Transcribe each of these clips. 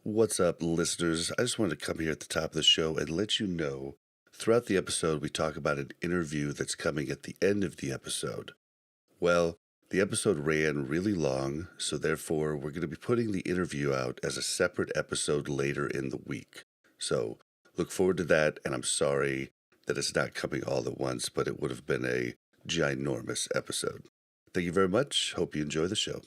What's up, listeners? I just wanted to come here at the top of the show and let you know throughout the episode, we talk about an interview that's coming at the end of the episode. Well, the episode ran really long, so therefore, we're going to be putting the interview out as a separate episode later in the week. So look forward to that, and I'm sorry that it's not coming all at once, but it would have been a ginormous episode. Thank you very much. Hope you enjoy the show.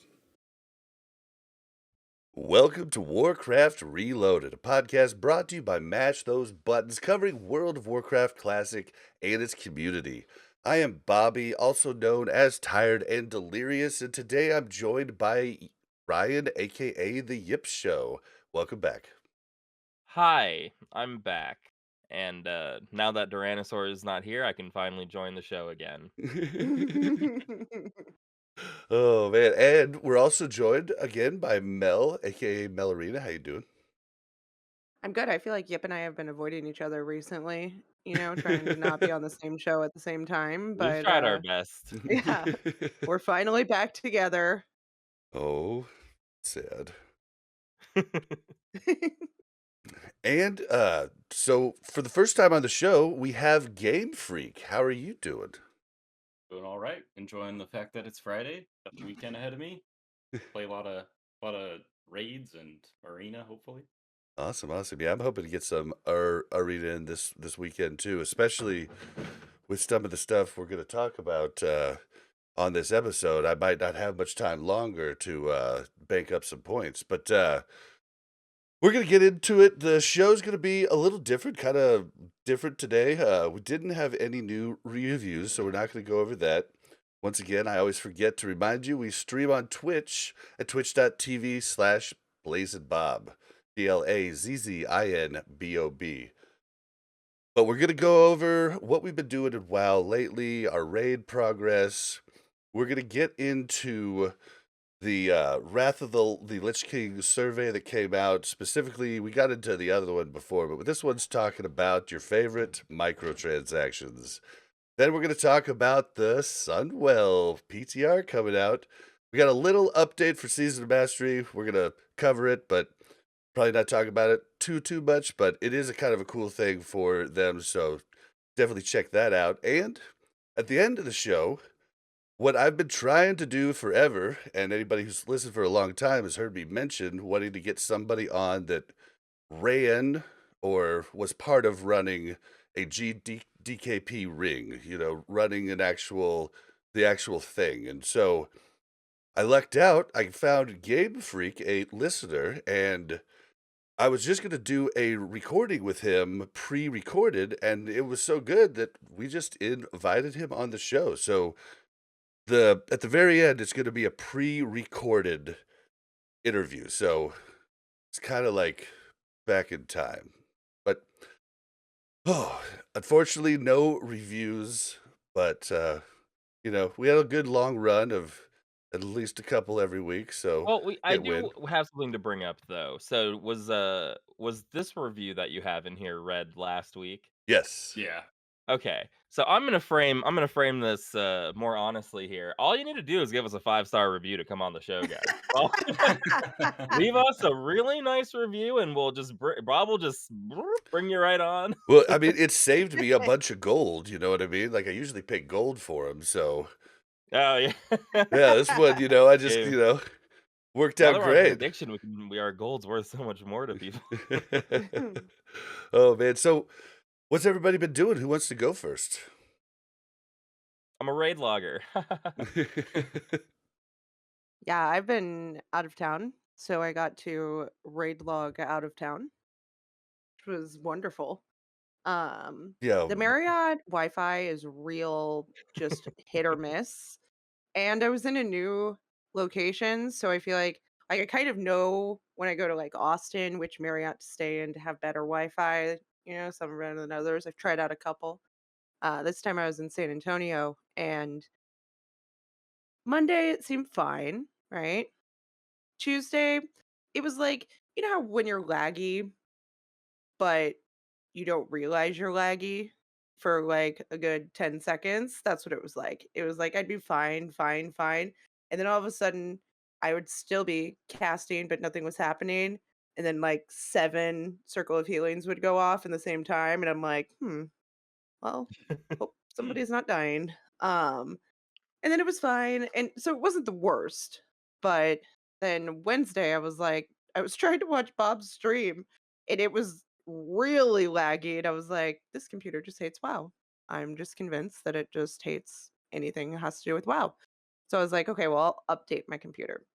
Welcome to Warcraft Reloaded, a podcast brought to you by Mash Those Buttons, covering World of Warcraft Classic and its community. I am Bobby, also known as Tired and Delirious, and today I'm joined by Ryan, aka The Yip Show. Welcome back. Hi, I'm back. And now that Duranosaur is not here, I can finally join the show again. Oh man, and we're also joined again by Mel, aka Melarina. How you doing? I'm good. I feel like Yip and I have been avoiding each other recently, trying to not be on the same show at the same time, We've but, tried our best. yeah, we're finally back together. Oh, sad. And so for the first time on the show, we have Gamefreakk. How are you doing? Doing all right. Enjoying the fact that it's Friday. Got the weekend ahead of me. Play a lot of raids and arena, hopefully. Awesome, awesome. Yeah, I'm hoping to get some arena in this weekend too, especially with some of the stuff we're going to talk about on this episode. I might not have much time longer to bank up some points, but we're going to get into it. The show's going to be a little different, kind of different today. We didn't have any new reviews, so we're not going to go over that. Once again, I always forget to remind you, we stream on Twitch at twitch.tv/BlazinBob, BLAZZINBOB. But we're going to go over what we've been doing in WoW lately, our raid progress. We're going to get into the Wrath of the Lich King survey that came out. Specifically, we got into the other one before, but this one's talking about your favorite microtransactions. Then we're going to talk about the Sunwell PTR coming out. We got a little update for Season of Mastery. We're going to cover it, but probably not talk about it too much, but it is a kind of a cool thing for them, so definitely check that out. And at the end of the show, what I've been trying to do forever, and anybody who's listened for a long time has heard me mention wanting to get somebody on that ran or was part of running a GDKP ring, running the actual thing. And so I lucked out. I found Gamefreakk, a listener, and I was just going to do a recording with him pre-recorded, and it was so good that we just invited him on the show. So at the very end, it's going to be a pre-recorded interview. So it's kind of like back in time. But unfortunately, no reviews. But we had a good long run of at least a couple every week. So Well, I can't do win. have something to bring up though. So was this review that you have in here read last week? Yes. Yeah. Okay. So I'm gonna frame this more honestly here. All you need to do is give us a 5-star review to come on the show, guys. Well, leave us a really nice review, and Bob will just bring you right on. Well, I mean, it saved me a bunch of gold. You know what I mean? Like I usually pay gold for them. So Oh yeah. yeah, this one, I just, Yeah. worked Now out that we're on great. prediction, our gold's worth so much more to people. Oh man. So what's everybody been doing? Who wants to go first? I'm a raid logger. Yeah, I've been out of town, so I got to raid log out of town, which was wonderful. Yeah. The Marriott Wi-Fi is real, just hit or miss. And I was in a new location, so I feel like I kind of know when I go to like Austin which Marriott to stay in to have better Wi-Fi, some better than others. I've tried out a couple. This time I was in San Antonio, and Monday it seemed fine, right? Tuesday, it was like, how when you're laggy, but you don't realize you're laggy for like a good 10 seconds. That's what it was like. It was like I'd be fine, fine, fine. And then all of a sudden I would still be casting, but nothing was happening. and then like 7 circle of healings would go off in the same time, and I'm like, well, hope somebody's not dying. And then it was fine, and so it wasn't the worst. But then Wednesday, I was trying to watch Bob's stream, and it was really laggy, and I was like, "This computer just hates WoW." I'm just convinced that it just hates anything that has to do with WoW. So I was like, "Okay, well, I'll update my computer."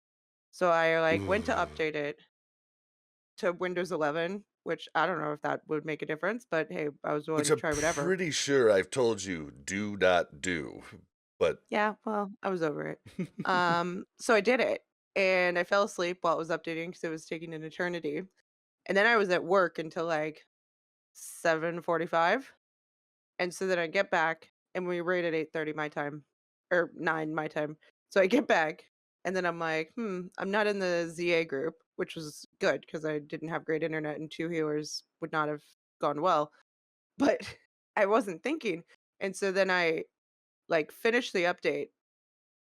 So I, like, went to update it to Windows 11, which I don't know if that would make a difference, but hey, I was willing Which to I'm try whatever. pretty sure I've told you do not do. But Yeah, well, I was over it. So I did it, and I fell asleep while it was updating because it was taking an eternity. And then I was at work until like 7:45. And so then I get back and we raid at 8:30 my time or 9 my time. So I get back and then I'm like, I'm not in the ZA group, which was good because I didn't have great internet and 2 healers would not have gone well. But I wasn't thinking. And so then I like finished the update,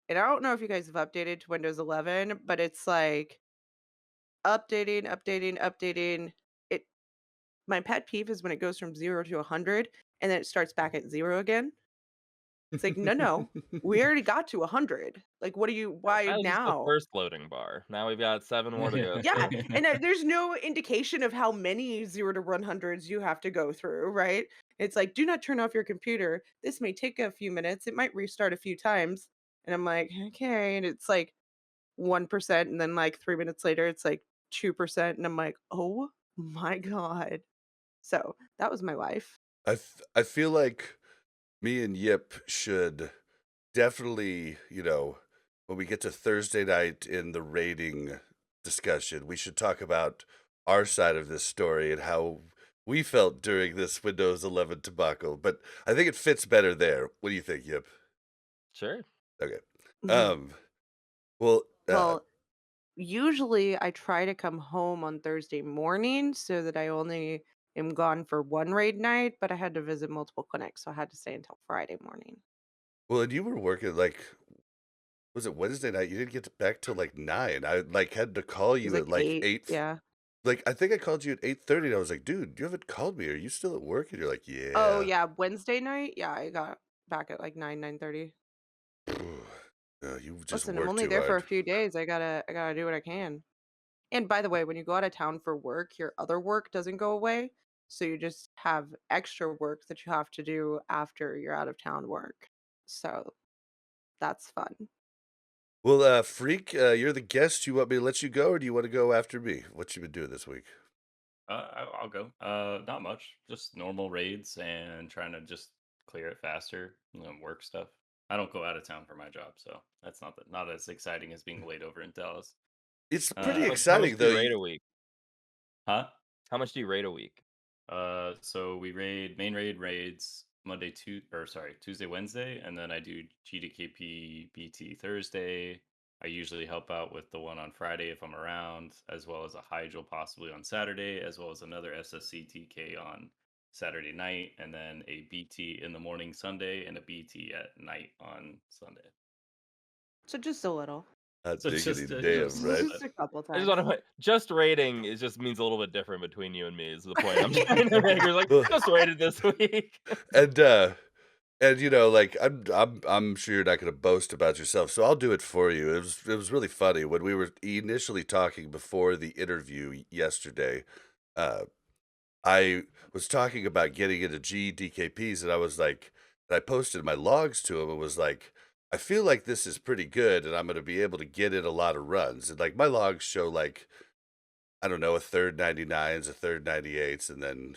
and I don't know if you guys have updated to Windows 11, but it's like updating, updating, updating. It My pet peeve is when it goes from 0 to 100 and then it starts back at 0 again. It's like, "No, no. We already got to 100. Like, what do you why That was just the now?" first loading bar. Now we've got 7 more to go Yeah, through. and there's no indication of how many 0 to 100s you have to go through, right? It's like, "Do not turn off your computer. This may take a few minutes. It might restart a few times." And I'm like, "Okay." And it's like 1%, and then, like, 3 minutes later, it's, like, 2%, and I'm like, "Oh my god." So, that was my life. I feel like me and Yip should definitely, when we get to Thursday night in the rating discussion, we should talk about our side of this story and how we felt during this Windows 11 debacle. But I think it fits better there. What do you think, Yip? Sure. Okay. Mhm. Um, well, Well, usually, I try to come home on Thursday morning so that I only am gone for 1 raid night, but I had to visit multiple clinics, so I had to stay until Friday morning. and you were working like, was it Wednesday night? You didn't get back till like 9. I like had to call It was, you at like, like 8, 8. yeah. Like, I think I called you at 8:30 and I was like, "Dude, you haven't called me. Are you still at work?" And you're like, Oh, "Yeah." yeah, Wednesday night? Yeah, I got back at, like, 9, 9:30. You just Listen, I'm work only too there for a hard. few days, I gotta do what I can. And by the way, when you go out of town for work, your other work doesn't go away. So you just have extra work that you have to do after your out of town work. So that's fun. Well, Freak, you're the guest. You want me to let you go, or do you want to go after me? What you been doing this week? I'll go. Not much. Just normal raids and trying to just clear it faster. Work stuff. I don't go out of town for my job, so that's not as exciting as being laid over in Dallas. It's pretty Uh, How much exciting, do though. you rate a week? huh? How much do you rate a week? So we main raids Tuesday, Wednesday, and then I do GDKP BT Thursday. I usually help out with the one on Friday if I'm around, as well as a Hydral possibly on Saturday, as well as another SSC TK on Saturday night, and then a BT in the morning Sunday and a BT at night on Sunday. So just a little. Hot So diggity just damn, just a little right? Just bit. a couple I just times. want to just rating. It just means a little bit different between you and me. Is the point I'm trying to make? You're like Well, just rated this week. and like I'm sure you're not going to boast about yourself, so I'll do it for you. It was really funny when we were initially talking before the interview yesterday. Uh, I was talking about getting into GDKPs, and I was like, and I posted my logs to him and was like, I feel like this is pretty good, and I'm going to be able to get in a lot of runs. And like my logs show like, I don't know, a third 99s, a third 98s, and then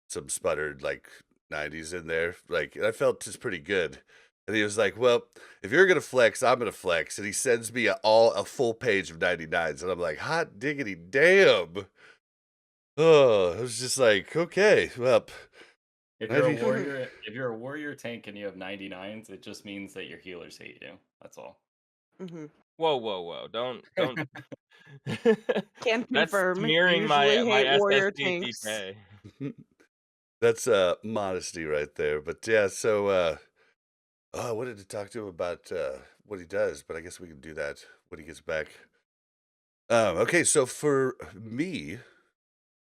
some sputtered like 90s in there. Like, and I felt just pretty good. And he was like, "Well, if you're gonna flex, I'm gonna flex." And he sends me a full page of 99s, and I'm like, "Hot diggity damn!" Oh, I was just like, "Okay, well, If you're a 90." warrior, if you're a warrior tank and you have 99s, it just means that your healers hate you. That's all. Mhm. Whoa, whoa, whoa! Don't. Can That's confirm. smearing Usually my hate warrior tanks. SSDTK. That's modesty right there. But yeah, so I wanted to talk to him about what he does, but I guess we can do that when he gets back. Okay, so for me,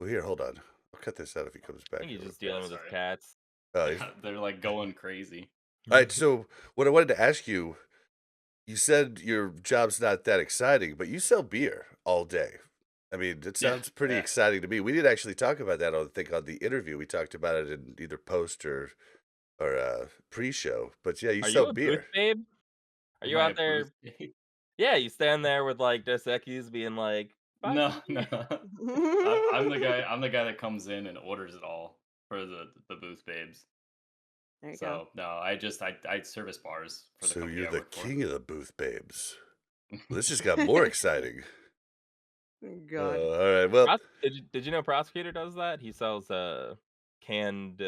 Well, here, hold on. I'll cut this out if he comes I back think he's here real just quick. dealing with his Sorry. cats. Oh, Yeah, they're like going crazy. all right. So, what I wanted to ask you, you said your job's not that exciting, but you sell beer all day. I mean, it Yeah, sounds pretty yeah. exciting to me. We did actually talk about that. I think on the interview, we talked about it in either post or pre-show. But yeah, you Are you sell a booth beer. babe? Are Am you I out a booth? there? Yeah, you stand there with like Dos Equis being like, buy No, some no. beer. I'm the guy. I'm the guy that comes in and orders it all for the booth babes. There you go. So no, I service bars for the So company you're I the work for. king of the booth babes. Well, this just got more exciting. God. All right. Well, Did you know Prosecutor does that? He sells canned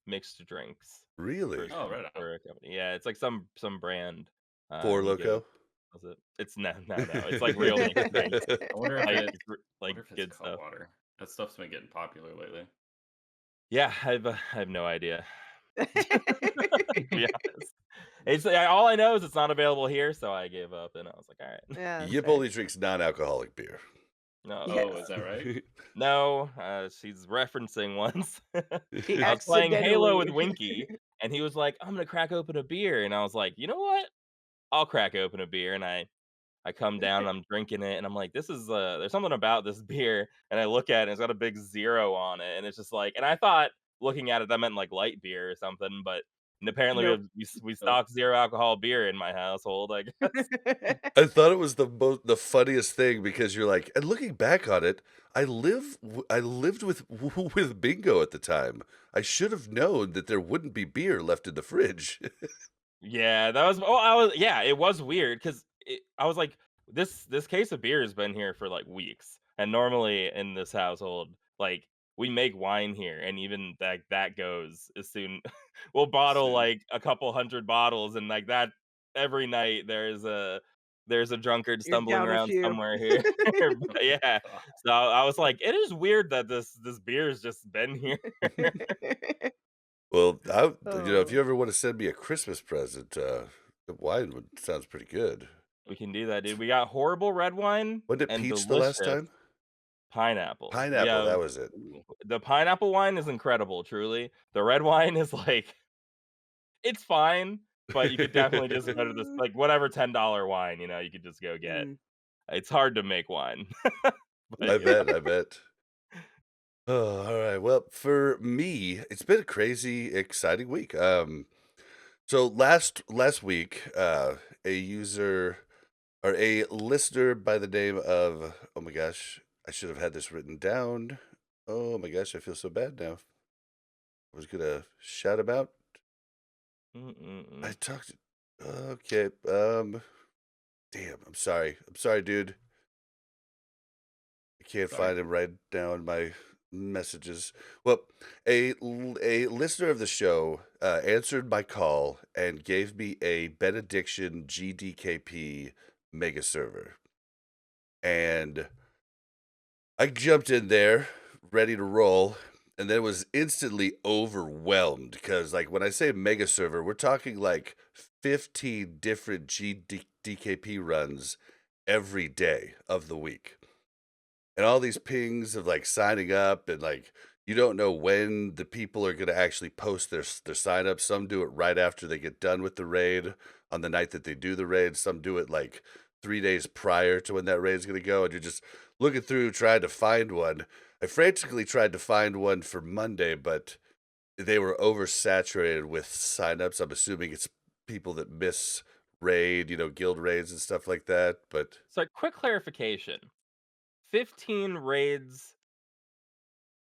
mixed drinks really, Oh, right on. for a company. Yeah, it's like some brand. Four And he goes, Loco. does it? It's no. It's like real mixed drinks, I wonder if like it. like Wonder if it's good stuff. Cutwater. That stuff's been getting popular lately. Yeah, I have no idea. To be honest, it's all I know is it's not available here, so I gave up and I was like, all right, Yeah, that's Yip fair. only drinks non-alcoholic beer. no, Oh, is that right? no. She's referencing once. He I was playing Halo with accidentally. Winky, and he was like, "I'm gonna crack open a beer," and I was like, "You know what? I'll crack open a beer." And I come down, and I'm drinking it, and I'm like, "This is there's something about this beer." And I look at it, and it's got a big 0 on it, and it's just like, and I thought looking at it that meant like light beer or something, but and apparently Nope. we Nope. stock 0 alcohol beer in my household, I guess. I thought it was the funniest thing because you're like, and looking back on it, I lived with with Bingo at the time. I should have known that there wouldn't be beer left in the fridge. Yeah, that was oh, I was yeah, it was weird because I was like, this case of beer has been here for like weeks, and normally in this household, like we make wine here, and even that goes as soon. We'll bottle Soon. like a couple hundred bottles, and like that every night there's a drunkard You're stumbling down a around few. somewhere here. But yeah, God. so I was like, it is weird that this beer has just been here. Well, if you Oh. ever want to send me a Christmas present, the wine sounds pretty good. We can do that, dude. We got horrible red wine Wasn't it and peach the last delicious time? pineapple. We Pineapple, have that was it. the pineapple wine is incredible, truly. The red wine is like it's fine, but you could definitely just go to this like whatever $10 wine, you could just go get. Mm. It's hard to make wine. But I yeah. bet, I bet. Oh, all right. Well, for me, it's been a crazy, exciting week. So last week, a user or a listener by the name of, oh my gosh, I should have had this written down. Oh my gosh, I feel so bad now. I was gonna shout him out. I Mm-mm-mm. talked. Okay. Damn. I'm sorry. I'm sorry, dude. I can't Sorry. find him right now in my messages. Well, a listener of the show answered my call and gave me a benediction GDKP mega server, and I jumped in there ready to roll, and then was instantly overwhelmed because, like, when I say mega server, we're talking like 15 different GDKP runs every day of the week. And all these pings of like signing up and like you don't know when the people are going to actually post their sign up. Some do it right after they get done with the raid on the night that they do the raid. Some do it like 3 days prior to when that raid's going to go. And you're just looking through trying to find one. I frantically tried to find one for Monday, but they were oversaturated with signups. I'm assuming it's people that miss raid, guild raids and stuff like that. But So quick clarification. 15 raids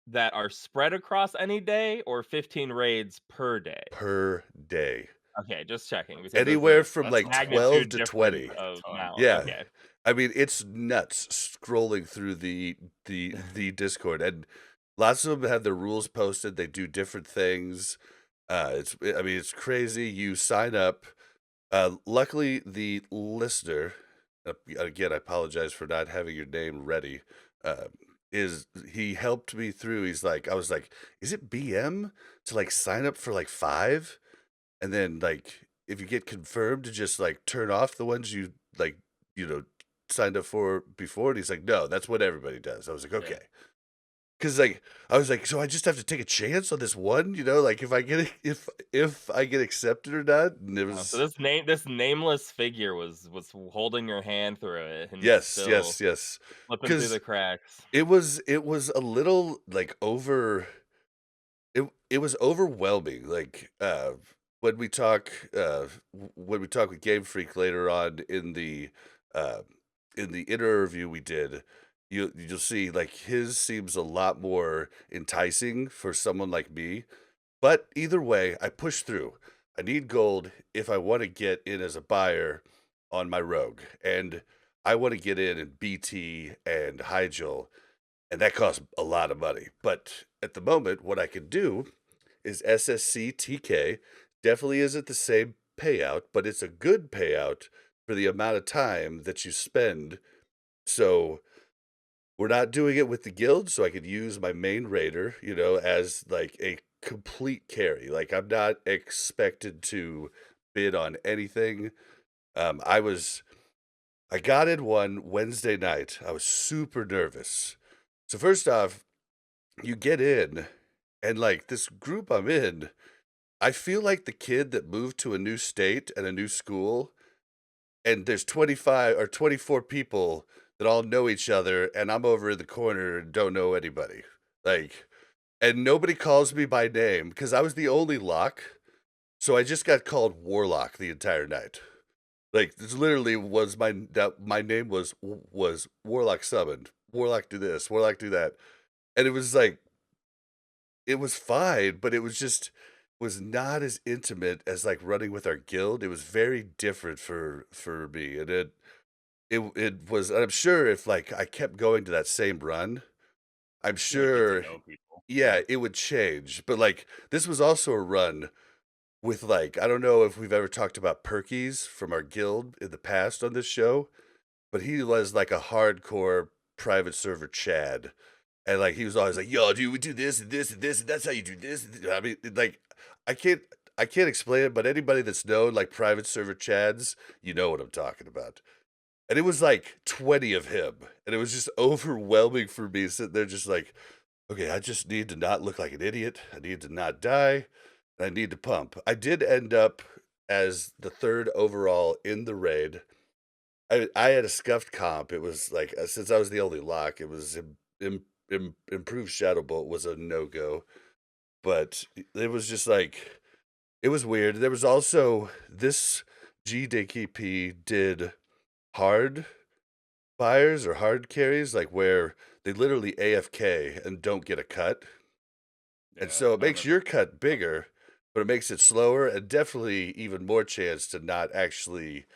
that are spread across any day or 15 raids per day? per day. Okay, just checking because there's Anywhere a from That's a like lot. 12 magnitude to difference 20. of Ton. amount. Yeah. Okay. I mean, it's nuts scrolling through the Discord, and lots of them have their rules posted. They do different things. It's crazy. You sign up. Luckily, the listener, again, I apologize for not having your name ready. Is he helped me through? I was like, is it BM to like sign up for like 5? And then, like, if you get confirmed to just, like, turn off the ones you, like, you know, signed up for before, and he's like, "No, that's what everybody does." I was like, Yeah. "Okay." 'cause, like, I was like, "So I just have to take a chance on this one?" You know, like, if I get if I get accepted or not? And it So was this nameless figure was holding your hand through it and yes, still yes, yes. slipping through the 'Cause cracks. it was a little, like, it was overwhelming, like, when we talk, when we talk with Gamefreakk later on uh, in the interview we did, you'll see, like, his seems a lot more enticing for someone like me, but either way, I push through. I need gold if I wanna get in as a buyer on my rogue, and I wanna get in BT and Hyjal, and that costs a lot of money, but at the moment, what I can do is SSC TK. Definitely isn't the same payout, but it's a good payout for the amount of time that you spend. So we're not doing it with the guild, so I could use my main raider, as like a complete carry. Like I'm not expected to bid on anything. I got in one Wednesday night. I was super nervous. So first off, you get in, and like this group I'm in, I feel like the kid that moved to a new state and a new school, and there's 25 or 24 people that all know each other, and I'm over in the corner and don't know anybody. Like, and nobody calls me by name because I was the only lock. So I just got called Warlock the entire night. Like this literally was my name was Warlock summoned. Warlock do this, Warlock do that. And it was like it was fine, but it was just was not as intimate as, like, running with our guild. It was very different for me, and it was and I'm sure if, like, I kept going to that same run, I'm You would get to sure know people. yeah, Yeah. it would change, but, like, this was also a run with, like I don't know if we've ever talked about Perkies from our guild in the past on this show, but he was, like, a hardcore private server Chad. And, like, he was always like, "Yo, dude, we do this and this and this, and that's how you do this." I mean, like, I can't I can't explain it, but anybody that's known, like, private server chads, you know what I'm talking about. And it was, like, 20 of him, and it was just overwhelming for me sitting there just like, "Okay, I just need to not look like an idiot. I need to not die, and I need to pump." I did end up as the 3rd overall in the raid. I had a scuffed comp. It was like, since I was the only lock, it was improved Shadow Bolt was a no-go, but it was just like it was weird. There was also this GDKP did hard fires or hard carries, like where they literally AFK and don't get a cut. And Yeah, so it I makes remember. your cut bigger, but it makes it slower and definitely even more chance to not actually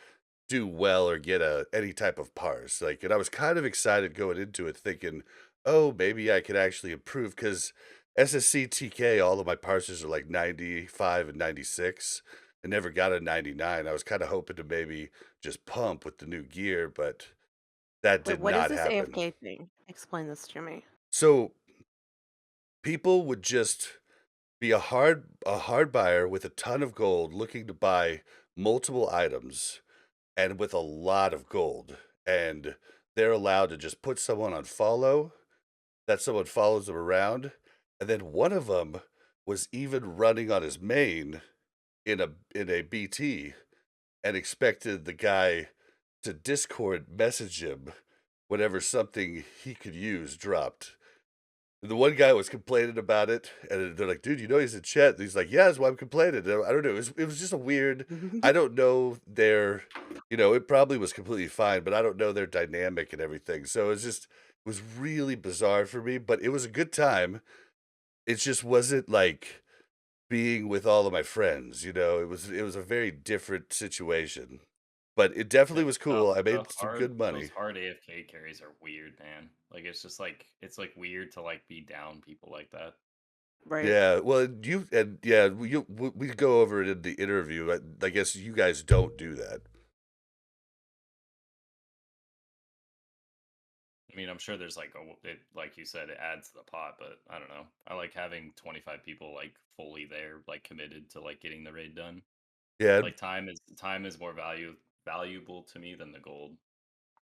do well or get any type of parse. Like, and I was kind of excited going into it, thinking, oh, maybe I could actually improve because SSC TK, all of my parsers are like 95 and 96. I never got a 99. I was kind of hoping to maybe just pump with the new gear, but that Wait, did what is not this happen. AFK thing? Explain this to me. So people would just be a hard buyer with a ton of gold looking to buy multiple items and with a lot of gold, and they're allowed to just put someone on follow, that someone follows them around, and then one of them was even running on his main in a BT and expected the guy to Discord message him whenever something he could use dropped. The one guy was complaining about it, and they're like, "Dude, you know he's in chat." And he's like, "Yeah, that's why I'm complaining." And I don't know. It was just a weird. I don't know their, it probably was completely fine, but I don't know their dynamic and everything. So it was really bizarre for me. But it was a good time. It just wasn't like being with all of my friends. It was a very different situation. But it definitely Yeah, was cool. I the made some hard good those money. hard AFK carries are weird, man. Like it's just like it's like weird to like be down people like that. Right. Yeah, well, you and yeah, we could go over it in the interview. I guess you guys don't do that. I mean, I'm sure there's like like you said, it adds to the pot, but I don't know. I like having 25 people like fully there, like committed to like getting the raid done. Yeah, Like time is more valuable to me than the gold.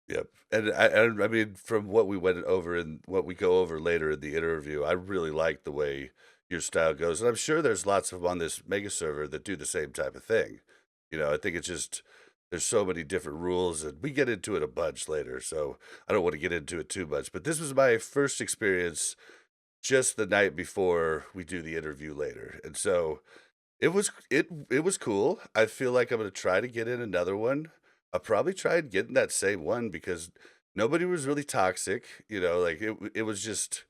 Yep. And I mean, from what we went over and what we go over later in the interview, I really like the way your style goes. And I'm sure there's lots of them on this mega server that do the same type of thing. I think it's just there's so many different rules, and we get into it a bunch later, so I don't want to get into it too much. But this was my first experience just the night before we do the interview later. And so it was cool. I feel like I'm gonna try to get in another one. I'll probably try and get in that same one because nobody was really toxic, like it was just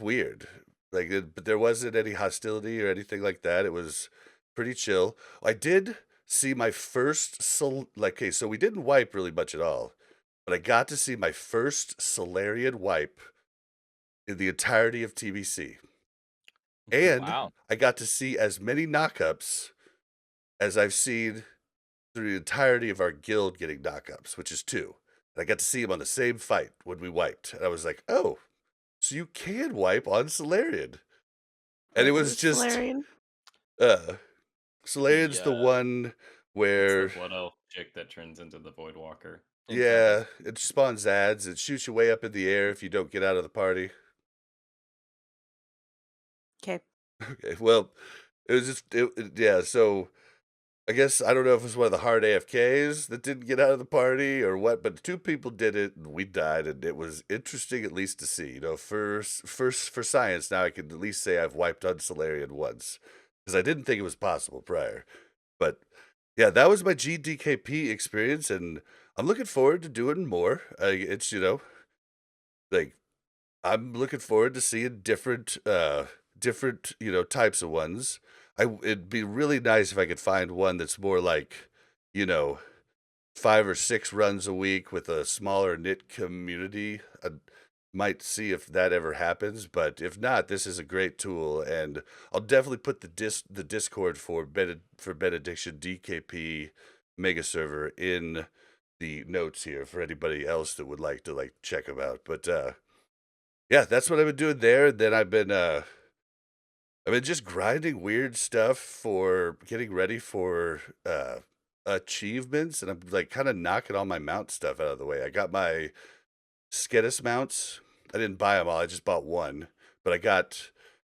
weird. But there wasn't any hostility or anything like that. It was pretty chill. I did see my first okay, so we didn't wipe really much at all, but I got to see my first Solarian wipe in the entirety of TBC. And Wow. I got to see as many knockups as I've seen through the entirety of our guild getting knockups, which is 2. And I got to see him on the same fight when we wiped. And I was like, "Oh, so you can wipe on Solarian." And it was Who's just Solarian? uh Solarian's The the one It's the where blood elf chick that turns into the Void Walker. exactly. yeah, it spawns ads, it shoots you way up in the air if you don't get out of the party. Okay. Okay, well, it was just yeah, so I guess I don't know if it was one of the hard AFKs that didn't get out of the party or what, but 2 people did it and we died, and it was interesting at least to see. For science, now I can at least say I've wiped on Solarian once because I didn't think it was possible prior. But yeah, that was my GDKP experience, and I'm looking forward to doing more. It's like I'm looking forward to seeing different types of ones. It'd be really nice if I could find one that's more like, you know, 5 or 6 runs a week with a smaller knit community. I might see if that ever happens, but if not, this is a great tool, and I'll definitely put the Discord for Benediction DKP mega server in the notes here for anybody else that would like to check them out. But yeah, that's what I've been doing there. Then I've been just grinding weird stuff for getting ready for achievements, and I'm like kind of knocking all my mount stuff out of the way. I got my Skedis mounts. I didn't buy them all. I just bought one, but I got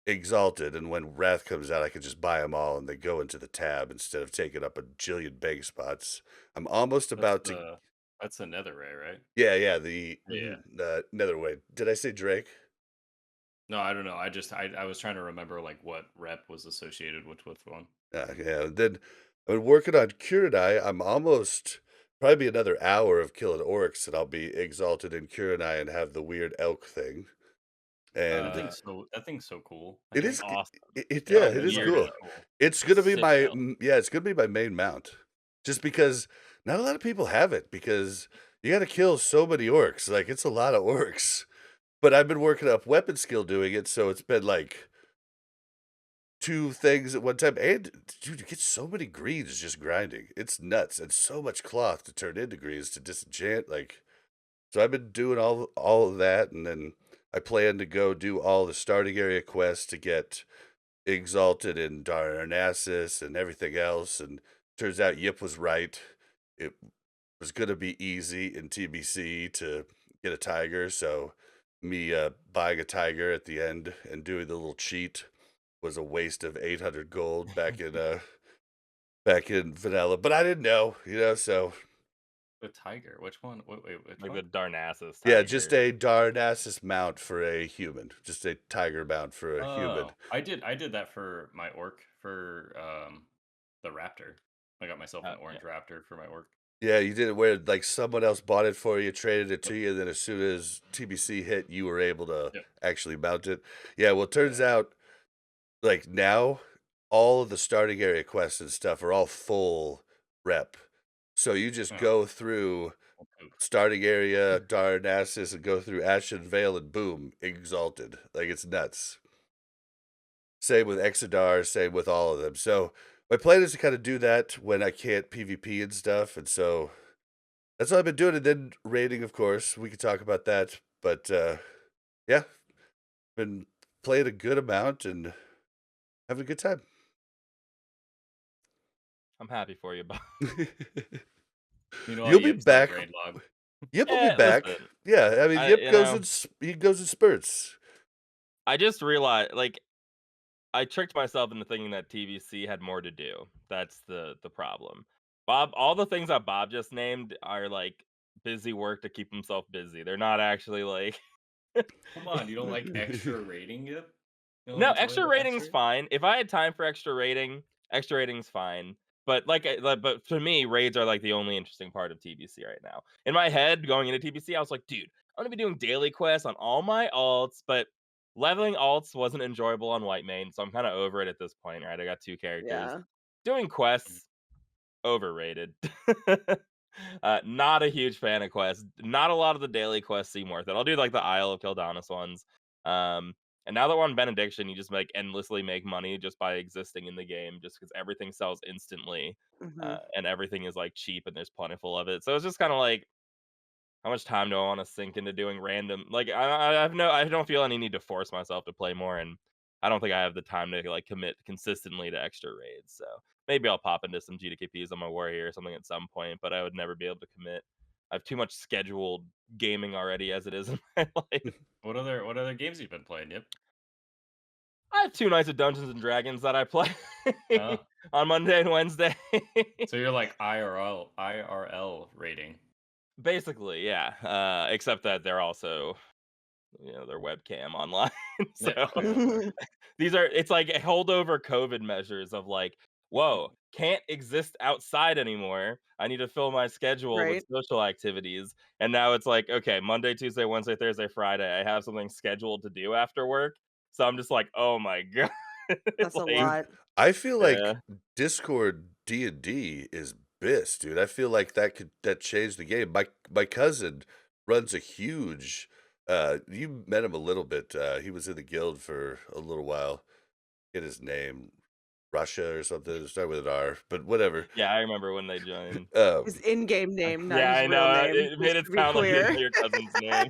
Exalted, and when Wrath comes out, I can just buy them all, and they go into the tab instead of taking up a jillion bank spots. I'm almost That's about to. the Nether Ray, right? Yeah, the Yeah. Netherway. Did I say Drake? No, I don't know. I was trying to remember like what rep was associated with which one. Yeah. Then I've been working on Kurenai. I'm almost probably another hour of killing orcs, and I'll be exalted in Kurenai and have the weird elk thing. And That thing's so cool. That it thing's is, awesome. yeah, How it is weird cool. and cool. It's gonna be Sick my build. yeah, it's gonna be my main mount, just because not a lot of people have it because you got to kill so many orcs. Like it's a lot of orcs. But I've been working up weapon skill doing it, so it's been like 2 things at one time, and dude, you get so many greens just grinding. It's nuts, and so much cloth to turn into greens to disenchant, so I've been doing all of that, and then I plan to go do all the starting area quests to get exalted in Darnassus and everything else, and turns out Yip was right. It was gonna be easy in TBC to get a tiger, so me, buying a tiger at the end and doing the little cheat was a waste of 800 gold back in vanilla, but I didn't know, so The tiger. Which one? Wait, which Like the one? Darnassus yeah, just tiger. a Darnassus mount for a human, just a tiger mount for a human. Oh, I did that for my orc for the raptor. I got myself an Yeah. orange raptor for my orc. Yeah, you did it where someone else bought it for you, traded it to Yep. you, and then as soon as TBC hit, you were able to Yep. actually mount it. Yeah, well, it turns Yeah. out now all of the starting area quests and stuff are all full rep. So you just Oh, go through well, poop. starting area, Darnassus, and go through Ashen Vale, and boom, exalted. Like it's nuts. Same with Exodar, same with all of them. So my plan is to kind of do that when I can't PvP and stuff, and so that's what I've been doing. And then raiding, of course, we could talk about that. But yeah, been playing a good amount and having a good time. I'm happy for you, Bob. Meanwhile, You'll be Yip's got a back. grade log. Yip will be back. Listen, Yeah, I mean, I Yip you goes know, in he goes in spurts. I just realized, like, I tricked myself into thinking that TBC had more to do. That's the problem. All the things that Bob just named are like busy work to keep himself busy. They're not actually like Come on, you don't like extra rating it? You don't no, enjoy extra the rating's extra? fine. If I had time for extra rating's fine. But but for me, raids are like the only interesting part of TBC right now. In my head, going into TBC, I was like, dude, I'm gonna be doing daily quests on all my alts, but leveling alts wasn't enjoyable on white main, so I'm kind of over it at this point, right? I got two characters. Yeah. Doing Mhm. quests, overrated. Not a huge fan of quests. Not a lot of the daily quests seem worth it. I'll do like the Isle of Quel'danas ones. Um, and now that we're on Benediction, you just like endlessly make money just by existing in the game, just because everything sells instantly, Hmm. and everything is like cheap and there's plentiful of it. So it's just kind of like, how much time do I want to sink into doing random? Like I don't feel any need to force myself to play more, and I don't think I have the time to like commit consistently to extra raids. So maybe I'll pop into some GDKPs on my warrior or something at some point, but I would never be able to commit. I have too much scheduled gaming already as it is in my life. What other games you've been playing? Yep. I have 2 nights of Dungeons and Dragons that I play Uh, on Monday and Wednesday. so you're like IRL rating. Basically, yeah. Except that they're also, their webcam online. So Yeah. Okay. Okay. it's like holdover COVID measures of like, whoa, can't exist outside anymore. I need to fill my schedule with Right. social activities. And now it's like, okay, Monday, Tuesday, Wednesday, Thursday, Friday, I have something scheduled to do after work. So I'm just like, oh my God. That's a Like, Dude, lot. I feel yeah. like Discord D&D is BIS, dude. I feel like that changed the game. My cousin runs a huge you met him a little bit. He was in the guild for a little while. Get his name, Russia or something. It started with an R, but whatever. Yeah, I remember when they joined. His Um, in-game name, not Yeah, his I real know. name, It made just it to be sound like you clear. know your cousin's name.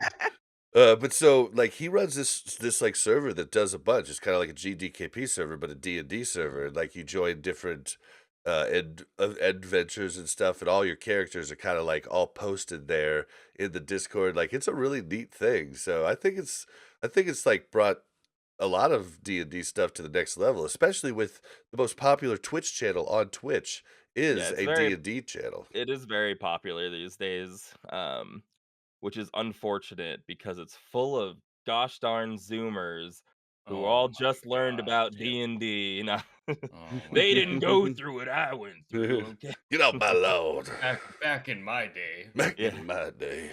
but so like he runs this like server that does a bunch. It's kind of like a GDKP server, but a D&D server. And like you join different adventures and stuff, and all your characters are kind of like all posted there in the Discord. Like it's a really neat thing. So I think it's like brought a lot of D&D stuff to the next level, especially with the most popular Twitch channel on Twitch Yeah, is a D&D channel. it is very popular these days. Which is unfortunate because it's full of gosh darn Zoomers who Oh all my just learned gosh. about Yep. D&D. Oh my They didn't god. go through what I went through, okay? Get out, my lord. Back in my day. Back Yeah, in my day.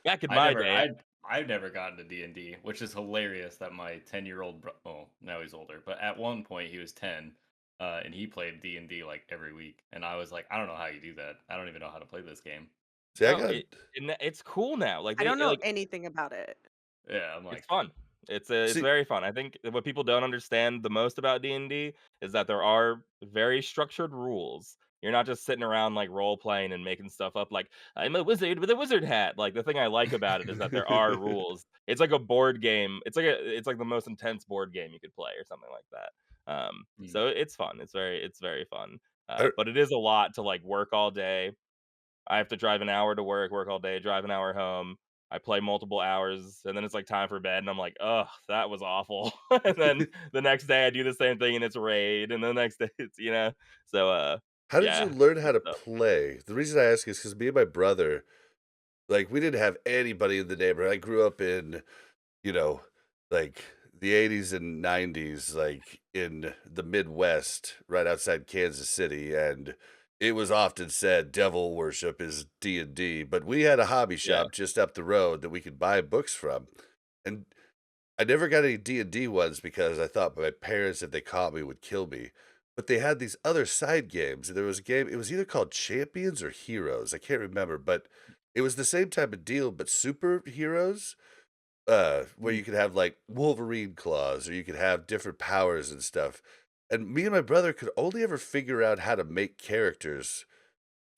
back in I my never day, I've never gotten to D&D, which is hilarious that my 10-year-old oh, now he's older, but at one point he was 10 and he played D&D like every week and I was like, I don't know how you do that. I don't even know how to play this game. See, I no, got it's cool now. Like I don't they know like anything about it. Yeah, I'm it's like, fun. It's see very fun. I think what people don't understand the most about D&D is that there are very structured rules. You're not just sitting around like role playing and making stuff up like I'm a wizard with a wizard hat. Like the thing I like about it is that there are rules. It's like a board game. It's like the most intense board game you could play or something like that. mm, So it's fun. It's very fun. I But it is a lot to like work all day. I have to drive an hour to work all day, drive an hour home. I play multiple hours, and then it's like time for bed, and I'm like, "Ugh, that was awful." And then the next day, I do the same thing, and it's raid, and the next day, So, how did you yeah, learn how it's to tough. play? The reason I ask is because me and my brother, like, we didn't have anybody in the neighborhood. I grew up in, you know, like the 80s and 90s, like in the Midwest, right outside Kansas City, and it was often said devil worship is D&D, but we had a hobby Yeah, shop just up the road that we could buy books from. And I never got any D&D ones because I thought my parents, if they caught me, would kill me. But they had these other side games. There was a game, it was either called Champions or Heroes. I can't remember, but it was the same type of deal, but superheroes, where mm, you could have like Wolverine claws or you could have different powers and stuff. And me and my brother could only ever figure out how to make characters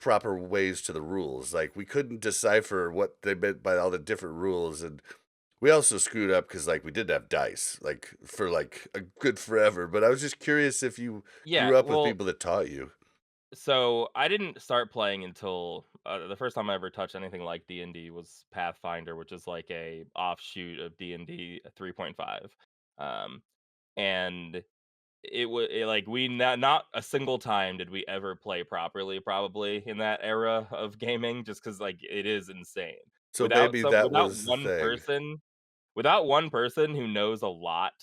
proper ways to the rules. Like we couldn't decipher what they meant by all the different rules, and we also screwed up because like we didn't have dice like for like a good forever. But I was just curious if you yeah. grew up with Well, people that taught you. so I didn't start playing until the first time I ever touched anything like D&D was Pathfinder, which is like a offshoot of D&D 3.5. Um, and it was like we not a single time did we ever play properly, probably in that era of gaming, just because like it is insane. So maybe that Without was the one thing. person, without one person who knows a lot,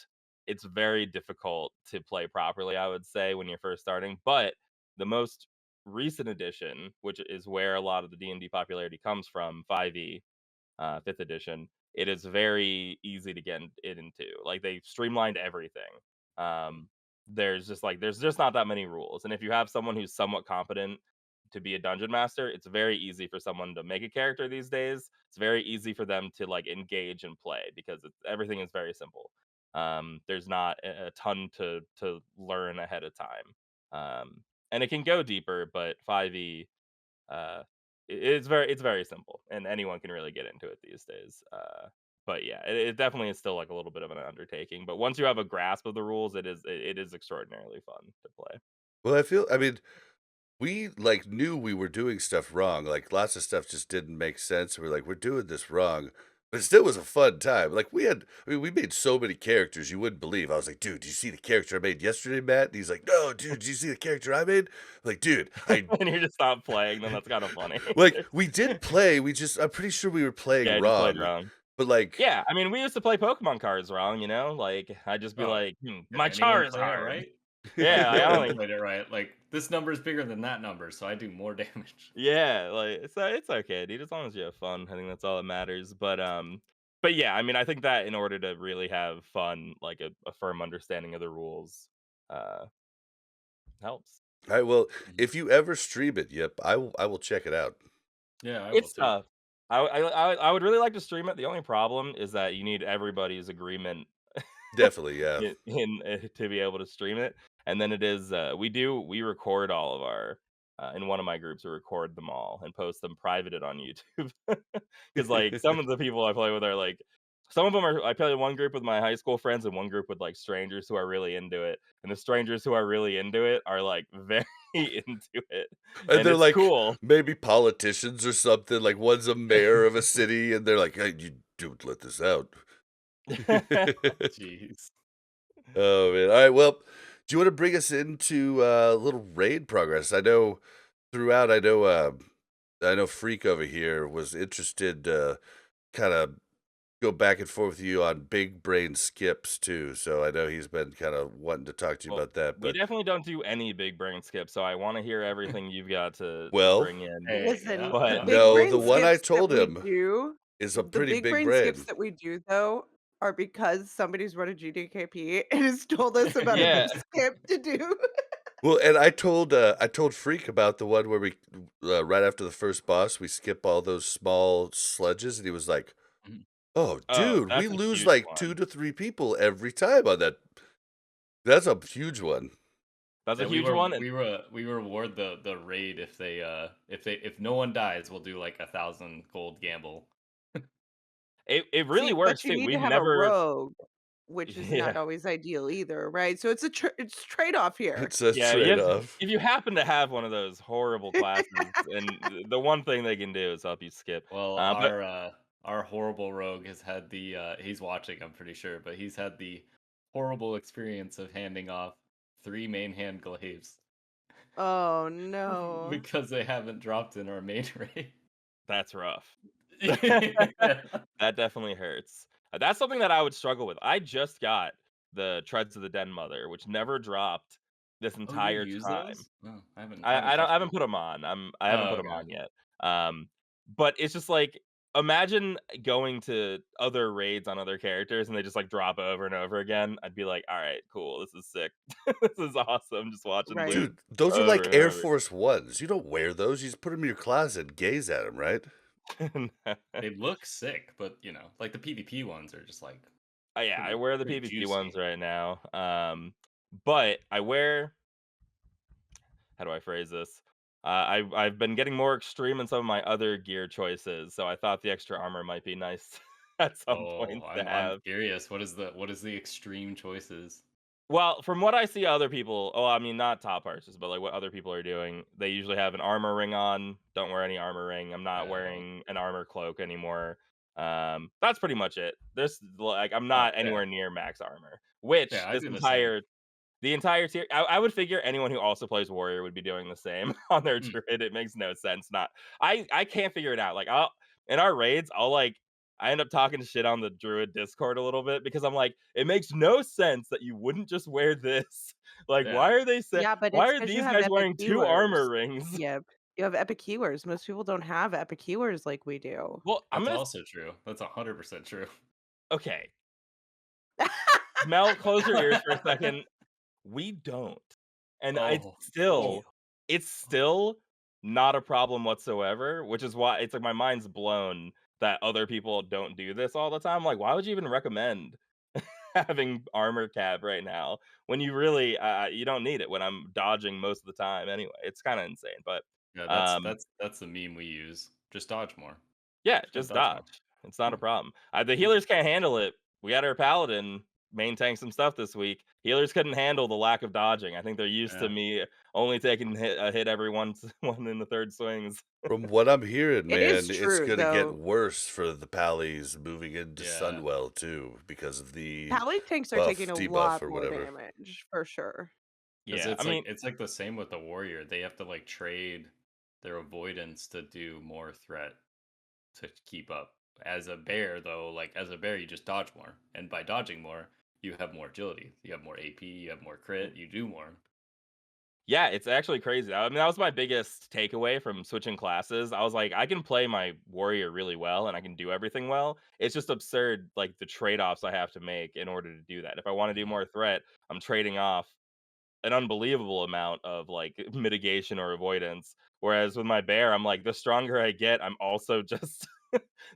it's very difficult to play properly, I would say, when you're first starting. But the most recent edition, which is where a lot of the D&D popularity comes from, 5e, 5th edition, it is very easy to get into. Like they streamlined everything. Um, there's just not that many rules, and if you have someone who's somewhat competent to be a dungeon master, it's very easy for someone to make a character these days. It's very easy for them to like engage and play because everything is very simple. There's not a ton to learn ahead of time, and it can go deeper, but 5e uh, it's very simple, and anyone can really get into it these days. But yeah, it definitely is still like a little bit of an undertaking. But once you have a grasp of the rules, it is extraordinarily fun to play. Well, I mean, we, like, knew we were doing stuff wrong, like, lots of stuff just didn't make sense, we're like, "We're doing this wrong," but it still was a fun time, like, we made so many characters you wouldn't believe. I was like, "Dude, did you see the character I made yesterday, Matt?" And he's like, "No, dude, did you see the character I made?" I'm like, "Dude, I" And you just stop playing, then that's kind of funny. like, we did play, I'm pretty sure we were playing Yeah, I just played wrong, wrong. but, like Yeah, I mean, we used to play Pokemon cards wrong, you know? Like, I'd just be Oh, like, did my anyone play it Charizard. right? Like Yeah, no I one only played it right. Like this number is bigger than that number, so I do more damage. Yeah, like it's okay, dude. As long as you have fun, I think that's all that matters. But yeah, I mean, I think that in order to really have fun, like a firm understanding of the rules, uh, helps. I will Mhm. if you ever stream it, yep, I will check it out. Yeah, I will It's too. tough. I would really like to stream it. The only problem is that you need everybody's agreement Definitely, yeah. to be able to stream it. And then we record all of our in one of my groups we record them all and post them privated on YouTube. Because like some of the people I play with are like some of them are I play in one group with my high school friends and one group with like strangers who are really into it. And the strangers who are really into it are like very into it. And And they're it's like, cool. maybe politicians or something, like, one's a mayor of a city, and they're like, "Hey, you don't let this out." Jeez. Oh, man. Alright, well, do you wanna bring us into, a little raid progress? I know throughout, I know Freak over here was interested to kinda go back and forth with you on big brain skips too, so I know he's been kinda wanting to talk to you Well, about that, we but definitely don't do any big brain skips, so I wanna hear everything you've got to well, bring in. Hey, Listen, yeah, the But yeah. big no, the brain one I skips that told we him do is a the pretty big big brain skips brain. that we do, though, are because somebody's run a GDKP and has told us about a yeah, new skip to do. Well, and I told Freak about the one where we, right after the first boss, we skip all those small sledges, and he was like, Mhm. "Oh, oh, dude, we that's a lose huge like 2 one. to 3 people every time on that." That's a huge one. That's a Yeah, huge one, and we reward the raid if if no one dies, we'll do like 1,000 gold gamble. it really See, works but you too. need to We've have a never rogue, which is not yeah. always ideal either, right? So it's trade-off here. It's a Yeah, you have trade-off. if you happen to have one of those horrible classes, and the one thing they can do is help you skip. Well, But our horrible rogue has had the he's watching, I'm pretty sure, but he's had the horrible experience of handing off 3 main hand glaives Oh, no. because they haven't dropped in our main raid. that's rough. Yeah. That definitely hurts. That's something that I would struggle with. I just got the Treads of the Den Mother, which never dropped this Oh, you entire use time. those? Oh, I haven't I touched haven't them. put them on. I haven't Oh, put them okay. on yet. But it's just like imagine going to other raids on other characters and they just like drop over and over again. I'd be like, all right, cool, this is sick. This is awesome. Just watching loot Right. Dude, those are over like and Air over. Force Ones. You don't wear those, you just put them in your closet and gaze at them, right? They look sick, but like the PvP ones are just like Oh, yeah, I pretty wear the pretty PvP ones juicy. right now. But I wear how do I phrase this? I've been getting more extreme in some of my other gear choices, so I thought the extra armor might be nice at some Oh, points to I'm have. curious. What is the extreme choices? Well, from what I see other people, oh, I mean, not top artists, but like what other people are doing, they usually have an armor ring on. Don't wear any armor ring. I'm not Oh, wearing an armor cloak anymore. That's pretty much it. There's like I'm oh, not yeah, anywhere near max armor, which yeah. I this do the same. entire the entire tier I would figure anyone who also plays warrior would be doing the same on their Mm, druid. It makes no sense not I can't figure it out. Like, I'll in our raids, I end up talking shit on the druid Discord a little bit because I'm like, "It makes no sense that you wouldn't just wear this." Like, yeah, Yeah, but why it's are because you these have guys epic wearing 2 armor healers. rings? Yep. You have epic healers. Most people don't have epic healers like we do. Well, I'm that's gonna also true. That's 100% true. okay, Mel, close your ears for a second. We don't. And Oh, oh, it's still not a problem whatsoever, which is why it's like my mind's blown that other people don't do this all the time. Like, why would you even recommend having armor cap right now when you really you don't need it when I'm dodging most of the time anyway. It's kind of insane, but yeah. That's um that's that's the meme we use. Just dodge more. yeah, Just gotta just dodge more. dodge. It's not a Yeah, problem. The easy. healers can't handle it. We had our paladin main tank some stuff this week. Healers couldn't handle the lack of dodging. I think they're used to Yeah, me only taking a hit every once one in the third swings. From what I'm hearing, It is man, it's true, gonna get though. worse for the Pallies moving into yeah. Sunwell too, because of the Pally tanks are taking buff, a debuff, lot or more whatever. damage, for sure. Because Yeah, I mean, it's like the same with the warrior. They have to like trade their avoidance to do more threat to keep up. As a bear, though, like as a bear, you just dodge more, and by dodging more, you have more agility. You have more AP. You have more crit. You do more. yeah, it's actually crazy. I mean, that was my biggest takeaway from switching classes. I was like, I can play my warrior really well and I can do everything well. It's just absurd, like the trade-offs I have to make in order to do that. If I want to do Mhm. more threat, I'm trading off an unbelievable amount of like mitigation or avoidance. Whereas with my bear, I'm like, the stronger I get, I'm also just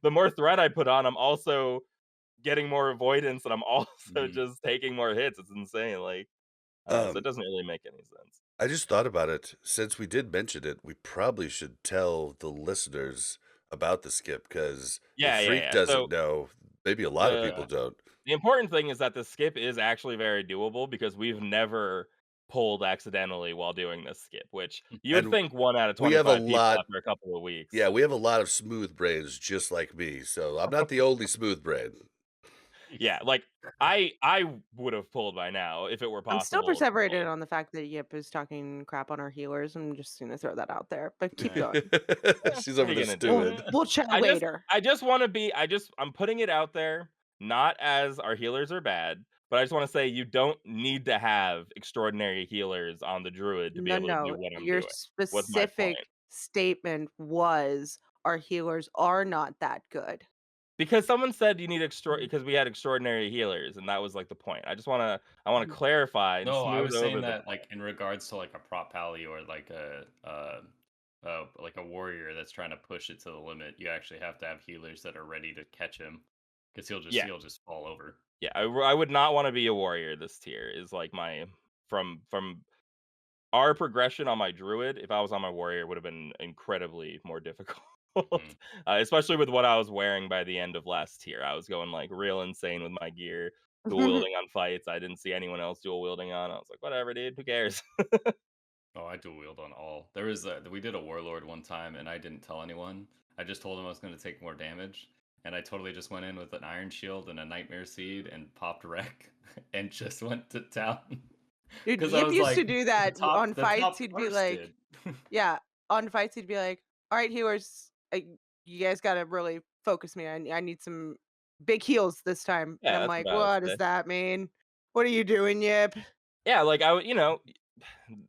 the more threat I put on, I'm also getting more avoidance and I'm also Mhm. just taking more hits. It's insane. Like, so it Um, doesn't really make any sense. I just thought about it. Since we did mention it, we probably should tell the listeners about the skip because if Yeah, yeah, Freak yeah. doesn't So know, maybe a lot of the people don't. the important thing is that the skip is actually very doable because we've never pulled accidentally while doing this skip, which you would And think 1 out of we have a 25 people lot after a couple of yeah, weeks. we have a lot of smooth brains just like me, so I'm not the only smooth brain. Yeah, like, I would have pulled by now if it were I'm still possible to perseverated pull. on the fact that Yip is talking crap on our healers. I'm just gonna throw that out there, but keep Yeah. going. She's What are over you there gonna do? stewing. We'll chat I just later. I just wanna be I'm putting it out there, not as our healers are bad, but I just wanna say you don't need to have extraordinary healers on the druid to be No, able to do no. what I'm Your doing, was my point. specific statement was our healers are not that good. Because someone said you need because we had extraordinary healers, and that was, like, the point. I wanna Mm. clarify and No, I smooth was saying over the that point. like in regards to like a prop pally or like a warrior that's trying to push it to the limit. You actually have to have healers that are ready to catch him because Yeah. he'll just fall over. Yeah, I would not wanna be a warrior this tier is, like, my from our progression on my druid, if I was on my warrior, it would have been incredibly more difficult, Mm. especially with what I was wearing by the end of last tier. I was going, like, real insane with my gear, dual wielding on fights. I didn't see anyone else dual wielding on. I was like, "Whatever, dude, who cares?" Oh, I dual wield on all. We did a warlord one time, and I didn't tell anyone. I just told him I was going to take more damage, and I totally just went in with an iron shield and a nightmare seed and popped wreck, and just went to town Dude, because I Yip was used to like, do that on the fights. top He'd be first like, did. yeah, on fights, he'd be like, all right, healers, you guys got to really focus me. I need some big heals this time. And Yeah, I'm that's what like, I would what does say. that mean? What are you doing, Yip? Yeah, like, I would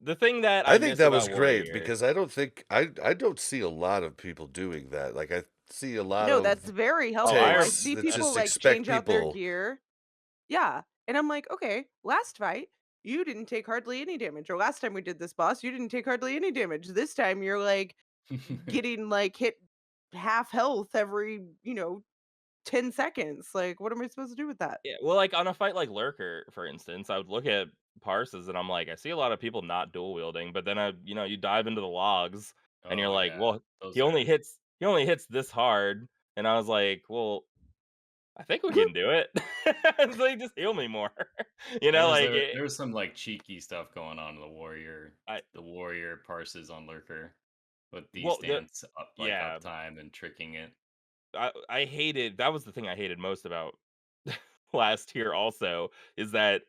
the thing that I I think miss that was about great warrior. because I don't think I don't see a lot of people doing that. Like I see a lot No, that's of very Oh, helpful. I I tanks see that people just like expect change out their people gear. Yeah. And I'm like, okay, last fight, you didn't take hardly any damage. Or last time we did this boss, you didn't take hardly any damage. This time you're like getting like hit half health every, 10 seconds. Like, what am I supposed to do with that? Yeah, well, like, on a fight like Lurker, for instance, I would look at parses and I'm like, I see a lot of people not dual wielding, but then you dive into the logs and you're Oh like, yeah, well, those are he only hits this hard, and I was like, well, I think we can do it. It's like, just heal me more. You There know, was like there, it, there was some like cheeky stuff going on in the warrior. I The warrior parses on lurker with the well, the stance up like yeah, uptime and tricking it. I hated that was the thing I hated most about last year also is that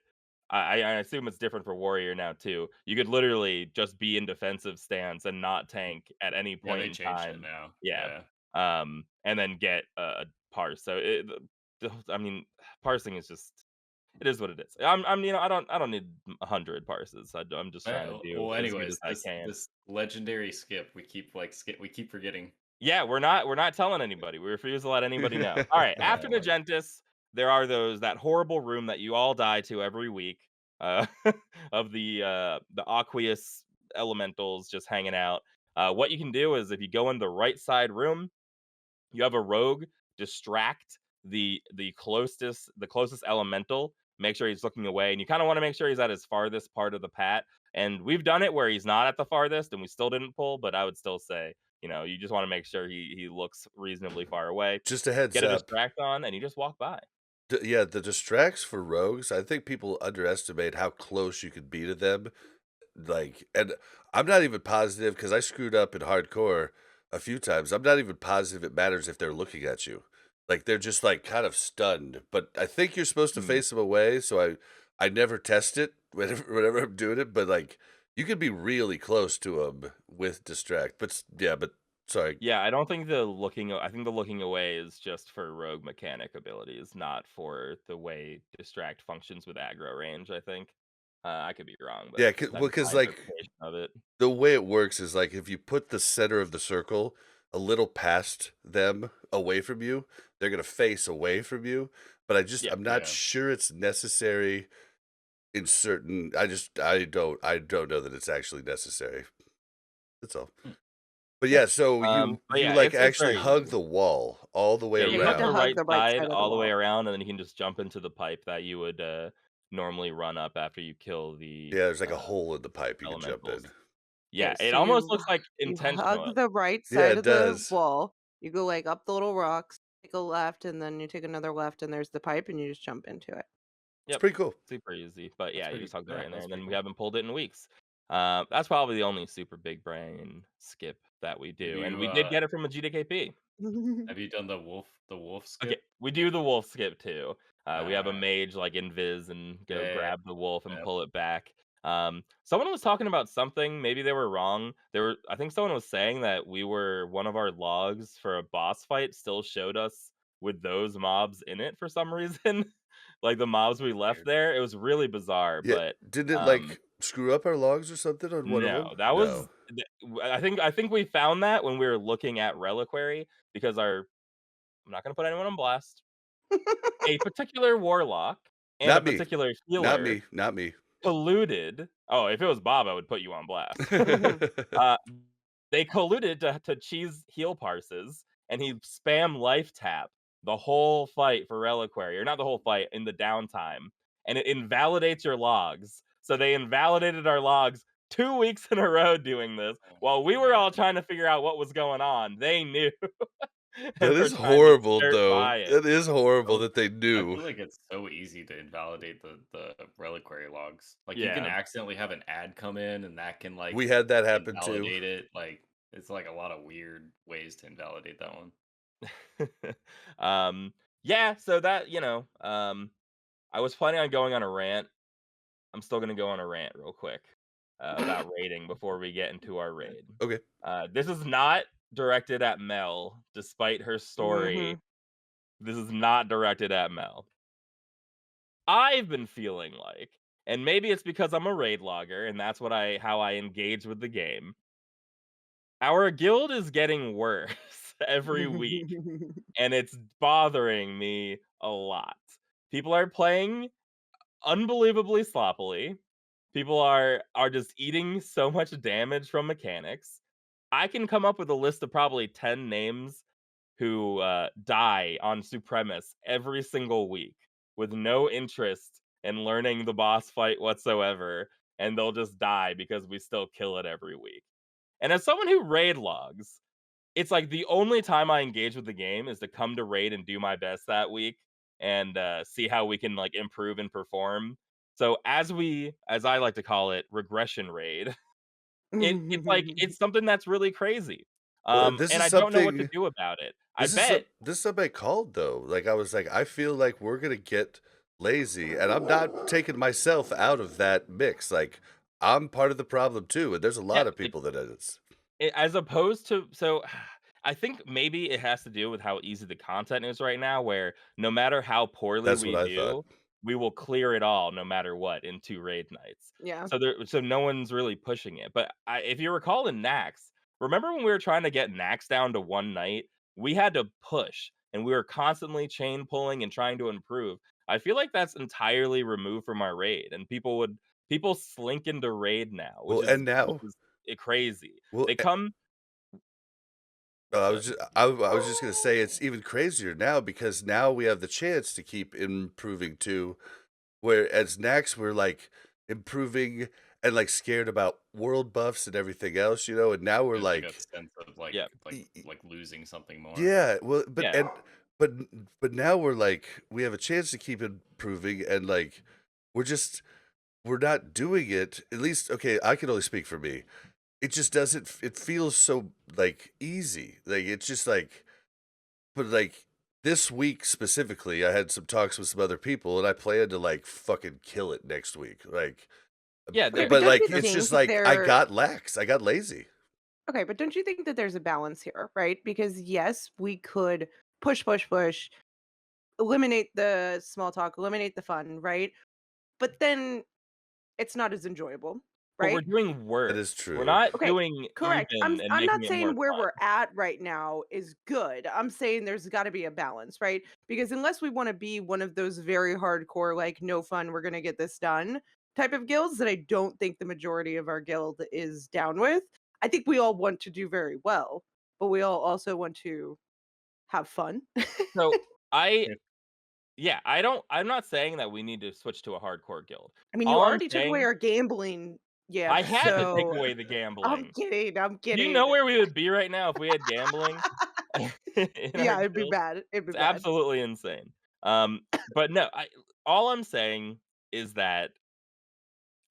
I assume it's different for warrior now too. You could literally just be in defensive stance and not tank at any Yeah, point they in changed it time. now. Yeah. Yeah. And then get a parse. So I mean, parsing is just it is what it is. I don't need 100 parses. I'm just trying to do Well, as good as anyways, I this can. this legendary skip we keep forgetting. Yeah, we're not telling anybody. We refuse to let anybody know. All right, after Oh, Nagentis, there are that horrible room that you all die to every week, uh, of the aqueous elementals just hanging out. What you can do is if you go in the right side room, you have a rogue distract the closest elemental. Make sure he's looking away, and you kind of want to make sure he's at his farthest part of the pat. And we've done it where he's not at the farthest, and we still didn't pull. But I would still say, you just want to make sure he looks reasonably far away. Just a heads Get a up. distract on, and you just walk by. Yeah, the distracts for rogues, I think people underestimate how close you could be to them. Like, and I'm not even positive because I screwed up in hardcore a few times. I'm not even positive it matters if they're looking at you. Like they're just like kind of stunned. But I think you're supposed to hmm. face them away, so I never test it whenever I'm doing it. But like you could be really close to them with distract. Yeah, but sorry. Yeah, I don't think I think the looking away is just for rogue mechanic abilities, not for the way distract functions with aggro range, I think. I could be wrong, but Yeah, that's because my like interpretation of it. the way it works is like if you put the center of the circle a little past them away from you, they're gonna face away from you. But Yeah. I'm not Yeah. sure it's necessary in certain I don't know that it's actually necessary. That's all. Hmm. But Yeah. yeah, so But you yeah, like it's actually very hug easy. the wall all the way Yeah, Yeah, you you have hug to the around. hug right the right side side of the all the way wall. around, and then you can just jump into the pipe that you would, normally run up after you kill the, Yeah, there's like a hole in the pipe you can jump elementals. in. Yeah, Okay, it so almost you looks like you hug intentional. the right Yeah, side it of the does. wall. You go like up the little rocks, take a left, and then you take another left, and there's the pipe, and you just jump into it. It's Yep, pretty cool. super easy, but That's yeah, you pretty just hug that yeah, right in there, that's and pretty then we cool. haven't pulled it in weeks. That's probably the only super big brain skip that we Have do, and you we did get it from a GDKP. have you done the wolf Okay, skip? we do the wolf skip too. We have a Uh mage like invis and go yeah, grab the wolf and yeah. pull it back. Someone was talking about something. Maybe they were wrong. I think someone was saying that one of our logs for a boss fight still showed us with those mobs in it for some reason. Like the mobs we left Weird. there. It was really bizarre, Yeah, but didn't it um, like screw up our logs or something on one of no, them? that was. No. I think we found that when we were looking at reliquary because I'm not gonna put anyone on blast. A particular warlock and a Not me. particular Not healer me. Not me. colluded. Oh, if it was Bob, I would put you on blast. Uh, they colluded to cheese heal parses, and he spam life tap the whole fight for reliquary, or not the whole fight, in the downtime, and it invalidates your logs. So they invalidated our logs 2 weeks in a row doing this, Oh while we were man. all trying to figure out what was going on. They knew, That and were is trying to horrible, skirt though. by it. That is horrible So that they I knew. feel like it's so easy to invalidate the reliquary logs. Like you can Yeah. accidentally have an ad come in and that can We like had that happen too. invalidate it. Like it's like a lot of weird ways to invalidate that one. um, yeah, so I was planning on going on a rant. I'm still gonna go on a rant real quick about raiding before we get into our Okay. raid. Okay. This is not directed at Mel, despite her story. Mhm. This is not directed at Mel. I've been feeling like, and maybe it's because I'm a raid logger, and that's how I engage with the game. Our guild is getting worse every week, and it's bothering me a lot. People are playing unbelievably sloppily. People are just eating so much damage from mechanics. I can come up with a list of probably 10 names who die on Supremus every single week with no interest in learning the boss fight whatsoever, and they'll just die because we still kill it every week. And as someone who raid logs, it's like the only time I engage with the game is to come to raid and do my best that week. and see how we can like improve and perform. So as I like to call it, regression raid. It's like it's something that's really crazy. Well, this And is I don't know what to something. do about it. I This is some, bet this is something I called though. Like I was like, I feel like we're gonna get lazy, and I'm not taking myself out of that mix. Like I'm part of the problem too, and there's a yeah, lot of like people that is. As opposed to I think maybe it has to do with how easy the content is right now, where no matter how poorly That's what we I thought. do, we will clear it all no matter what in 2 raid nights. Yeah. So no one's really pushing it. But if you recall in Nax, remember when we were trying to get Nax down to 1 night? We had to push, and we were constantly chain pulling and trying to improve. I feel like that's entirely removed from our raid, and people slink into raid now, Well, and now, crazy. well, They come I what's up? was just, I was just gonna say it's even crazier now because now we have the chance to keep improving too. Where as Nax we're like improving and like scared about world buffs and everything else, and now we're There's like a like, sense of like Yeah, y- y- losing something more. yeah, well, yeah. but but now we're like we have a chance to keep improving and like we're just we're not doing it. At least, okay, I can only speak for me. It just doesn't. It feels so like easy. Like it's just like, but like this week specifically, I had some talks with some other people, and I plan to like fucking kill it next week. Like, Yeah, Okay, there but but don't like you it's think just like I there got lax. I got lazy. okay, but don't you think that there's a balance here, right? Because yes, we could push, push, push, eliminate the small talk, eliminate the fun, right? But then it's not as enjoyable, but we're right? doing That is worse. We're true. not Okay, doing correct. even and I'm making not it more saying where fun. we're at right now is good. I'm saying there's got to be a balance, right? Because unless we want to be one of those very hardcore, like no fun, we're gonna get this done type of guilds that I don't think the majority of our guild is down with. I think we all want to do very well, but we all also want to have fun. So I If yeah, I'm not saying that we need to switch to a hardcore guild. I mean, you All I'm already took away saying our gambling. Yeah, I had to take so away the I'm gambling. kidding. I'm Do you kidding. know where we would be right now if we had gambling in our Yeah, it'd be guild? bad. It'd be It's bad. absolutely insane. But no, all I'm saying is that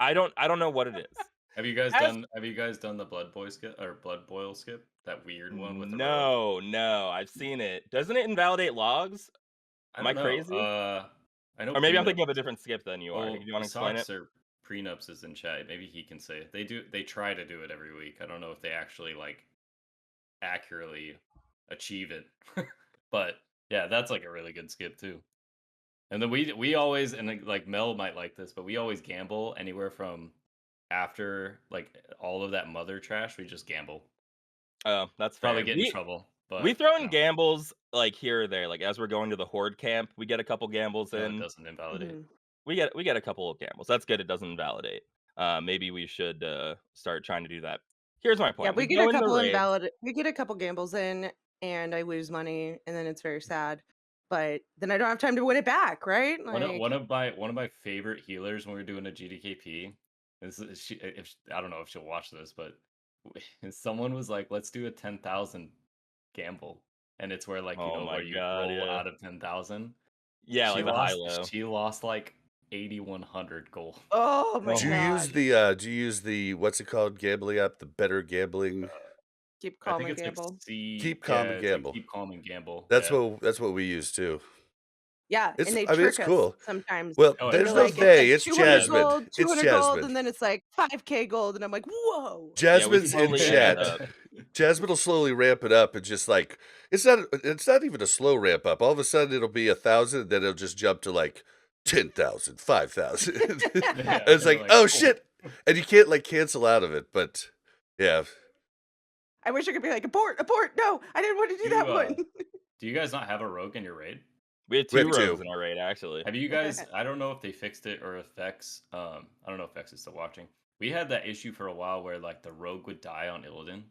I don't know what it is. As have you guys done the Blood Boy skip or Blood Boil skip? That weird one with the rogue? no, I've seen it. Doesn't it invalidate logs? I Am I don't know. crazy? I know Or maybe I'm prenups. thinking of a different skip than you are. Do Well, you wanna explain it? Socks or prenups is in chat. Maybe he can say it. They try to do it every week. I don't know if they actually like accurately achieve it. But yeah, that's like a really good skip too. And then we always and like Mel might like this, but we always gamble anywhere from after like all of that mother trash. We just gamble. Oh, that's Probably fair. get in trouble, We but throw you in know, gambles, like, here or there, like, as we're going to the horde camp, we get a couple gambles no, it in. doesn't invalidate. Mhm. We get a couple of gambles. That's good, it doesn't invalidate. Maybe we should, start trying to do that. Here's my Yeah, point, we go in the raid. we get a couple gambles in and I lose money and then it's very sad. But then I don't have time to win it back, right? Like One of my favorite healers when we were doing a GDKP. This is I don't know if she'll watch this, but someone was like, "Let's do a 10,000 gamble," and it's where like Oh my where you god, roll yeah. out of 10,000. Yeah, like the high-low. She lost like 8,100 gold. oh my Do you Oh. use god. the what's it called, gambling app, the Better Gambling? Keep I calm think and it's like gamble. Keep calm yeah, and it's like gamble. keep calm and gamble. That's Yeah. what we use too. Yeah, and they I mean, it's trick us cool. sometimes. Well, Oh, And they're there's it's no like, fun. it's they. like It's 200 Yeah, Jasmine. gold, It's 200 gold, Jasmine. and then it's like 5k gold. And I'm like, whoa. yeah, we Jasmine's in slowly ramp it chat. up. Jasmine will slowly ramp it up and just like it's not even a slow ramp up. All of a sudden it'll be 1,000, then it'll just jump to like 10,000, 5,000. And Yeah, it's you're like, like, oh cool. shit. And you can't like cancel out of it, but yeah. I wish I could be like, abort, abort. No, I didn't want to do You that one. do you guys not have a rogue in your raid? We had We 2 have rogues two. in our raid, actually. Have you guys? I don't know if they fixed it or if Vex. I don't know if Vex is still watching. We had that issue for a while where like the rogue would die on Illidan,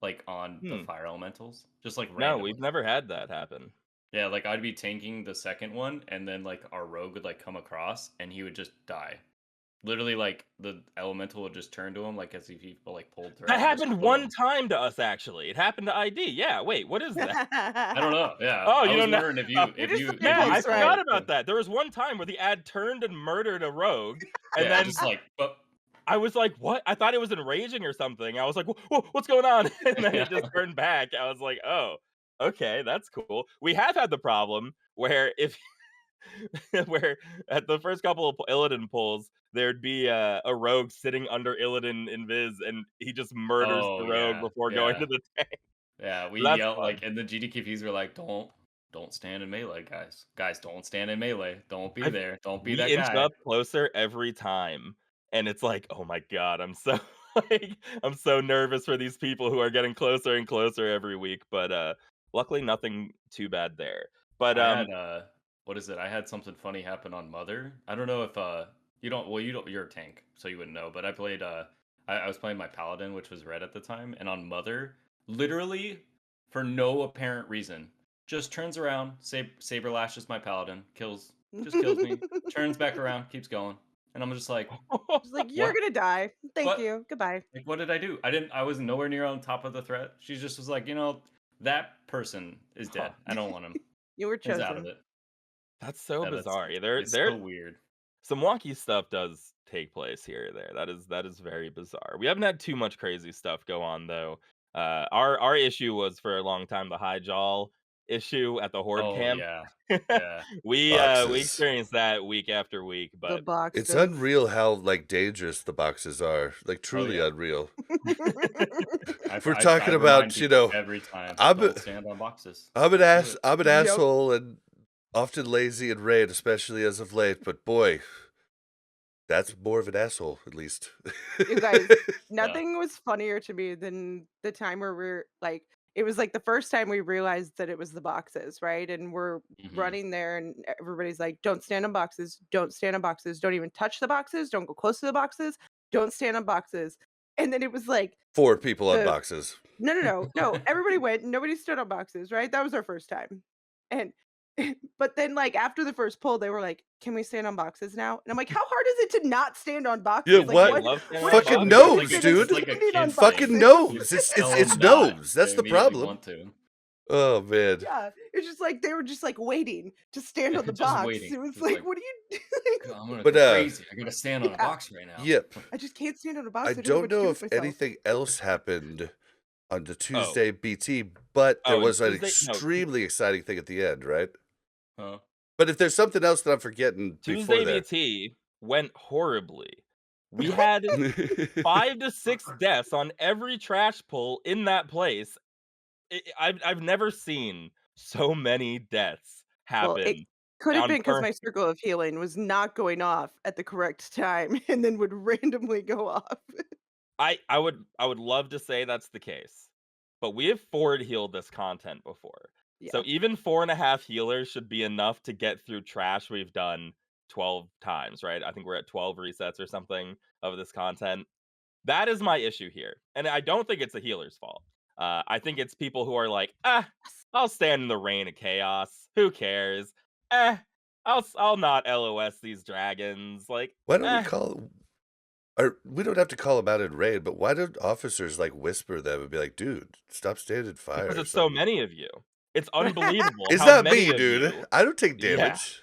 like on the Hmm. fire elementals, just like No, randomly. we've never had that happen. Yeah, like I'd be tanking the second one, and then like our rogue would like come across, and he would just die. literally like the elemental would just turn to him like as if he like pulled thread That and just happened kill one him. time to us, actually. It happened to ID. Yeah, wait, what is that? I don't know. Yeah, Oh, I you was don't know? wondering if You're just saying if Yeah, you I pulse saw thread. forgot it about too. that. There was one time where the ad turned and murdered a rogue, and Yeah, then just like but I was like, "What?" I thought it was enraging or something. I was like, "Whoa, what's going on?" And then it just turned back. I was like, "Oh, okay, that's cool." We have had the problem where if where at the first couple of Illidan pulls, there'd be a rogue sitting under Illidan Invis, and he just murders the oh rogue yeah, before going yeah. to the tank. Yeah, we So that's yelled fun. like, and the GDKPs were like, don't stand in melee, guys. Guys, don't stand in melee. Don't be I've there. Don't be We that inch guy." up closer every time, and it's like, "Oh my god, I'm so like, I'm so nervous for these people who are getting closer and closer every week," but, luckily nothing too bad there. But, I had what is it? I had something funny happen on Mother. I don't know if you don't well you don't you're a tank, so you wouldn't know, but I played I was playing my paladin, which was red at the time, and on Mother, literally for no apparent reason, just turns around, saber lashes my paladin, just kills me, turns back around, keeps going. And I'm just like, She's like, you're "What? gonna die. Thank What? you. Goodbye. Like what did I do? I was nowhere near on top of the threat. She just was like, that person is huh, dead. I don't want him. You were He's out of chosen. it." that's so Yeah, bizarre. it's There so weird. some wonky stuff does take place here or there. That is very bizarre. We haven't had too much crazy stuff go on though. Our issue was for a long time the high jaw issue at the horde Oh camp. yeah. Yeah. We Boxes. experienced that week after week, The but It's boxes. unreal how like dangerous the boxes are. Like Oh truly yeah. unreal. I, If we're I talking remind about, people every time, I'm a, don't stand on boxes. Don't do it. I'm an Yep. asshole and often lazy and raid, especially as of late. But boy, that's more of an asshole, at least. You guys, Yeah. nothing was funnier to me than the time where we're like, it was like the first time we realized that it was the boxes, right? And we're Hmm. running there, and everybody's like, don't stand on boxes, don't stand on boxes, don't even touch the boxes, don't go close to the boxes, don't stand on boxes. And then it was like, 4 people on the boxes. no, everybody went, nobody stood on boxes, right? That was our first time. And but then like after the first pull, they were like, "Can we stand on boxes now?" And I'm like, "How hard is it to not stand on Yeah, boxes? Like they what? what? Love standing what on is the Fucking boxes. nose, benefit of dude. It's like a standing on kid's Fucking thing. boxes?" nose. You tell It's them not, nose. That's they the immediately problem. want to. Oh man. Yeah, it's just like they were just like waiting to stand on the Just box. waiting. It was Just like, like, what are you "God, I'm gonna But go crazy. I gotta stand on a yeah, box right now." yep. I just can't stand on a box. I I don't know don't what to know do if with myself. anything else happened on the Oh, Tuesday BT, but there oh, and was an Tuesday no, extremely exciting thing at the end, right? Huh? But if there's something else that I'm forgetting before Tuesday there. BT went horribly. We had 5 to 6 deaths on every trash pull in that place. I've never seen so many deaths Well, it happen could have on been because turn. my circle of healing was not going off at the correct time and then would randomly go off. I would love to say that's the case, but we have forward healed this content before. So Yeah. even 4.5 healers should be enough to get through trash we've done 12 times, right? I think we're at 12 resets or something of this content. That is my issue here. And I don't think it's a healer's fault. I think it's people who are like, I'll stand in the rain of chaos. Who cares? Eh, I'll not LOS these dragons. Like, Why don't we we don't have to call them out in raid, but why don't officers like whisper them and be like, dude, stop standing because fire or it's so something? many of you. It's unbelievable It's how not many me, of dude. you. I don't take Yeah. damage.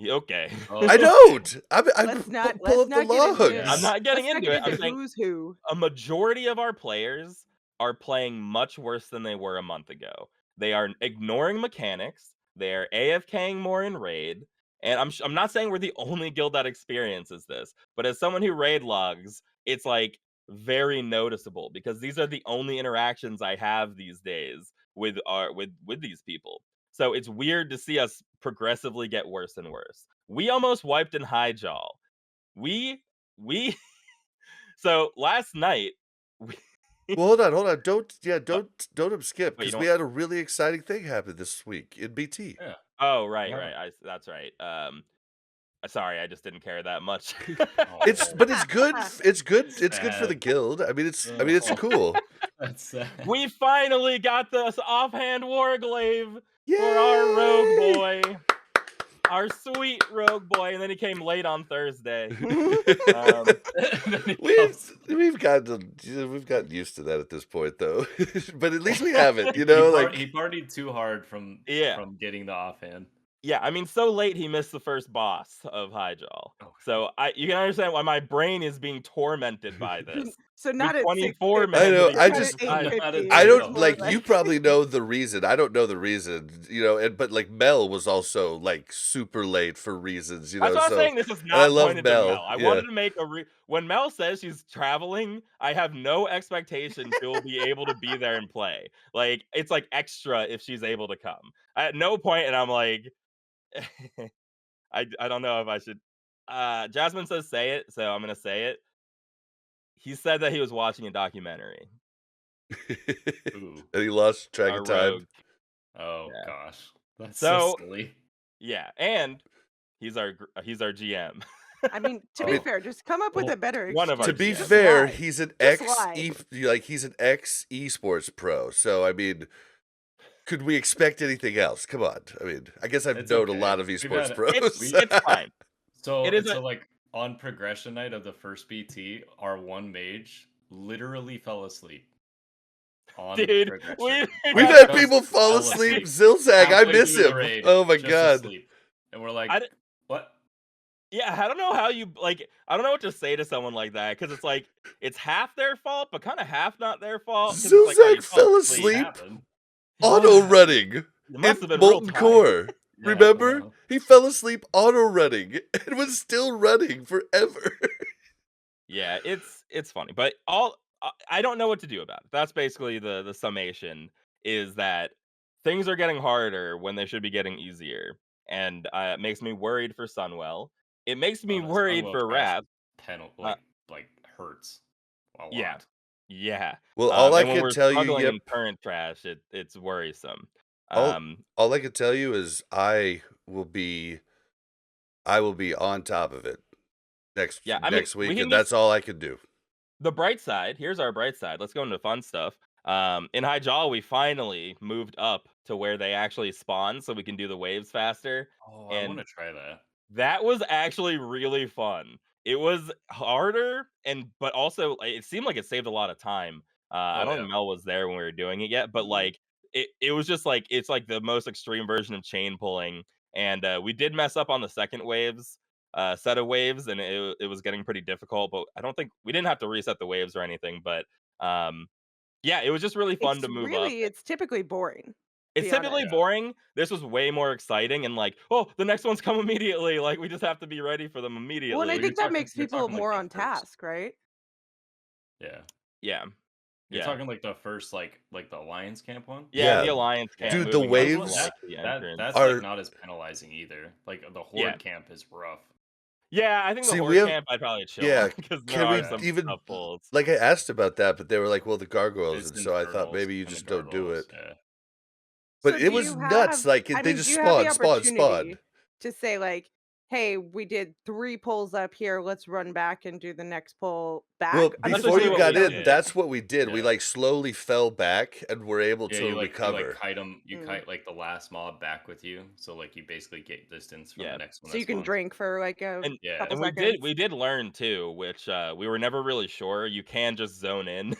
Okay. I Oh, don't. I let's pull up the not get into I'm logs. not getting let's not into get it. I'm into saying who's who. a majority of our players are playing much worse than they were a month ago. They are ignoring mechanics. They are AFKing more in raid. And I'm not saying we're the only guild that experiences this, but as someone who raid logs, it's like very noticeable because these are the only interactions I have these days with with these people. So it's weird to see us progressively get worse and worse. We almost wiped in high jaw. We so last night, we, Well, hold on. uh, Don't skip wait, you because we don't. had a really exciting thing happen this week in BT. yeah. Oh, What right, happened? right. That's right. Sorry, I just didn't care that much. But it's good. It's good. It's good for the Sad. guild. I mean, it's Oh, cool. that's sad. We finally got this offhand warglaive for our rogue Yay! boy. our sweet rogue boy, and then he came late on Thursday. Then he comes- we've gotten used to that at this point though. But at least we have it, he, you know, he partied too hard from Yeah. getting the offhand. Yeah, I mean, so late he missed the first boss of Hyjal. Oh. So you can understand why my brain is being tormented by this. So not at 24 6:50. minutes. I know, into I the just- exercise. Not at I don't No. like you probably know the reason. I don't know the reason, you know, but like Mel was also like super late for reasons, you know. That's what So I'm saying. This is I not love pointed Mel, to Mel. I yeah. wanted to make when Mel says she's traveling, I have no expectation she'll be able to be there and play. Like it's like extra if she's able to come. At no point, and I'm like, I don't know if I should. Jasmine says say it, so I'm gonna say it. He said that he was watching a documentary. Ooh. And he lost track Our of time. rogue. Oh Yeah. gosh, that's so So- silly. Yeah, and he's our GM. I mean, to I be mean- fair, just come up with Well, a better one of excuse. our To be GMs. Just fair, lie. he's an Just ex lie. he's an ex esports pro. So I mean, could we expect anything else? Come on. I mean, I guess I've It's known a okay. lot of We've esports had- pros. It's fine. So It is so like on progression night of the first BT, our one mage literally fell asleep. On Dude, progression. We've Yeah, had Just people fall fell asleep. asleep Zilzag, I halfway miss through the him. raid, Oh my just god. asleep. And we're like, I d- what? Yeah, I don't know how you like. I don't know what to say to someone like that because it's like it's half their fault, but kind of half not their fault. 'cause it's like, oh, you Zilzag fell What asleep happened? auto running It must have in been real Molten tired. Core. Yeah, Remember? wow. He fell asleep auto running and was still running forever. Yeah, it's funny, but I don't know what to do about it. That's basically the summation is that things are getting harder when they should be getting easier, and it makes me worried for Sunwell. It makes me worried Sunwell for crash Wrath. like hurts a lot. Yeah. Yeah. Well, all I and when can we're tell you, struggling yep, in current trash, it's worrisome. all I can tell you is I will be on top of it next Yeah, I mean, next we week, can and that's all I can do. The bright side, here's our bright side. Let's go into fun stuff. In Hyjal, we finally moved up to where they actually spawn so we can do the waves faster. Oh, I want And to try that. that was actually really fun. It was harder, but also it seemed like it saved a lot of time. I Oh, don't yeah. think Mel was there when we were doing it yet, but like it was just like it's like the most extreme version of chain pulling. And we did mess up on the second waves, set of waves, and it was getting pretty difficult. But I don't think we didn't have to reset the waves or anything. But yeah, it was just really fun to move up. It's typically boring. It's be typically honest. boring. This was way more exciting and like, oh, the next one's come immediately. Like we just have to be ready for them immediately. Well, and I You're think that talking- makes you're people talking like more the on first. task, right? Yeah. Yeah. You're Yeah. talking like the first like the Alliance camp one? Yeah, the Yeah. Alliance camp. Dude, the moving up to, waves- like, the entrance. That's Are- like not as penalizing either. Like the Horde Yeah. camp is rough. Yeah, I think the See, Horde we have- camp I'd probably chill yeah, because can there we are some even- tough pulls. Like I asked about that, but they were like, "Well, the gargoyles," It's and so I thought infernals maybe you and the just don't do it. gargoyles, yeah. But So it do was you nuts. have- Like I they mean, just do you have the spawned. opportunity to say like, "Hey, we did 3 pulls up here. Let's run back and do the next pull back." Well, I think before that's you what got we in, did. that's what we did. We Yeah. like slowly fell back and were able Yeah, to you recover. You kite them. You Mm. kite like the last mob back with you, so like you basically get distance from Yeah. the next one. So you can drink for like a And- Yeah. couple And we seconds. did learn too, which we were never really sure. You can just zone in.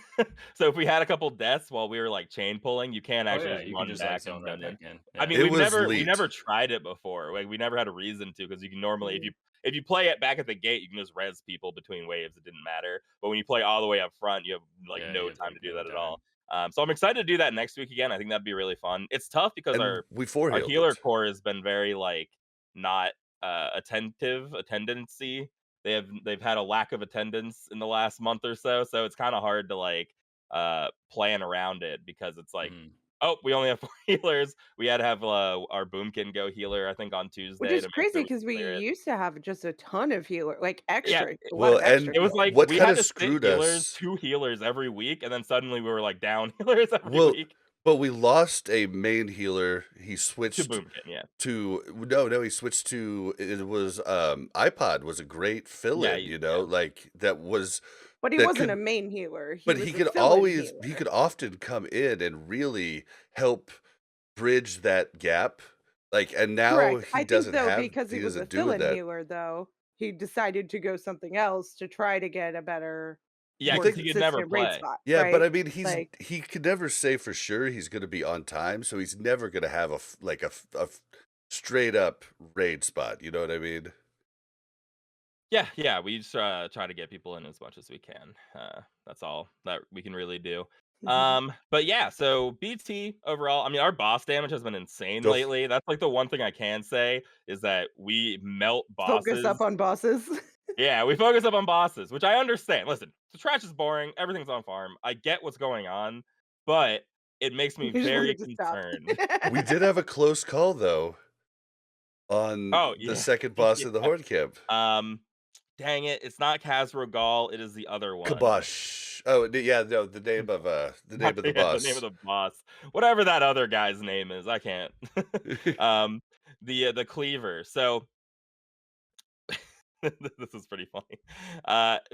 So if we had a couple deaths while we were like chain pulling, you can Oh actually yeah, just you run can just back like zone and right zone in. back in. I mean, It we've was never elite. tried it before. Like we never had a reason to because you can normally if you play it back at the gate, you can just res people between waves. It didn't matter. But when you play all the way up front, you have like Yeah, no you have, time like, to do no that at time. all. So I'm excited to do that next week again. I think that'd be really fun. It's tough because And we our forehealed healer it. core has been very like not attendancy. They've had a lack of attendance in the last month or so it's kind of hard to like plan around it because it's like Mhm. oh we only have 4 healers. We had to have our boomkin go healer I think on Tuesday Which is to make crazy sure because we clear it. used to have just a ton of healer, like extra, a well, lot of extra. and It was healers. like What we kinda had to sit screwed healers, us- 2 healers every week, and then suddenly we were like down healers every Well, week But we lost a main healer. He to switched boomkin. Yeah, to no, he switched to it was iPod was a great fill-in, Yeah, you know, like that was But he that wasn't could- a main healer. but was he a could fill-in always he healer. could often come in and really help bridge that gap. Like, and now Correct. he I think doesn't though, have because he he was a isn't doing fill-in that. healer though, he decided to go something else to try to get a better, Yeah, You more because think he could never consistent raid play. spot, Yeah, but right? I mean, Like, he could never say for sure he's gonna be on time, so he's never gonna have a straight up raid spot, you know what I mean? Yeah, yeah, we just try to get people in as much as we can. That's all that we can really do. But yeah, so BT overall, I mean, our boss damage has been insane Go f lately. That's like the one thing I can say is that we melt focus up bosses. on bosses. Yeah, we focus up on bosses, which I understand. Listen, the trash is boring. Everything's on farm. I get what's going on, but it makes me You just want very it to stop. concerned. We did have a close call though on Oh the yeah, second boss yeah. of the Horde camp. Um, Dang it, it's not Khazra it is the other one. Kabosh. Oh, yeah, no, the name of the Yeah, the name of boss. the boss. Whatever that other guy's name is, I can't. Um, the cleaver. So this is pretty funny.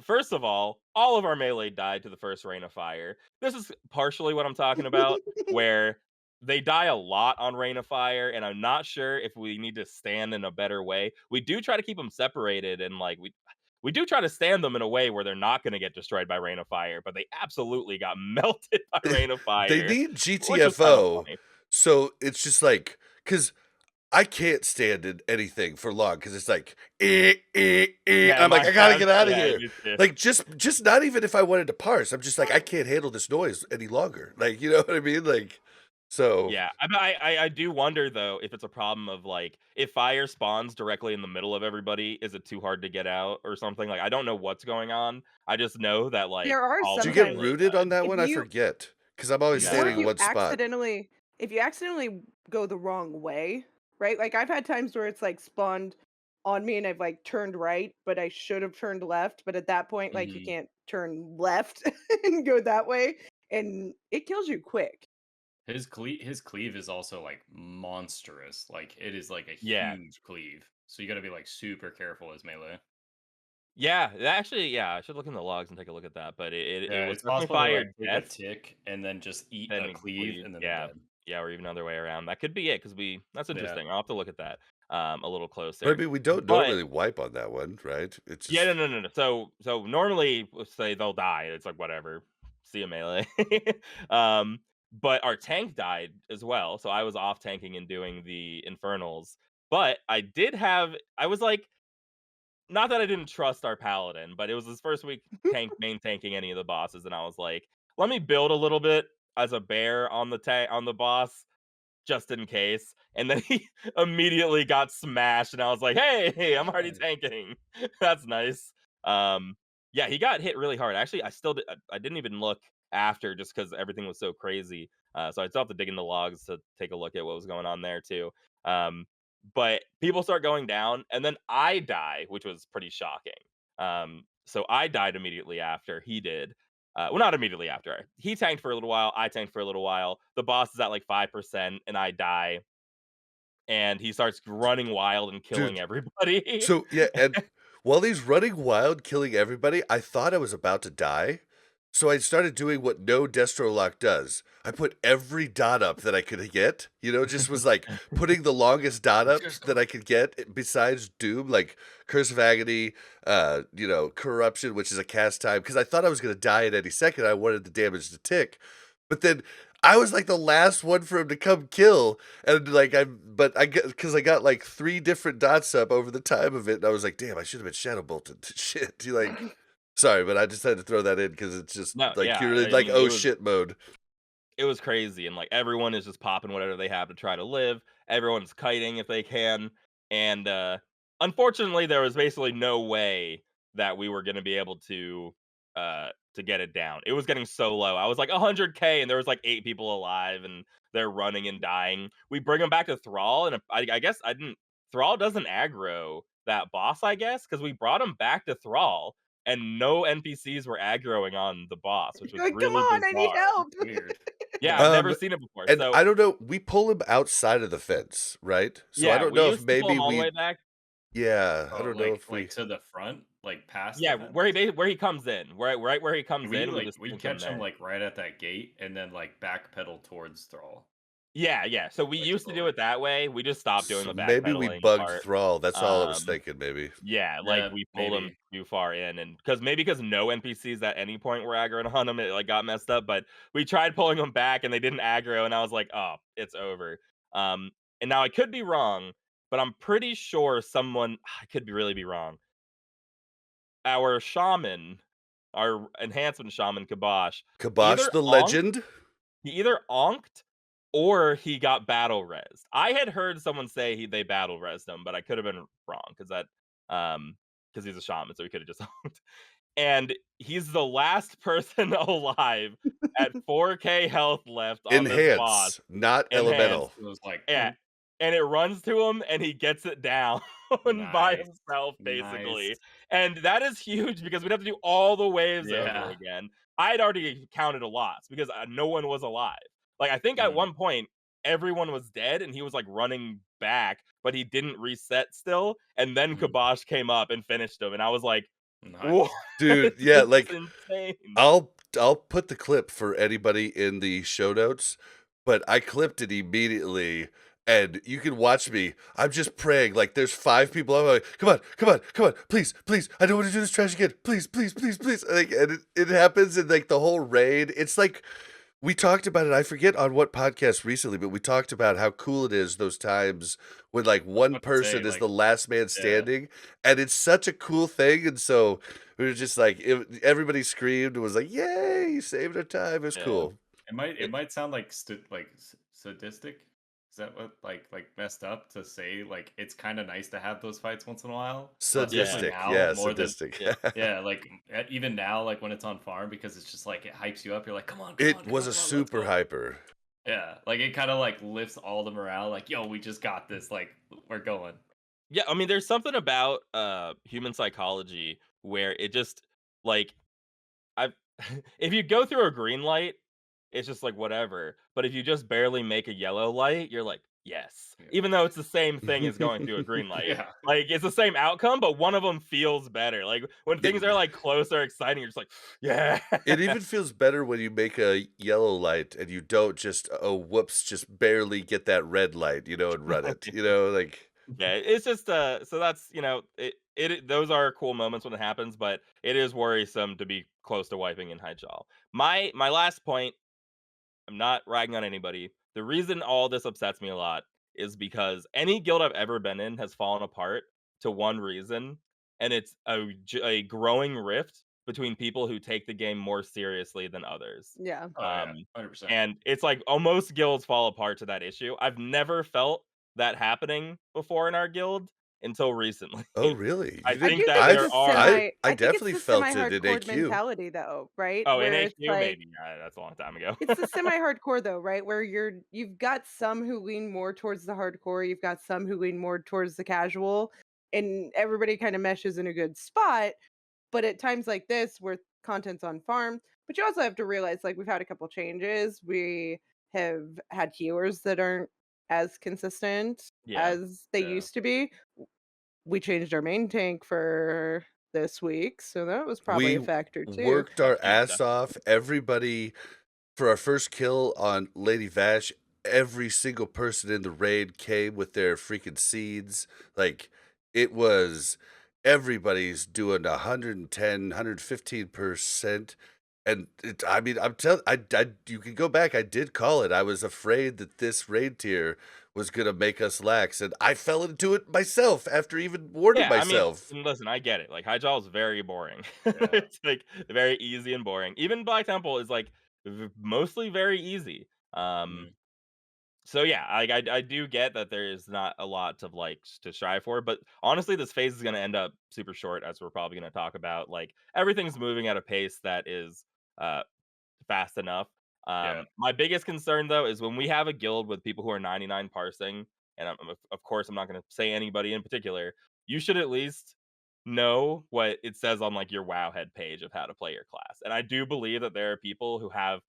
First of all of our melee died to the first rain of fire. This is partially what I'm talking about, where they die a lot on rain of fire, and I'm not sure if we need to stand in a better way. We do try to keep them separated, and like we do try to stand them in a way where they're not going to get destroyed by rain of fire, but they absolutely got melted by rain of They fire, need which was kind of GTFO, funny. so it's just like, because I can't stand it anything for long because it's like, Yeah, I'm like, I gotta get out of yeah, here. me too. Like, just not even if I wanted to parse. I'm just like, I can't handle this noise any longer. Like, you know what I mean? Like, so Yeah, I do wonder though if it's a problem of like if fire spawns directly in the middle of everybody, is it too hard to get out or something? Like I don't know what's going on. I just know that like There are all of did you our get sometimes melee rooted on died. that if one? I you forget because I'm always or standing if in No. you one spot. accidentally go the wrong way, right? Like I've had times where it's like spawned on me and I've like turned right, but I should have turned left, but at that point like you Mhm. can't turn left and go that way and it kills you quick. His cleave is also like monstrous. Like it is like a Yeah. huge cleave. So you got to be like super careful as melee. Actually, yeah, I should look in the logs and take a look at that. But it Yeah, was it's definitely possible to fire like take a death, tick and then just eat then a it cleave cleave. and then they're Yeah. dead. Yeah, or even other way around. That could be it because we that's Yeah. interesting. I'll have to look at that a little But I closer. mean, we don't But normally wipe on that one, right? It's yeah, no, just no, no, no. So normally, let's say they'll die. It's like whatever. See a melee. um, but our tank died as well. So I was off tanking and doing the infernals. But I was like, not that I didn't trust our paladin, but it was his first week main tanking any of the bosses, and I was like, let me build a little bit as a bear on the boss just in case. And then he immediately got smashed, and I was like, "Hey, I'm already Nice. tanking. That's nice." Um, yeah, he got hit really hard. Actually, I didn't even look after just because everything was so crazy. So I still have to dig in the logs to take a look at what was going on there too. But people start going down, and then I die, which was pretty shocking. So I died immediately after he did. Well, not immediately after. He tanked for a little while. I tanked for a little while. The boss is at like 5%, and I die. And he starts running wild and killing dude. everybody. So yeah, and while he's running wild, killing everybody, I thought I was about to die. So I started doing what no Destro lock does. I put every dot up that I could get. You know, just was like putting the longest dot ups Just that I could get besides Doom, like Curse of Agony, Corruption, which is a cast time, because I thought I was gonna die at any second. I wanted the damage to tick. But then I was like the last one for him to come kill. And like I get because I got like 3 different dots up over the time of it, and I was like, damn, I should have been shadow bolted. Shit. You like sorry, but I just had to throw that in because it's just No, like yeah. you're in I like mean, oh shit mode. it was crazy, and like everyone is just popping whatever they have to try to live. Everyone's kiting if they can, and unfortunately, there was basically no way that we were going to be able to get it down. It was getting so low. I was like 100k, and there was like 8 people alive, and they're running and dying. We bring them back to Thrall, and I guess I didn't. Thrall doesn't aggro that boss, I guess, because we brought him back to Thrall, and no NPCs were aggroing on the boss, which was You're like, come really on, I need bizarre. help. weird. Yeah, I've never Um, seen it before. and So, I don't know, we pull him outside of the fence, right? So I yeah, don't we know if used to pull maybe him all the we way back. yeah, I Oh, don't know if we like to the front, like past the Yeah, fence. where he comes in, right where he comes We in, we just we sink him catch him there. like right at that gate and then like backpedal towards Thrall. Yeah, yeah. So we Like used to do slowly. it that way. We just stopped doing So the maybe we backpedaling bugged part. Thrall. That's all I was Um, thinking. Maybe yeah, like Yeah, we pulled him maybe. too far in, and because no NPCs at any point were aggroing on him, it like got messed up. But we tried pulling them back, and they didn't aggro, and I was like, oh, it's over. Um, and now I could be wrong, but I'm pretty sure someone I could be really be wrong. Our shaman, our enhancement shaman Kabosh, Kibosh either the onked Legend. he either onked or he got battle res. I had heard someone say they battle resed him, but I could have been wrong because because he's a shaman, so he could have just onked. And he's the last person alive at 4K health left on this boss. Enhance, not Enhanced. elemental. It was like, Yeah, boom. and it runs to him, and he gets it down by Nice. himself, Nice. basically, and that is huge because we'd have to do all the waves over Yeah. again. I had already counted a loss because, no one was alive. Like, I think at Mhm. one point, everyone was dead, and he was, like, running back, but he didn't reset still, and then Mhm. Kabosh came up and finished him, and I was like, "What? Nice. Dude, yeah, This is like insane." I'll put the clip for anybody in the show notes, but I clipped it immediately, and you can watch me. I'm just praying, like there's 5 people. I'm like, come on, come on, come on, please, please. I don't want to do this trash again. Please, please, please, please. Like, and it happens in like the whole raid. It's like we talked about it. I forget on what podcast recently, but we talked about how cool it is those times when like I was one about to say, person is like, the last man yeah, standing, and it's such a cool thing. And so we were just like, everybody screamed and was like, "Yay! You saved our time." It was Yeah. cool. it It might sound like sadistic. Is that what like messed up to say? Like it's kind of nice to have those fights once in a while, Yeah, especially Sadistic, now yeah, more than sadistic. yeah. yeah. Like even now, like when it's on farm because it's just like it hypes you up. You're like, come on, come It on, come was on, a come on, let's super go. hyper. Yeah, like it kind of like lifts all the morale. Like, yo, we just got this. Like we're going. Yeah, I mean, there's something about, human psychology where it just, like, I've if you go through a green light, it's just like, whatever, but if you just barely make a yellow light, you're like, "Yes." Yeah, Even though it's the same thing as going through a green light. yeah, Like, it's the same outcome, but one of them feels better. Like, when It things are, like, close or exciting, you're just like, "Yeah." it even feels better when you make a yellow light and you don't just, oh, whoops, just barely get that red light, and run it, like Yeah, it's just so that's those are cool moments when it happens, but it is worrisome to be close to wiping in Hyjal. My last point, I'm not ragging on anybody. The reason all this upsets me a lot is because any guild I've ever been in has fallen apart to one reason, and it's a growing rift between people who take the game more seriously than others. Yeah. oh yeah, Um, 100%. and it's like almost guilds fall apart to that issue. I've never felt that happening before in our guild until recently. oh, really? I You I think do didn't that think it's I there a are I semi I I think it's definitely the felt it in semi-hardcore AQ. mentality though, right? oh, in Where it's AQ like maybe. That's a long time ago. it's the semi-hardcore though, right? Where you've got some who lean more towards the hardcore, you've got some who lean more towards the casual, and everybody kind of meshes in a good spot. But at times like this, where content's on farm, but you also have to realize like we've had a couple changes. We have had healers that aren't as consistent Yeah. as they Yeah, used to be. We changed our main tank for this week, so that was probably We a factor too. worked That's our huge. ass off. Everybody for our first kill on Lady Vash, every single person in the raid came with their freaking seeds. Like it was everybody's doing 110, 115%. And I mean, I'm telling, you can go back. I did call it. I was afraid that this raid tier was gonna make us lax, and I fell into it myself after even warning Yeah, I mean, myself. and listen, I get it. Like Hyjal is very boring. yeah, It's like very easy and boring. Even Black Temple is like mostly very easy. Um, mhm, so yeah, I do get that there is not a lot to like to strive for, but honestly, this phase is going to end up super short, as we're probably going to talk about. Like everything's moving at a pace that is uh fast enough. yeah, My biggest concern though is when we have a guild with people who are 99 parsing, and of course I'm not going to say anybody in particular. You should at least know what it says on like your Wowhead page of how to play your class. And I do believe that there are people who have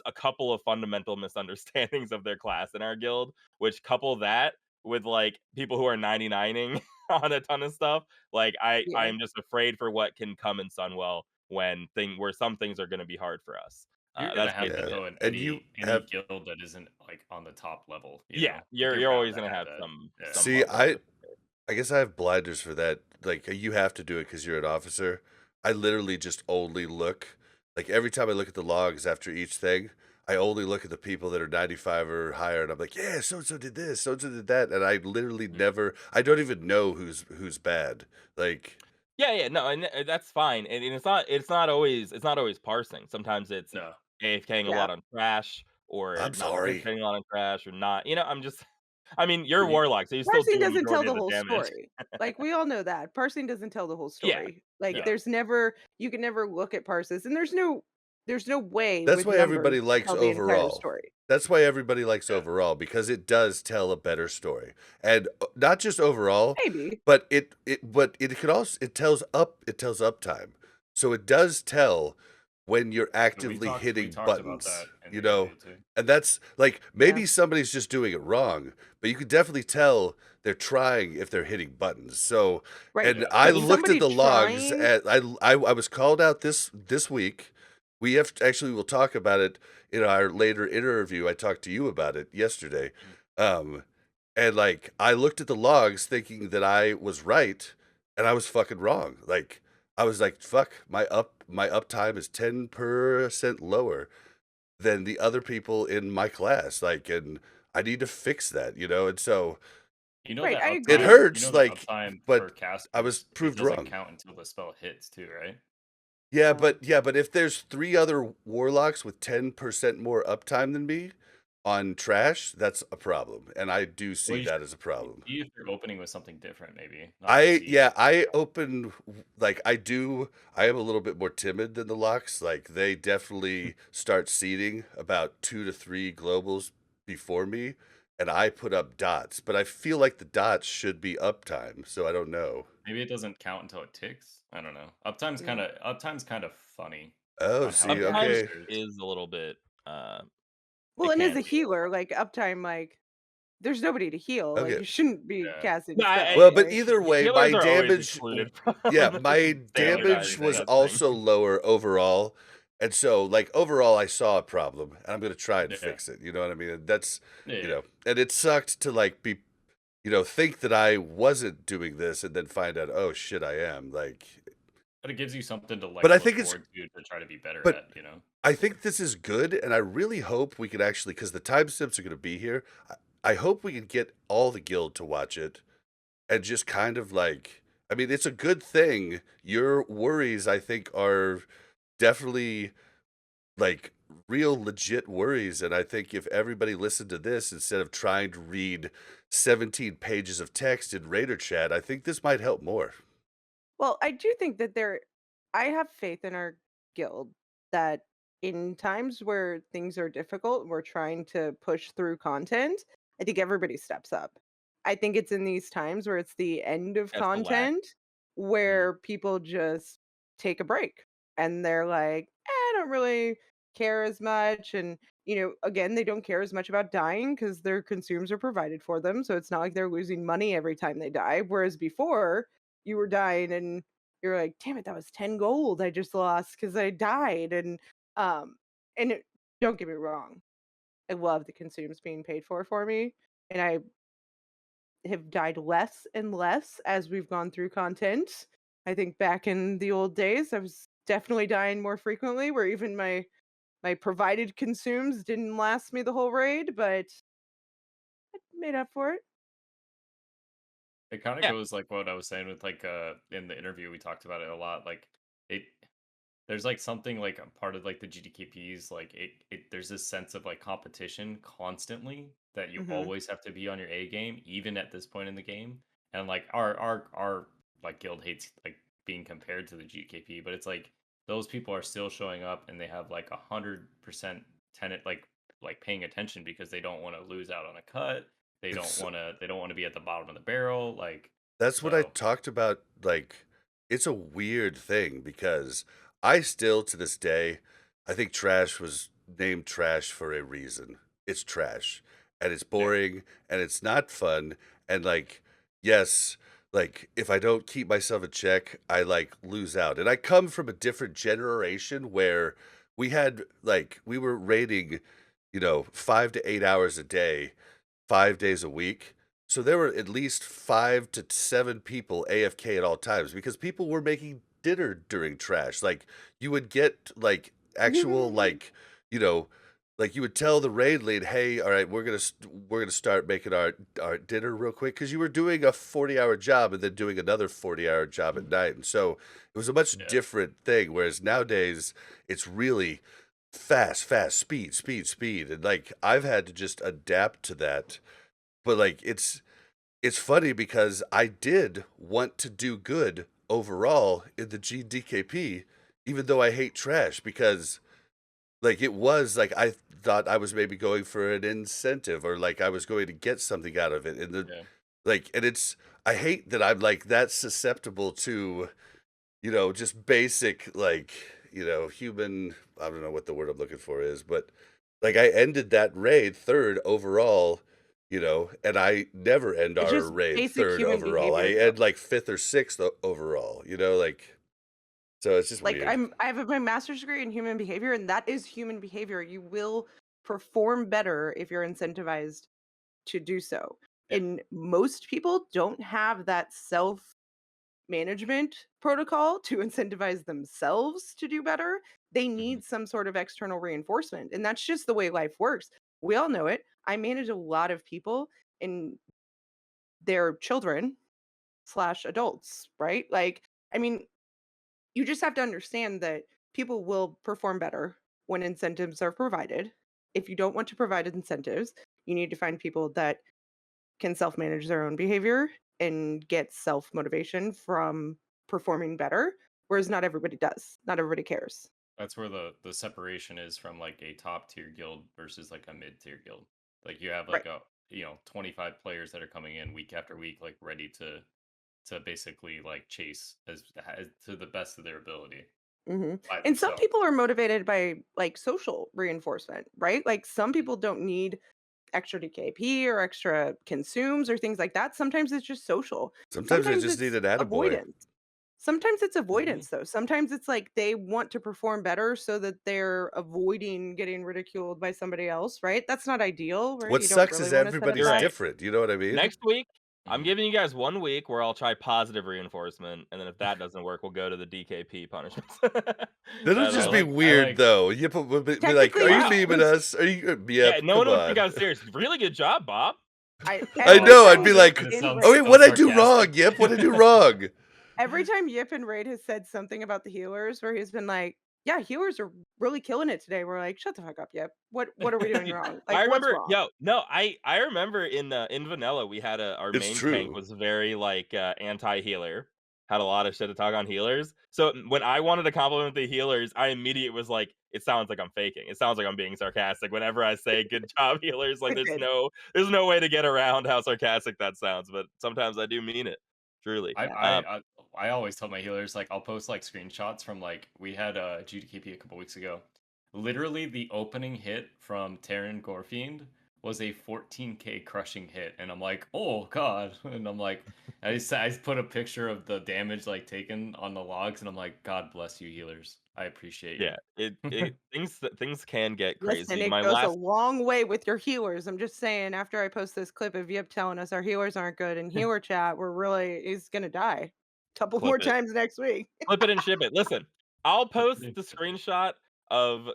a couple of fundamental misunderstandings of their class in our guild, which couple that with like people who are 99ing on a ton of stuff. Like I Yeah. am just afraid for what can come in Sunwell when thing where some things are going to be hard for us. You're gonna That's have that basically it. though in And you any have guild that isn't like on the top level, you Yeah, know? Like you're you're bound always to gonna have have that. Yeah. some see, level of I guess I have blinders for that. Like you have to do it because you're an officer. I literally just only look. Like every time I look at the logs after each thing, I only look at the people that are 95 or higher, and I'm like, yeah, so and so did this, so and so did that, and I literally Mm. never. I don't even know who's bad. Like, Yeah, no, and that's fine, and it's not always parsing. Sometimes it's No. AFKing a Yeah. lot on trash, or I'm not sorry. participating a lot on trash, or not. I'm just. I mean, you're a We warlock, so you still Parsing do a doesn't tell majority the of the whole damage. story. Like, we all know that. Parsing doesn't tell the whole Yeah, story. Like, yeah. there's never you can never look at parses, and there's no way That's with why numbers everybody to likes tell the entire overall. story. That's why everybody likes Yeah. overall because it does tell a better story. And not just overall, Maybe. but it could also it tells uptime. So it does tell when you're So we actively talked we hitting talked about buttons, that in you the know? interview too. And that's like Yeah. maybe somebody's just doing it wrong, but you can definitely tell they're trying if they're hitting buttons. So Right. and Yeah. I But looked at somebody the logs trying at I was called out this week. We have actually we'll talk about it in our later interview. I talked to you about it yesterday. Mm. Um, and like I looked at the logs thinking that I was right and I was fucking wrong. Like I was like, fuck, my uptime is 10% lower than the other people in my class. Like, and I need to fix that, you know? And so You know Right, that I it agree. uptime hurts, like, for but I was casters, it proved doesn't wrong. count until the spell hits too, right? Um, Yeah, but if there's 3 other warlocks with 10% more uptime than me on trash, that's a problem, and I do Well, see you that should as a problem. see if you're opening with something different, maybe, not just seed. I open like I am a little bit more timid than the locks. Like they definitely start seeding about 2 to 3 globals before me, and I put up dots, but I feel like the dots should be uptime, so I don't know. Maybe it doesn't count until it ticks. I don't know. mm. Uptime's kind of funny Oh, on how see, good Uptime okay. casters. is a little bit. Well, It and as can a be a little healer, funny. like uptime, like there's nobody to heal. Like Okay. you shouldn't be Yeah. casting No, spells, Well, but right? either way, healers my are always damage excluded yeah, from my damage standardized was Standardizing. testing. also lower overall. And so, like, overall, I saw a problem, and I'm going to try and Yeah. fix it. You know what I mean? And that's, Yeah. and it sucked to, like, be, think that I wasn't doing this and then find out, oh, shit, I am. Like, But it gives you something to but like I look think it's, forward to try to be better but at, you know? I think this is good, and I really hope we could actually, because the timestamps are going to be here, I hope we can get all the guild to watch it and just kind of like, I mean, it's a good thing. Your worries, I think, are definitely like real legit worries. And I think if everybody listened to this instead of trying to read 17 pages of text in Raider chat, I think this might help more. Well, I do think that I have faith in our guild that in times where things are difficult, we're trying to push through content. I think everybody steps up. I think it's in these times where it's the end of That's the lack. content Mm. where people just take a break and they're like, I don't really care as much. And, again, they don't care as much about dying because their consumes are provided for them. So it's not like they're losing money every time they die. Whereas before, you were dying and you're like, damn it, that was 10 gold I just lost because I died. Um don't get me wrong, I love the consumes being paid for me. And I have died less and less as we've gone through content. I think back in the old days, I was definitely dying more frequently, where even my provided consumes didn't last me the whole raid, but I made up for it. It kind of Yeah, goes like what I was saying with like in the interview we talked about it a lot. Like it there's like something like a part of like the GDKPs, like it there's this sense of like competition constantly that you Hmm. always have to be on your A game, even at this point in the game. And like our like guild hates like being compared to the GDKP, but it's like those people are still showing up and they have like 100% tenant like paying attention because they don't want to lose out on a cut. It's They don't want to be at the bottom of the barrel. Like That's what I so talked about. Like, it's a weird thing because I still, to this day, I think trash was named trash for a reason. It's trash and it's yeah. boring and it's not fun. And, like, yes, like, if I don't keep myself in check, I like lose out. And I come from a different generation where we had like we were raiding, 5 to 8 hours a day, 5 days a week. So there were at least 5 to 7 people AFK at all times because people were making dinner during trash. Like you would get like actual you know like you would tell the raid lead, "Hey, all right, we're gonna start making our dinner real quick," because you were doing a 40-hour job and then doing another 40-hour job at night, and so it was a much Yeah. different thing. Whereas nowadays, it's really fast, fast, speed, speed, speed, and like I've had to just adapt to that. But like it's funny because I did want to do good overall in the GDKP, even though I hate trash because like it was like I thought I was maybe going for an incentive or like I was going to get something out of it. And the Yeah. like and it's I hate that I'm like that susceptible to, just basic like, human I don't know what the word I'm looking for is, but like I ended that raid third overall, and I never end It's our just raid basic third human overall. I behavior, though. end like fifth or sixth overall, like so it's just Like weird. I have my master's degree in human behavior, and that is human behavior. You will perform better if you're incentivized to do so. Yeah. And most people don't have that self management protocol to incentivize themselves to do better. They Mhm. need some sort of external reinforcement. And that's just the way life works. We all know it. I manage a lot of people and their children slash adults, right? Like, I mean, you just have to understand that people will perform better when incentives are provided. If you don't want to provide incentives, you need to find people that can self manage their own behavior and get self motivation from performing better. Whereas not everybody does, not everybody cares. That's where the separation is from like a top tier guild versus like a mid tier guild. Like you have Right. like 25 players that are coming in week after week, like ready to basically like chase as to the best of their ability hmm by And some themselves. people are motivated by like social reinforcement, right? Like some people don't need extra DKP or extra consumes or things like that. Sometimes it's just social. Sometimes I Sometimes just need it's an attaboy. avoidance. Sometimes it's Mhm. avoidance though. Sometimes it's like they want to perform better so that they're avoiding getting ridiculed by somebody else, right? That's not ideal, right? What You don't sucks really is want to set a You're everybody's right. precedent. different, you know what I mean? Next week, I'm Mhm. giving you guys 1 week where I'll try positive reinforcement, and then if that doesn't work, we'll go to the DKP punishments. That'll just That'll be I weird, like though. You be like, Technically, "Are you this wow. memeing was us? Are you Yeah, yep, no come one would think I on." was serious. Really good job, Bob. I I every know, I'd time be Yip like, and it in "Oh, sounds wait, raid, what'd I do sarcastic. wrong? Yep, what'd I do wrong?" every time Yip in raid has said something about the healers where he's been like, "Yeah, healers are really killing it today." We're like, "Shut the fuck up, Yip. What are we doing Dude, wrong? I Like, what's remember wrong?" yo, no, I remember in vanilla, we had our It's main tank true. was very, like, anti-healer, had a lot of shit to talk on healers, so, when I wanted to compliment the healers, I immediately was like, "It sounds like I'm faking, it sounds like I'm being sarcastic," whenever I say, "Good job, healers," like, It did. there's no way to get around how sarcastic that sounds, but sometimes I do mean it, truly. I, Yeah. I I I always tell my healers like I'll post like screenshots from like we had GDKP a couple weeks ago. Literally the opening hit from Terran Gorefiend was a 14k crushing hit, and I'm like, oh god, and I'm like, I put a picture of the damage like taken on the logs, and I'm like, God bless you healers, I appreciate you. Yeah, it things can get Listen, crazy. it My goes a last long way with your healers. I'm just saying, after I post this clip of Yip telling us our healers aren't good in healer chat, we're really he's gonna die. Couple clip more it. times next week. Flip it and ship it. Listen, I'll post the screenshot of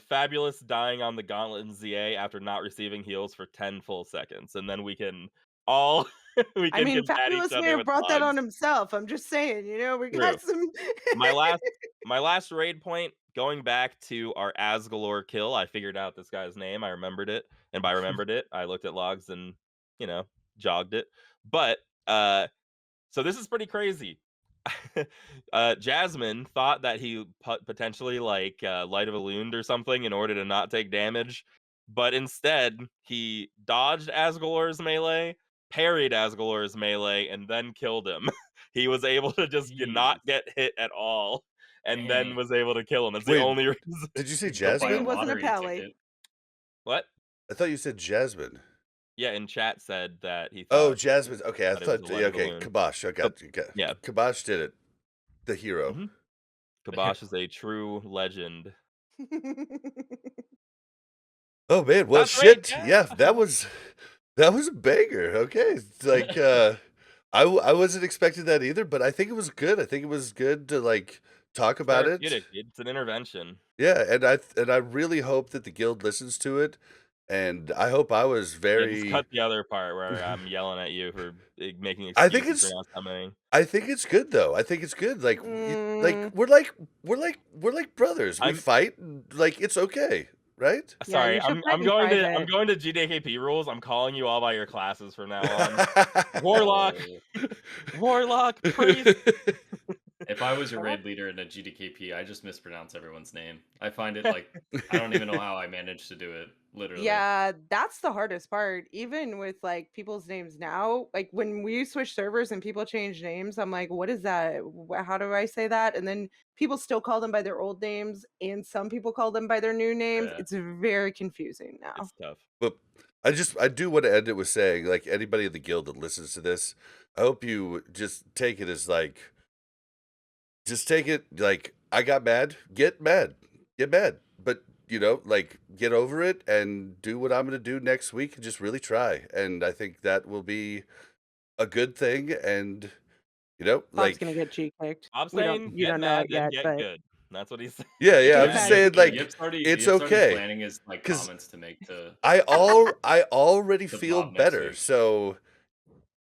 Fabulous dying on the gauntlet in ZA after not receiving heals for 10 full seconds, and then we can all we I can mean, combat each Fabulous may other have with brought that on logs. himself. I'm just saying, we True. got some. My last my last raid point, going back to our Asgalore kill, I figured out this guy's name, I remembered it, and by remembered it, I looked at logs and, you know, jogged it. But, so this is pretty crazy. Jasmine thought that he potentially like light of a loon or something in order to not take damage, but instead he dodged Asgalore's melee, parried Asgalore's melee, and then killed him. He was able to just not Jeez, get hit at all, and then dang, was able to kill him. That's the Wait, only reason. did you say you go buy a Good thing it Jasmine? wasn't a lottery pally. ticket. What? I thought you said Jasmine. Yeah, in chat said that he Oh, thought Jasmine. Okay, I that it was thought the yeah, light of a okay, loon. Kibosh. I So, got you. yeah. Kibosh did it. The hero. hmm Kabosh is a true legend. Oh man, well That's right, shit. yeah. Yeah, that was a banger. Okay. It's like I wasn't expecting that either, but I think it was good. I think it was good to like talk It's about it. therapeutic, dude. It's an intervention. Yeah, and I really hope that the guild listens to it. And I hope I was Yeah, just very cut the other part where I'm yelling at you for, making I think excuses for not coming. I think it's good though. I think it's good. Like Mm, we're like brothers. We I'm fight and like it's okay, right? yeah, you sorry, should fight I'm in going to private. GDKP rules. I'm calling you all by your classes from now on. Warlock, Oh, Warlock, Priest. if I was a I want raid leader in a GDKP, I just mispronounce everyone's name. I find it like I don't even know how I managed to do it. Literally. Yeah, that's the hardest part. Even with like people's names now, like when we switch servers and people change names, I'm like, what is that? How do I say that? And then people still call them by their old names, and some people call them by their new names. Yeah. It's very confusing now. It's tough. But I do want to end it with saying, like, anybody in the guild that listens to this, I hope you just take it as like just take it like I got mad, get mad. Get mad. But you know, like get over it and do what I'm gonna do next week and just really try. And I think that will be a good thing. And you know, Bob's gonna like get G kicked. I'm We don't. saying You get don't know mad, it then yet, get but good. That's what he's saying. yeah, yeah. I'm get just mad. saying like it's Yip's already okay. planning his like 'Cause comments to make to I already to feel Bob next better. week. So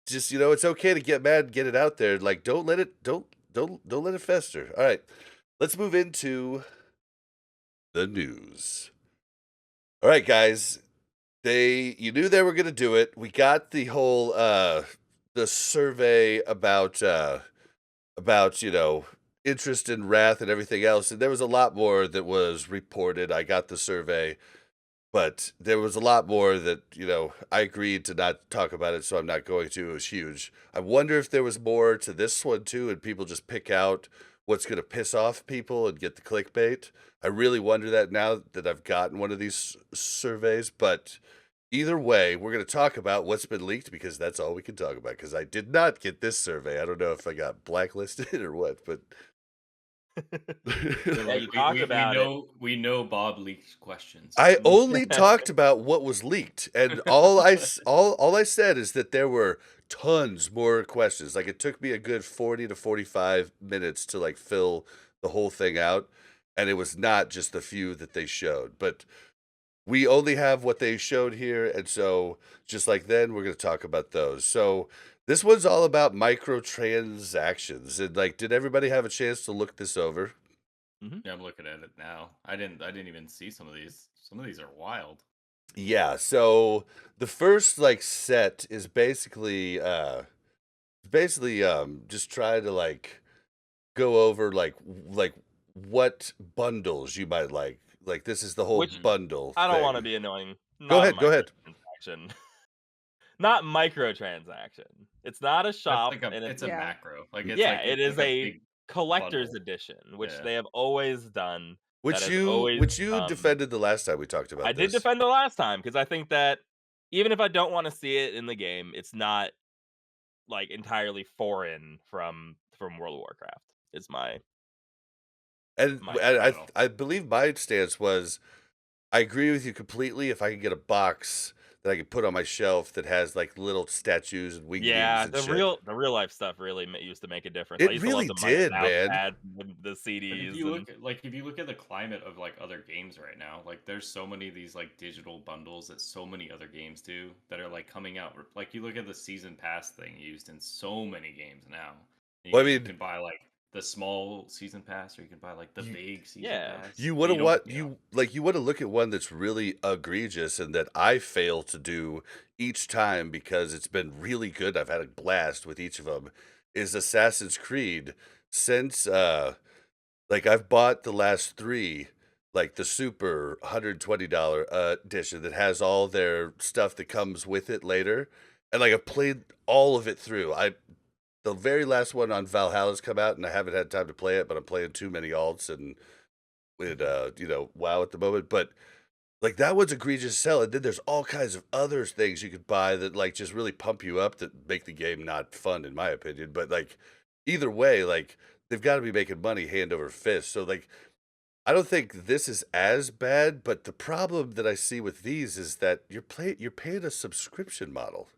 just you know, it's okay to get mad, get it out there. Like don't let it don't let it fester. All right. Let's move into the news. All right, guys. You knew they were gonna do it. We got the whole the survey about, you know, interest in Wrath and everything else, and there was a lot more that was reported. I got the survey, but there was a lot more that, you know, I agreed to not talk about it, so I'm not going to. It was huge. I wonder if there was more to this one too, and people just pick out what's going to piss off people and get the clickbait. I really wonder that now that I've gotten one of these surveys, but either way, we're going to talk about what's been leaked because that's all we can talk about. Because I did not get this survey. I don't know if I got blacklisted or what, but They're Yeah, like, you talk about it. we know Bob leaked questions. I only talked about what was leaked, and all I said is that there were tons more questions. Like it took me a good 40 to 45 minutes to like fill the whole thing out, and it was not just the few that they showed. But we only have what they showed here, and so just like then, we're going to talk about those. So this one's all about microtransactions, and like, did everybody have a chance to look this over? Yeah, I'm looking at it now. I didn't even see some of these. Some of these are wild. Yeah, so the first like set is basically just try to like go over like what bundles you might like. Like this is the whole Which bundle I don't want to thing. be annoying. Go Not a ahead, go ahead. microtransaction. Not microtransaction. It's not a That's shop, like a and it's a Yeah. macro. Like it's yeah, like it it's is like a a big collector's bundle. edition, which Yeah. they have always done. That Which has you always which you defended the last time we talked I about did this. defend the last time because I think that even if I don't want to see it in the game, it's not like entirely foreign from World of Warcraft. Is And my and I don't know. I believe my stance was I agree with you completely if I could get a box that I could put on my shelf that has like little statues and wingdings yeah, and shit. the real life stuff really used to make a difference. I It used to love really the mice did, mouse man. pads, the But if CDs, you and look at if you look at the climate of like other games right now, like there's so many of these like digital bundles that so many other games do that are like coming out. Like you look at the season pass thing used in so many games now. Well, I You mean, can buy like the small season pass, or you can buy like the you big season yeah. pass. you and want to you don't, what you want to look at one that's really egregious and that I fail to do each time because it's been really good. I've had a blast with each of them. Is Assassin's Creed since like I've bought the last three, like the super $120 edition that has all their stuff that comes with it later, and like I've played all of it through. The very last one on Valhalla's come out, and I haven't had time to play it, but I'm playing too many alts and with you know WoW at the moment. But like that one's egregious sell, and then there's all kinds of other things you could buy that like just really pump you up that make the game not fun, in my opinion. But like either way, like they've got to be making money hand over fist. So like I don't think this is as bad, but the problem that I see with these is that you're paying a subscription model.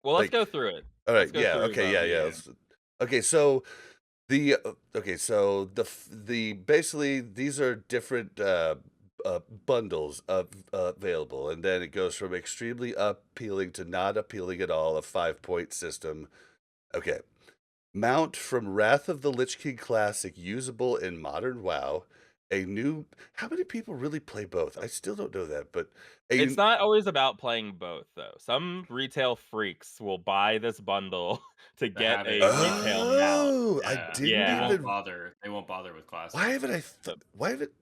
Well, let's Like, go through it. all Let's right, go yeah, through okay, yeah, them. yeah. Yeah. Okay, so the basically these are different bundles of available, and then it goes from extremely appealing to not appealing at all, a 5-point system. Okay. Mount from Wrath of the Lich King Classic usable in modern WoW. A new How many people really play both? I still don't know that, but It's a not always about playing both, though. Some retail freaks will buy this bundle to To get have it a in retail modern. mount. Oh, I Yeah. didn't They Yeah. won't even bother. They won't bother with why classic. haven't I So why haven't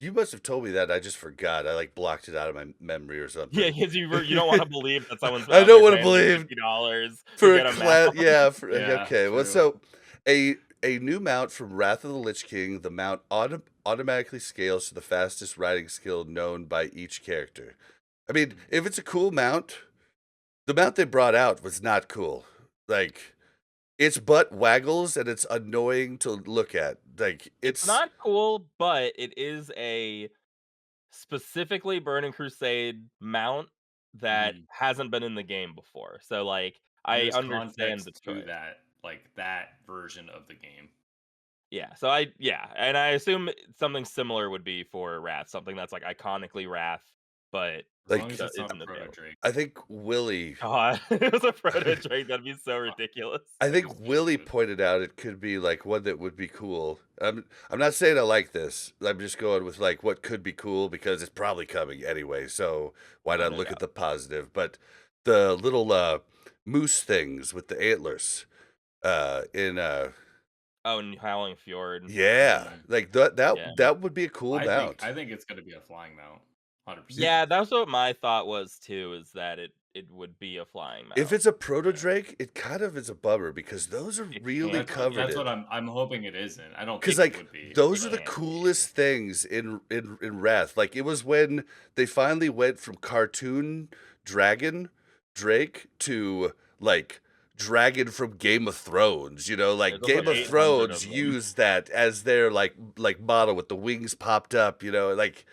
you must have told me that, I just forgot. I, like, blocked it out of my memory or yeah, something. because you don't wanna believe that someone's I out don't there wanna paying, like, believe $50 to for a get a mount. yeah, for Yeah, okay, well, true. so a new mount from Wrath of the Lich King. The mount automatically scales to the fastest riding skill known by each character. I mean, if it's a cool mount, the mount they brought out was not cool. Like, its butt waggles and it's annoying to look at. Like, It's it's not cool, but it is a specifically Burning Crusade mount that Mhm. hasn't been in the game before. So, like, And I there's understand context the to choice. that, like that version of the game. Yeah, so and I assume something similar would be for Wrath, something that's, like, iconically Wrath, but As long like as it's not a isn't proto available. Drake. I think Willie God, it was a proto Drake, that'd be so ridiculous. I That'd think be Willie stupid. pointed out it could be like one that would be cool. I'm not saying I like this. I'm just going with like what could be cool because it's probably coming anyway. So why Oh, not no look doubt. at the positive? But the little moose things with the antlers in Oh, and Howling Fjord. yeah, Mhm. like that Yeah. that would be a cool I mount. think it's gonna be a flying mount, 100%. Yeah, that's what my thought was too, is that it would be a flying If mount. it's a proto Yeah. Drake, it kind of is a bummer because those are It really can't be, That's what coveted. I'm hoping it isn't. I don't Cause think it like would be, those it are the but can't be. coolest things in Wrath. Like it was when they finally went from cartoon dragon Drake to like dragon from Game of Thrones. You know, like There's also Game of 800 of Thrones them. used that as their like model with the wings popped up. You know, like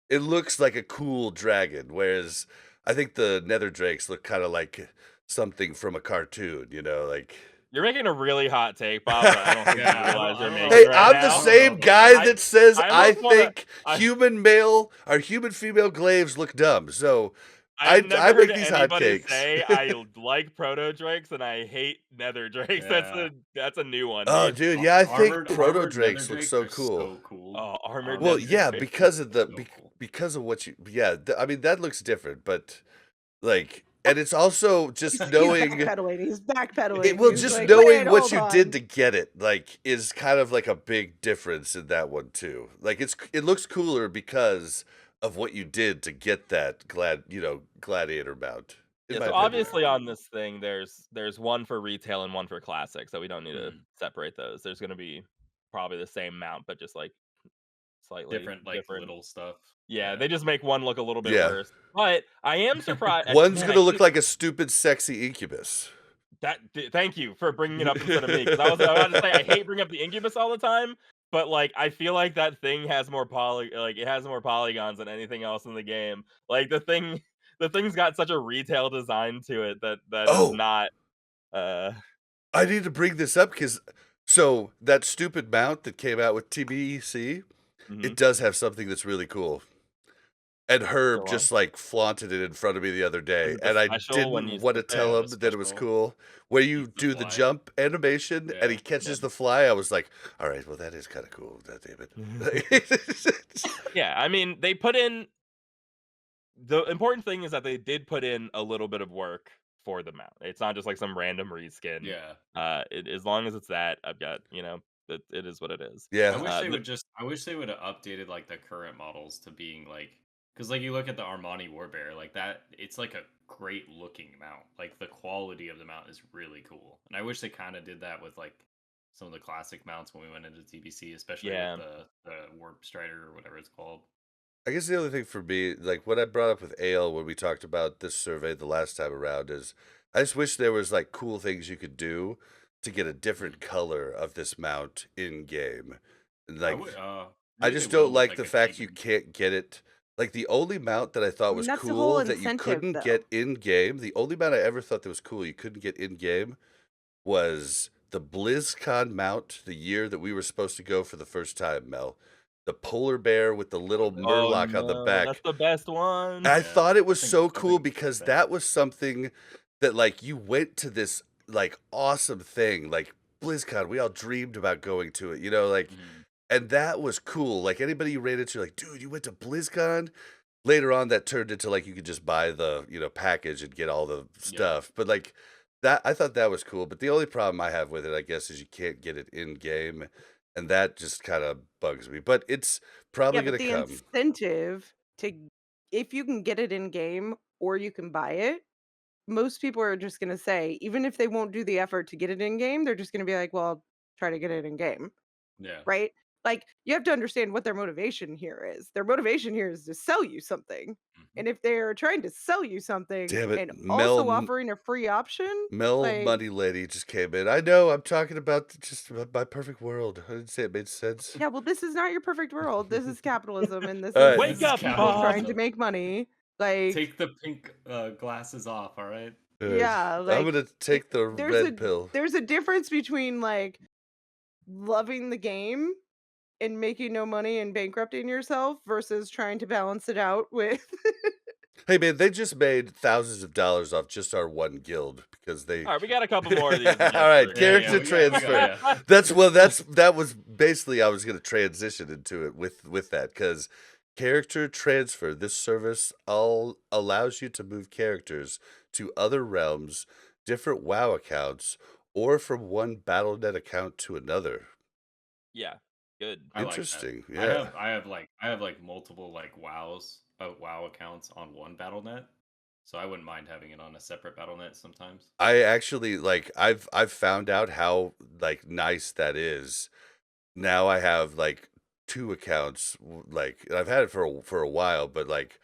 it looks like a cool dragon. Whereas I think the Nether Drakes look kind of like something from a cartoon. You know, like. You're making a really hot take, Bob, that I don't think you yeah, realize you're I don't making Hey, know. right I'm the I now. don't know same if those are guy I that good. says I I almost wanna think I human female glaives look dumb. So I've I never heard make these anybody hotcakes. say I like proto drakes and I hate nether drakes. Yeah. That's a new one, Oh, dude. dude, yeah, I think proto Armored nether drakes look drakes so are cool. so cool. Oh, armored Well, Armored nether yeah, nether drakes. drakes because of are the so cool. because of what you yeah, I mean that looks different, but like and it's also just He's knowing backpedaling. He's it backpedaling. well He's just like, knowing wait, what hold you did on. to get it like is kind of like a big difference in that one too. Like it looks cooler because of what you did to get that gladiator mount in Yeah, my so opinion. obviously on this thing there's one for retail and one for classic, so we don't need to Mhm. separate those. There's gonna be probably the same mount, but just like slightly Different, like, different. little stuff. Yeah, Yeah. they just make one look a little bit Yeah. worse. But I am surprised. One's Man, gonna I look hate like a stupid sexy incubus. thank you for bringing it up instead of me, because I was about to say I hate bringing up the Incubus all the time, but, like, I feel like that thing has more it has more polygons than anything else in the game. Like, the thing's got such a retail design to it that is Oh, not, uh I need to bring this up because so that stupid mount that came out with TBEC, it mhm. does have something that's really cool. And Go Herb on. just like flaunted it in front of me the other Is day, it the and I special when didn't you want to sit there? tell Yeah, the him that it was special cool. Where you eats the do the fly. jump animation and he Yeah. catches the fly, I was like, all right, well, that is kind of cool. God damn it. Yeah, I mean, they put in the important thing is that they did put in a little bit of work for the mount. It's not just like some random reskin. Yeah. As long as it's that, I've got, it is what it is. Yeah. I wish they would have updated, like, the current models to being, like, because like, you look at the Armani Warbear, like, that it's, like, a great looking mount. Like, the quality of the mount is really cool, and I wish they kinda did that with, like, some of the classic mounts when we went into TBC, especially with Yeah. the Warp Strider or whatever it's called. I guess the other thing for me, like what I brought up with Ale when we talked about this survey the last time around, is I just wish there was like cool things you could do to get a different Mhm. color of this mount in game. I Like, would, I Maybe they just don't will with like like the a fact you demon. can't get it. Like the only mount that I I thought mean, was that's the whole cool that you incentive, couldn't though. get in game, the only mount I ever thought that was cool you couldn't get in game was the BlizzCon mount the year that we were supposed to go for the first time, Mel. The polar bear with the Oh, little that Oh murloc on the no, that's back. the best one. I yeah. thought it was so That cool thing looks so because bad. that was something that like you went to this like awesome thing, like BlizzCon. We all dreamed about going to it, like, Mhm. and that was cool. Like anybody you ran into, like, dude, you went to BlizzCon. Later on, that turned into like you could just buy the package and get all the Yeah. stuff. But like that, I thought that was cool. But the only problem I have with it, I guess, is you can't get it in game, and that just kind of bugs me. But it's Yeah, probably but gonna the come. incentive to if you can get it in game or you can buy it, most people are just gonna say, even if they won't do the effort to get it in game, they're just gonna be like, "Well, I'll try to get it in game." Yeah. Right? Like, you have to understand what their motivation here is. Their motivation here is to sell you something. Mhm. And if they're trying to sell you something Damn it, and also offering a free option, Mel like, Money Lady just came in. I know. I'm talking about just my perfect world. I didn't say it made sense. yeah, well, this is not your perfect world. This is capitalism and this All right. is Wake This is up, people Bob. trying to capitalism. make money. Like, Take the pink glasses off, all right? yeah, I'm like gonna take the there's a red pill. there's a difference between like loving the game and making no money and bankrupting yourself versus trying to balance it out with Hey man, they just made thousands of dollars off just our one guild because they. All right, we got a couple more of these to All get right, through here. Yeah, character transfer. That was basically I was gonna transition into it with that because character transfer. This service all allows you to move characters to other realms, different WoW accounts, or from one BattleNet account to another. Yeah, good. I like that. Interesting. Yeah. I have like multiple like WoW accounts on one BattleNet, so I wouldn't mind having it on a separate BattleNet sometimes. I actually like I've found out how like nice that is. Now I have like two accounts like and I've had it for a while, but like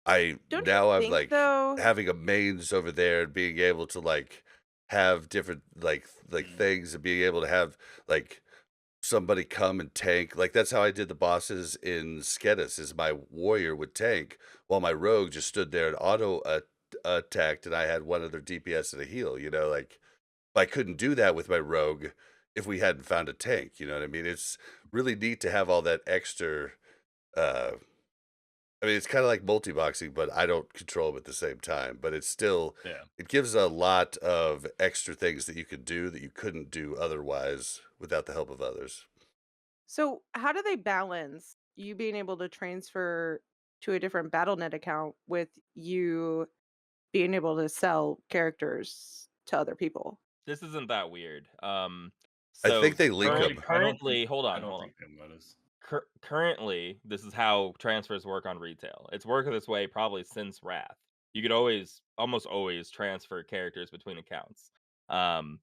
I don't you now I'm think like though having a mains over there and being able to like have different like Mhm. things and being able to have like somebody come and tank. Like that's how I did the bosses in Skedis is my warrior would tank while my rogue just stood there and attacked and I had one other DPS and a heal, like I couldn't do that with my rogue if we hadn't found a tank, you know what I mean? It's really neat to have all that extra uh I mean it's kind of like multi-boxing, but I don't control them at the same time, but it's still Yeah. it gives a lot of extra things that you could do that you couldn't do otherwise without the help of others. so how do they balance you being able to transfer to a different BattleNet account with you being able to sell characters to other people? This isn't that weird. I So think they link them. currently, hold I on, don't hold on. think they notice. Currently, this is how transfers work on retail. It's worked this way probably since Wrath. You could almost always transfer characters between accounts. Um,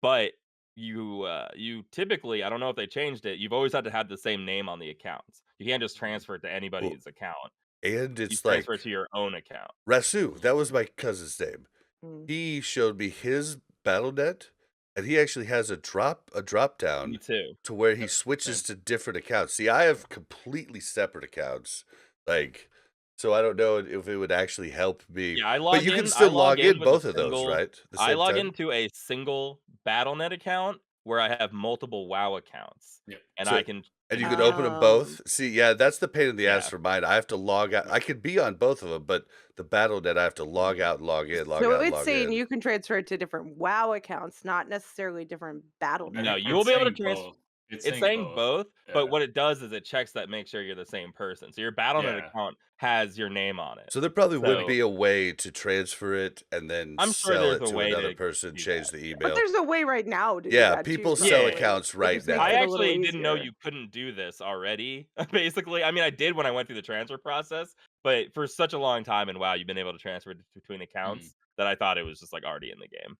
but you typically, I don't know if they changed it. You've always had to have the same name on the accounts. You can't just Mhm. transfer it to Well, anybody's account. and You it's transfer it like to your own account. Rasu, that was my cousin's name. Mm. He showed me his BattleNet, and he actually has a drop Me down too. to where he Yep. switches Same. to different accounts. See, I have completely separate accounts, like, so I don't know if it would actually help me. Yeah, I But log you can in I still log log in in with a both of those, single right? The I same log time. into a single Battle.net account where I have multiple WoW accounts, Yep. and So I can and you can control open them Um, both. See, yeah, that's the pain in the ass yeah. for mine. I have to log out. I could be on both of them, but the BattleNet I have to log Mhm. out and log in, log so out and it's log saying in. you can transfer it to different WoW accounts, not necessarily different BattleNet No, you will It's be able to accounts. saying transfer. both. It's It's saying saying both. both, but Yeah. what it does is it checks that make sure you're the same person. So your Battle.net Yeah. account has your name on it. So there probably would So be a way to transfer it and then I'm sure sell there's it a to way another to person, do change that. the Yeah. But email. there's a way right now to do Yeah, that too, people sell Yeah. probably. accounts It right just makes I now. it a little actually didn't know easier. you couldn't do this already, basically. I mean, I did when I went through the transfer process, but for such a long time in WoW, you've been able to transfer between Mhm. accounts that I thought it was just like already in the game.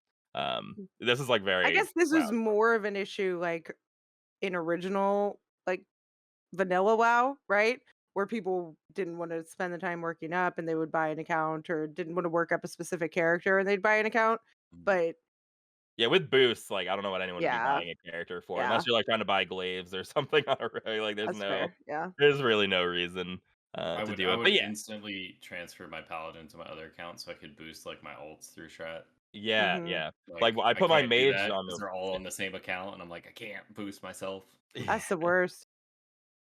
This is like I very guess this WoW. was more of an issue like in original like vanilla WoW, right? Where people didn't want to spend the time working up and they would buy an account or didn't want to work up a specific character and they'd buy an account. Mhm. But Yeah, with boosts, like I don't know what anyone would be Yeah, buying a character for yeah, unless you're like trying to buy glaives or something on a like that's fair. Yeah. there's really no reason to do I it. But would yeah, instantly transfer my paladin to my other account so I could boost like my ults through strat. yeah, Mhm. yeah. Like Like I I put my can't do mage that on because they're all on the same account, and I'm like I can't boost myself. That's the the worst.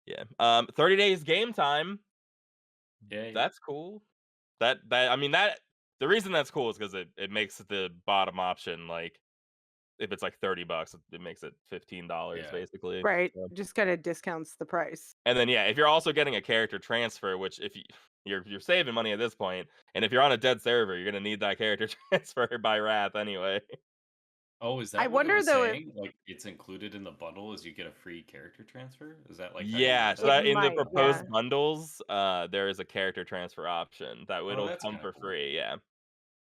yeah. 30 days game time. Yay! That's cool. I mean that the reason that's cool is because it makes the bottom option like if it's like $30, it makes it $15 Yeah. basically. Right. So Just kind of discounts the price. and then yeah, if you're also getting a character transfer, which if you're saving money at this point, and if you're on a dead server, you're gonna need that character transfer by Wrath anyway. Oh, is I that what it wonder was though if saying? Like it's included in the bundle as you get a free character transfer? Is that like how you Yeah, get so that? it that in the might, proposed yeah. bundles, there is a character transfer option that Oh, it'll that's come kind of for cool. free. Yeah,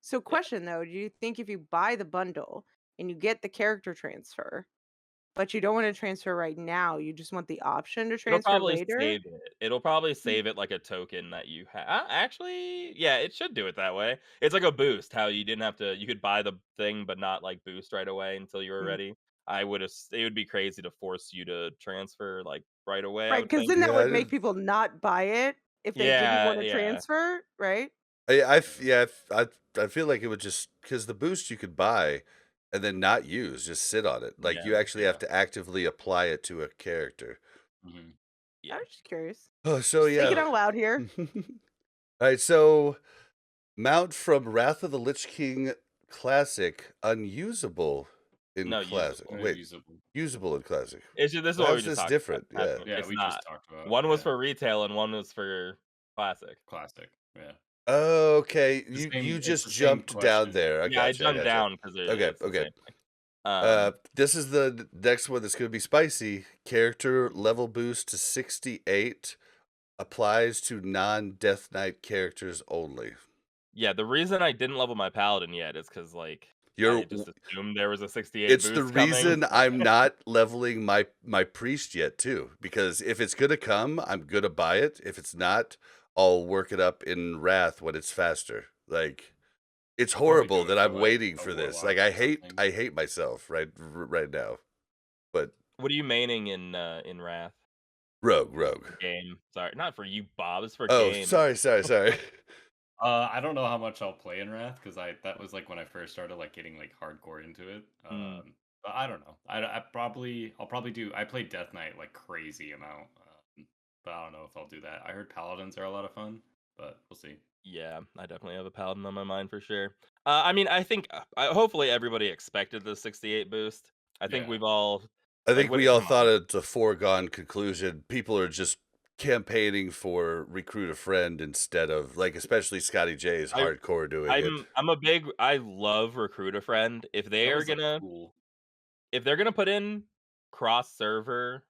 So yeah. question though, do you think if you buy the bundle and you get the character transfer, but you don't want to transfer right now, you just want the option to It'll transfer probably later? save it. It'll probably save it like a token that you have. Actually, yeah, it should do it that way. It's like a boost. How you didn't have to. You could buy the thing, but not like boost right away until you were Mm. ready. I would have. It would be crazy to force you to transfer like right away. I Right, would because think. then that Yeah, I would make didn't. people not buy it if they didn't Yeah, want to yeah, transfer, right? Yeah, I feel like it would just because the boost you could buy and then not use, just sit on it. Like you yeah, actually have Yeah. to actively apply it to a character. Hmm. I yeah. was just curious. Oh, so Just thinking yeah. out loud here. All right, so mount from Wrath of the Lich King Classic, unusable in No, Classic. usable. Wait, Usable. usable in Classic. This is what we How's just this talked about. different? Yeah. Yeah, It's we just not. talked about. One was Yeah, for retail and one was for classic. classic. Yeah, Oh, okay. the You same. It's just the same jumped down question. there. I Yeah, I got you. I jumped got you. down because Okay, it's the okay. same thing. Um, This is the next one that's going to be spicy. Character level boost to 68 applies to non-Death Knight characters only. yeah, the reason I didn't level my paladin yet is because like I You're just assumed there was a 68 It's the boost coming. reason I'm not leveling my priest yet too, because if it's gonna come, I'm gonna buy it. If it's not, I'll work it up in Wrath when it's faster. Like it's I'll probably horrible do it that for I'm like waiting a for this. warlock Like or something. I hate myself right now. But What are you maining in Wrath? rogue. For game. Sorry, not for you, Bob. It's for Oh, game. sorry. I don't know how much I'll play in Wrath because I that was like when I first started like getting like hardcore into it. Mm, But I don't know. I'll probably do. I play Death Knight like crazy amount, but I don't know if I'll do that. I heard Paladins are a lot of fun, but we'll see. yeah, I definitely have a paladin on my mind for sure. I mean, I think hopefully everybody expected the 68 boost. I think Yeah, we've all I like think when we it, all come thought on. it's a foregone conclusion. People are just campaigning for recruit a friend instead of like especially Scotty J is I hardcore doing it. I love recruit a friend. That was like cool. If they're gonna put in cross server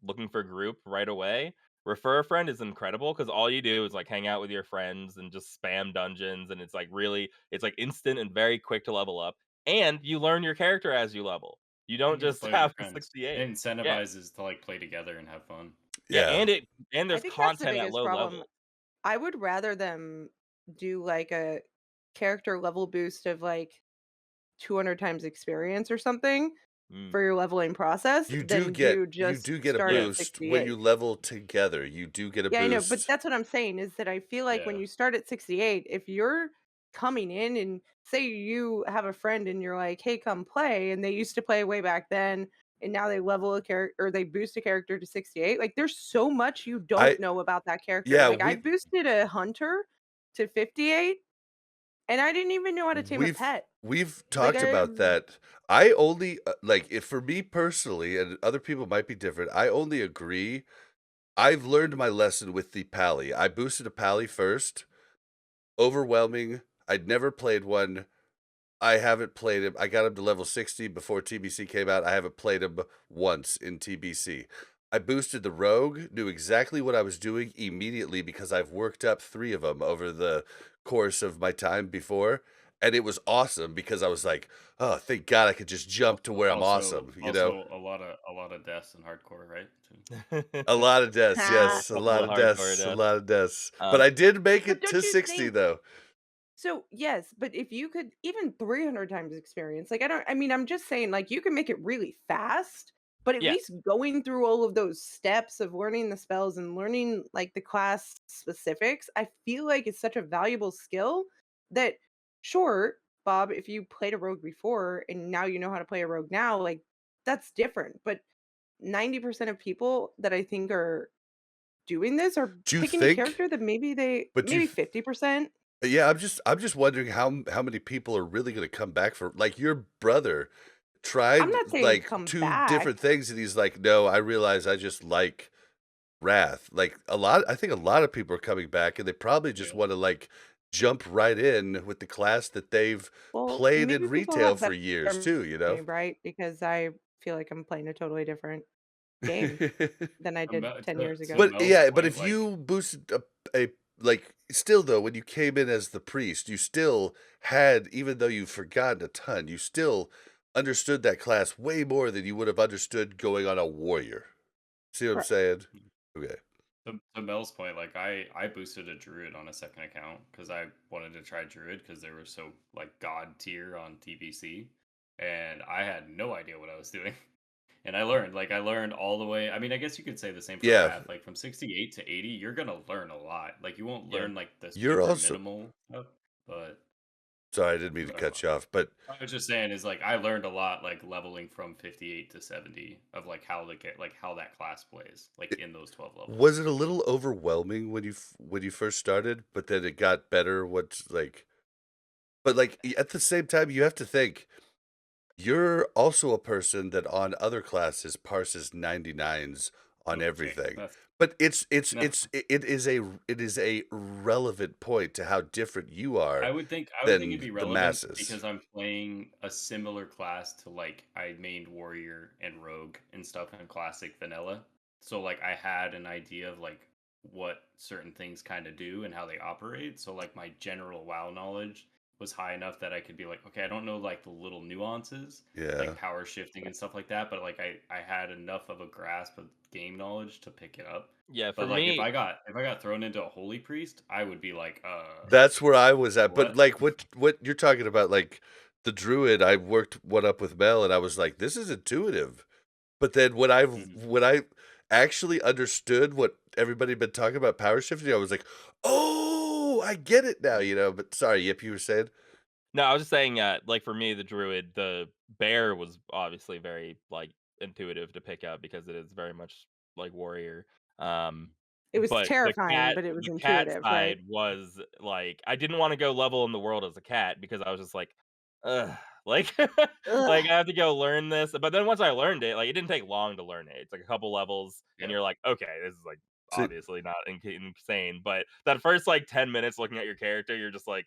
looking for group right away, refer a friend is incredible because all you do is like hang out with your friends and just spam dungeons, and it's like instant and very quick to level up, and you learn your character as you level. You You don't get to just play with your have a friends. It 68. Yeah, incentivizes to like play together and have fun. yeah, Yeah. and I there's think that's the content at biggest low problem. level. I would rather them do like a character level boost of like 200 times experience or something Mm, for your leveling process than do You just do get a start yeah, at boost when you 68. level together. You do get a Yeah, I know, but boost. that's what I'm saying is that I feel like when Yeah, you start at 68, if you're coming in and say you have a friend and you're like, "Hey, come play," and they used to play way back then, and now they level a character or they boost a character to 68, like there's so much you I don't know about that character. yeah, Like I boosted a hunter to 58 and I didn't even know how to tame a pet. we've Like talked I about that. I only like if for me personally, and other people might be different. I only agree. I've learned my lesson with the Pally. I boosted a Pally first. Overwhelming. I'd never played one. I haven't played him. I got him to level 60 before TBC came out. I haven't played him once in TBC. I boosted the Rogue, knew exactly what I was doing immediately because I've worked up 3 of them over the course of my time before. And it was awesome because I was like, oh, thank God I could just jump to where I'm awesome, you know? also a lot of deaths in hardcore, right? Too. A lot of deaths, Ha. yes, a couple lot of of hardcore deaths, a deaths. lot of deaths. But I did make But it don't to you 60 think though. So, yes, but if you could even 300 times experience, like, I mean, I'm just saying, like, you can make it really fast, but at Yeah. least going through all of those steps of learning the spells and learning, like, the class specifics, I feel like it's such a valuable skill that, sure, Bob, if you played a rogue before and now you know how to play a rogue now, like, that's different. But 90% of people that I think are doing this are Do you picking a think? character that But do you? maybe 50%. Yeah, I'm just wondering how many people are really gonna come back for like your brother I'm tried not saying like come 2 back. different things and he's like, "No, I realize I just like Wrath." Like I think a lot of people are coming back and they probably just Yeah. wanna like jump right in with the class that they've Well, played maybe in people retail have for better years memory, too, you know? right? Because I feel like I'm playing a totally different game than I did 10 years To ago. But Mel's yeah, but point, if like, you boosted a like still though, when you came in as the priest, you still had, even though you've forgotten a ton, you still understood that class way more than you would have understood going on a warrior. See what I'm Correct. saying? Okay. to Mel's point, like I boosted a druid on a second account because I wanted to try druid because they were so like god tier on TBC, and I had no idea what I was doing. And I learned all the way. I mean, I guess you could say the same for Yeah, Wrath. Like from 68 to 80, you're gonna learn a lot. Like you won't Yeah. learn like the you're super also minimal stuff, but sorry, I didn't mean to whatever. cut you off, but I was just saying is like I learned a lot like leveling from 58 to 70 of like how to get like how that class plays like in those 12 levels. was it a little overwhelming when when you first started, but then it got better? What's like, but like at the same time, you have to think you're also a person that on other classes parses 99s on Okay, everything. that's But no. it is a relevant point to how different you are I would think it'd than be the relevant masses. because I'm playing a similar class to like I mained warrior and rogue and stuff in classic vanilla. So like I had an idea of like what certain things kind of do and how they operate. So like my general WoW knowledge was high enough that I could be like, okay, I don't know like the little nuances, Yeah. like power shifting and stuff like that, but like I had enough of a grasp of game knowledge to pick it up. Yeah, for But like me, if I got thrown into a holy priest, I would be like, That's where I was at. But what? like what you're talking about, like the druid, I worked one up with Mel and I was like, this is intuitive. But then Mhm. when I actually understood what everybody had been talking about power shifting, I was like, "Oh, I get it now," you know? But sorry, yep, you were saying? no, I was just saying, like for me, the druid, the bear was obviously very like intuitive to pick up because it is very much like warrior. Um, It was but terrifying, but it was the cat intuitive, right? side was like I didn't want to go level in the world as a cat because I was just like, ugh, like like Ugh. I have to go learn this. But then once I learned it, like it didn't take long to learn it. It's like a couple levels, and Yeah. you're like, okay, this is like See, obviously not insane. But that first like 10 minutes looking at your character, you're just like,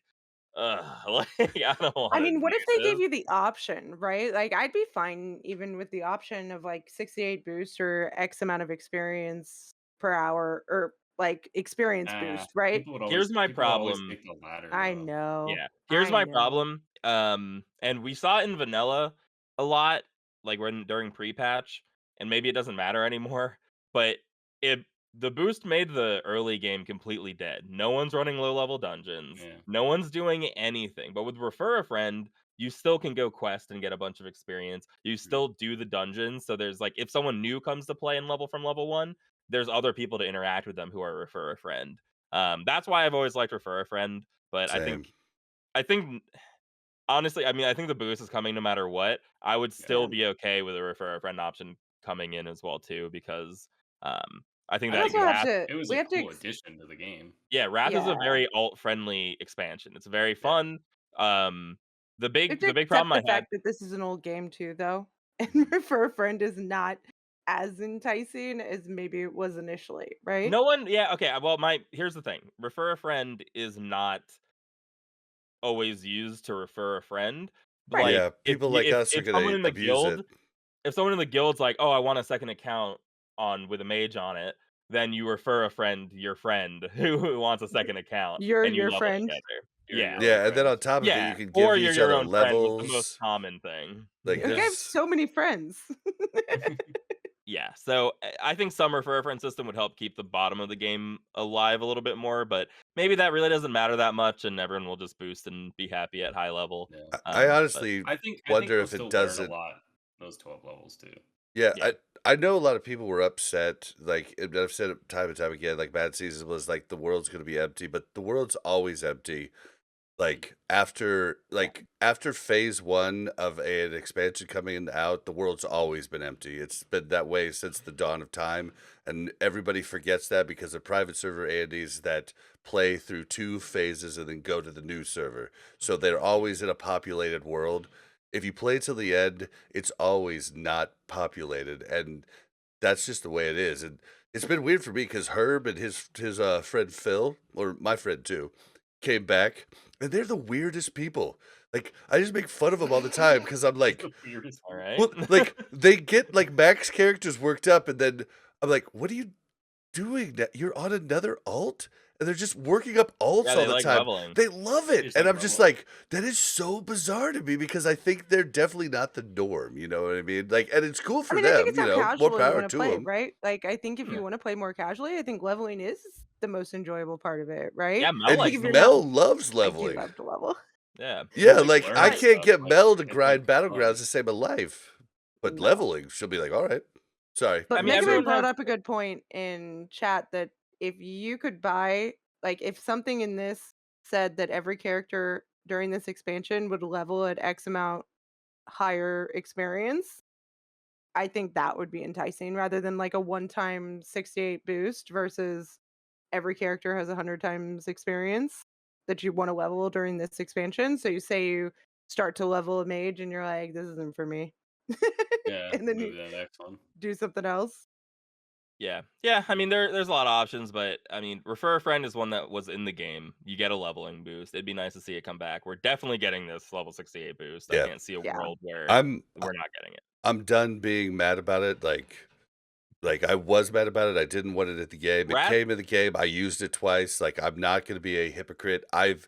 ugh, like, I don't I wanna mean, do what if they gave this. you the option, right? Like, I'd be fine even with the option of like 68 boost or X amount of experience per hour or like experience Nah, boost, right? people would always take the latter I though. know. Yeah, here's I my know. problem, and we saw it in vanilla a lot, like, when during pre-patch, and maybe it doesn't matter anymore, but it the boost made the early game completely dead. No one's running low-level dungeons, Yeah. no one's doing anything, but with Refer a Friend, you still can go quest and get a bunch of experience, you Mhm. still do the dungeons, so there's, like if someone new comes to play and level from level 1, there's other people to interact with them who are Refer a Friend. That's why I've always liked Refer a Friend, but same. I think honestly, I mean, I think the boost is coming no matter what. I would Yeah. still Yeah. be okay with a refer a friend option coming in as well too, because I think We I that think also have Wrath, to it was we a have to cool ex- addition to the game. yeah, Wrath is a yeah. very alt friendly expansion. It's very Yeah. fun. Um, We have to the big problem accept the I had. fact that this is an old game too, though. And Mhm. Refer a Friend is not as enticing as maybe it was initially, right? No one, yeah, okay. Well, my here's the thing: refer a friend is not always used to refer a friend. Right. Like Yeah, people like us are if someone gonna in the abuse it. guild if someone in the guild's like, "Oh, I want a second account on with a mage on it," then you refer a friend your friend who wants a second account, You're and you your level friend. together. You're Yeah. your own Yeah, and then friend. on top of it, Yeah, you can give or you're each your other own friend was the most levels. common thing. Like, Okay, I have there's so many friends. Yeah, so I think some refer friend system would help keep the bottom of the game alive a little bit more, but maybe that really doesn't matter that much, and everyone will just boost and be happy at high level. Yeah. I But honestly I think wonder you'll if it still learn a doesn't. lot those 12 levels too. Yeah, yeah, I know a lot of people were upset. Like, and I've said it time and time again. Like, Bad Season was like the world's going to be empty, but the world's always empty. Mhm. After phase one of an expansion coming out, the world's always been empty. It's been that way since the dawn of time, and everybody forgets that because of private server Andes that play through two phases and then go to the new server. So they're always in a populated world. If you play till the end, it's always not populated, and that's just the way it is. And it's been weird for me because Herb and his friend Phil, or my friend too, came back, and they're the weirdest people. Like, I just make fun of them all the time because I'm like, The weirdest all people. right. well, like they get like Max characters worked up, and then I'm like, what are you doing? You're on another alt, and they're just working up alts Yeah, all they the like time. leveling. They love They it, just and like I'm just leveling. like, that is so bizarre to me because I think they're definitely not the norm. You know what I mean? Like, and it's cool I for mean, I think them. it's how More casual you power want to to play it, them. right? Like, I think if you Yeah. want to play more casually, I think leveling is the most enjoyable part of it, right? Yeah, Mel I think And likes if to you're not, Mel level. loves I do leveling. love to level. Yeah, You Yeah, like like learn I But can't stuff. get Like Mel to it's like grind fun. battlegrounds to save my life, but no. leveling, she'll be like, "All right, sorry." But I mean Mega Man everyone brought has. up a good point in chat that if you could buy, like, if something in this said that every character during this expansion would level at X amount higher experience, I think that would be enticing rather than like a one-time 68 boost versus every character has 100 times experience that you want to level during this expansion. So you say you start to level a mage and you're like, this isn't for me. Yeah. And then Move you to the next one. do something else. Yeah, yeah. I mean, there's a lot of options, but I mean, refer a friend is one that was in the game. You get a leveling boost. It'd be nice to see it come back. We're definitely getting this level 68 boost. I Yeah, can't see a Yeah. world where I'm I- we're not getting it. I'm done being mad about it. Like I was mad about it. I didn't want it at the game. It Wrath, came in the game. I used it twice. Like, I'm not going to be a hypocrite. I'm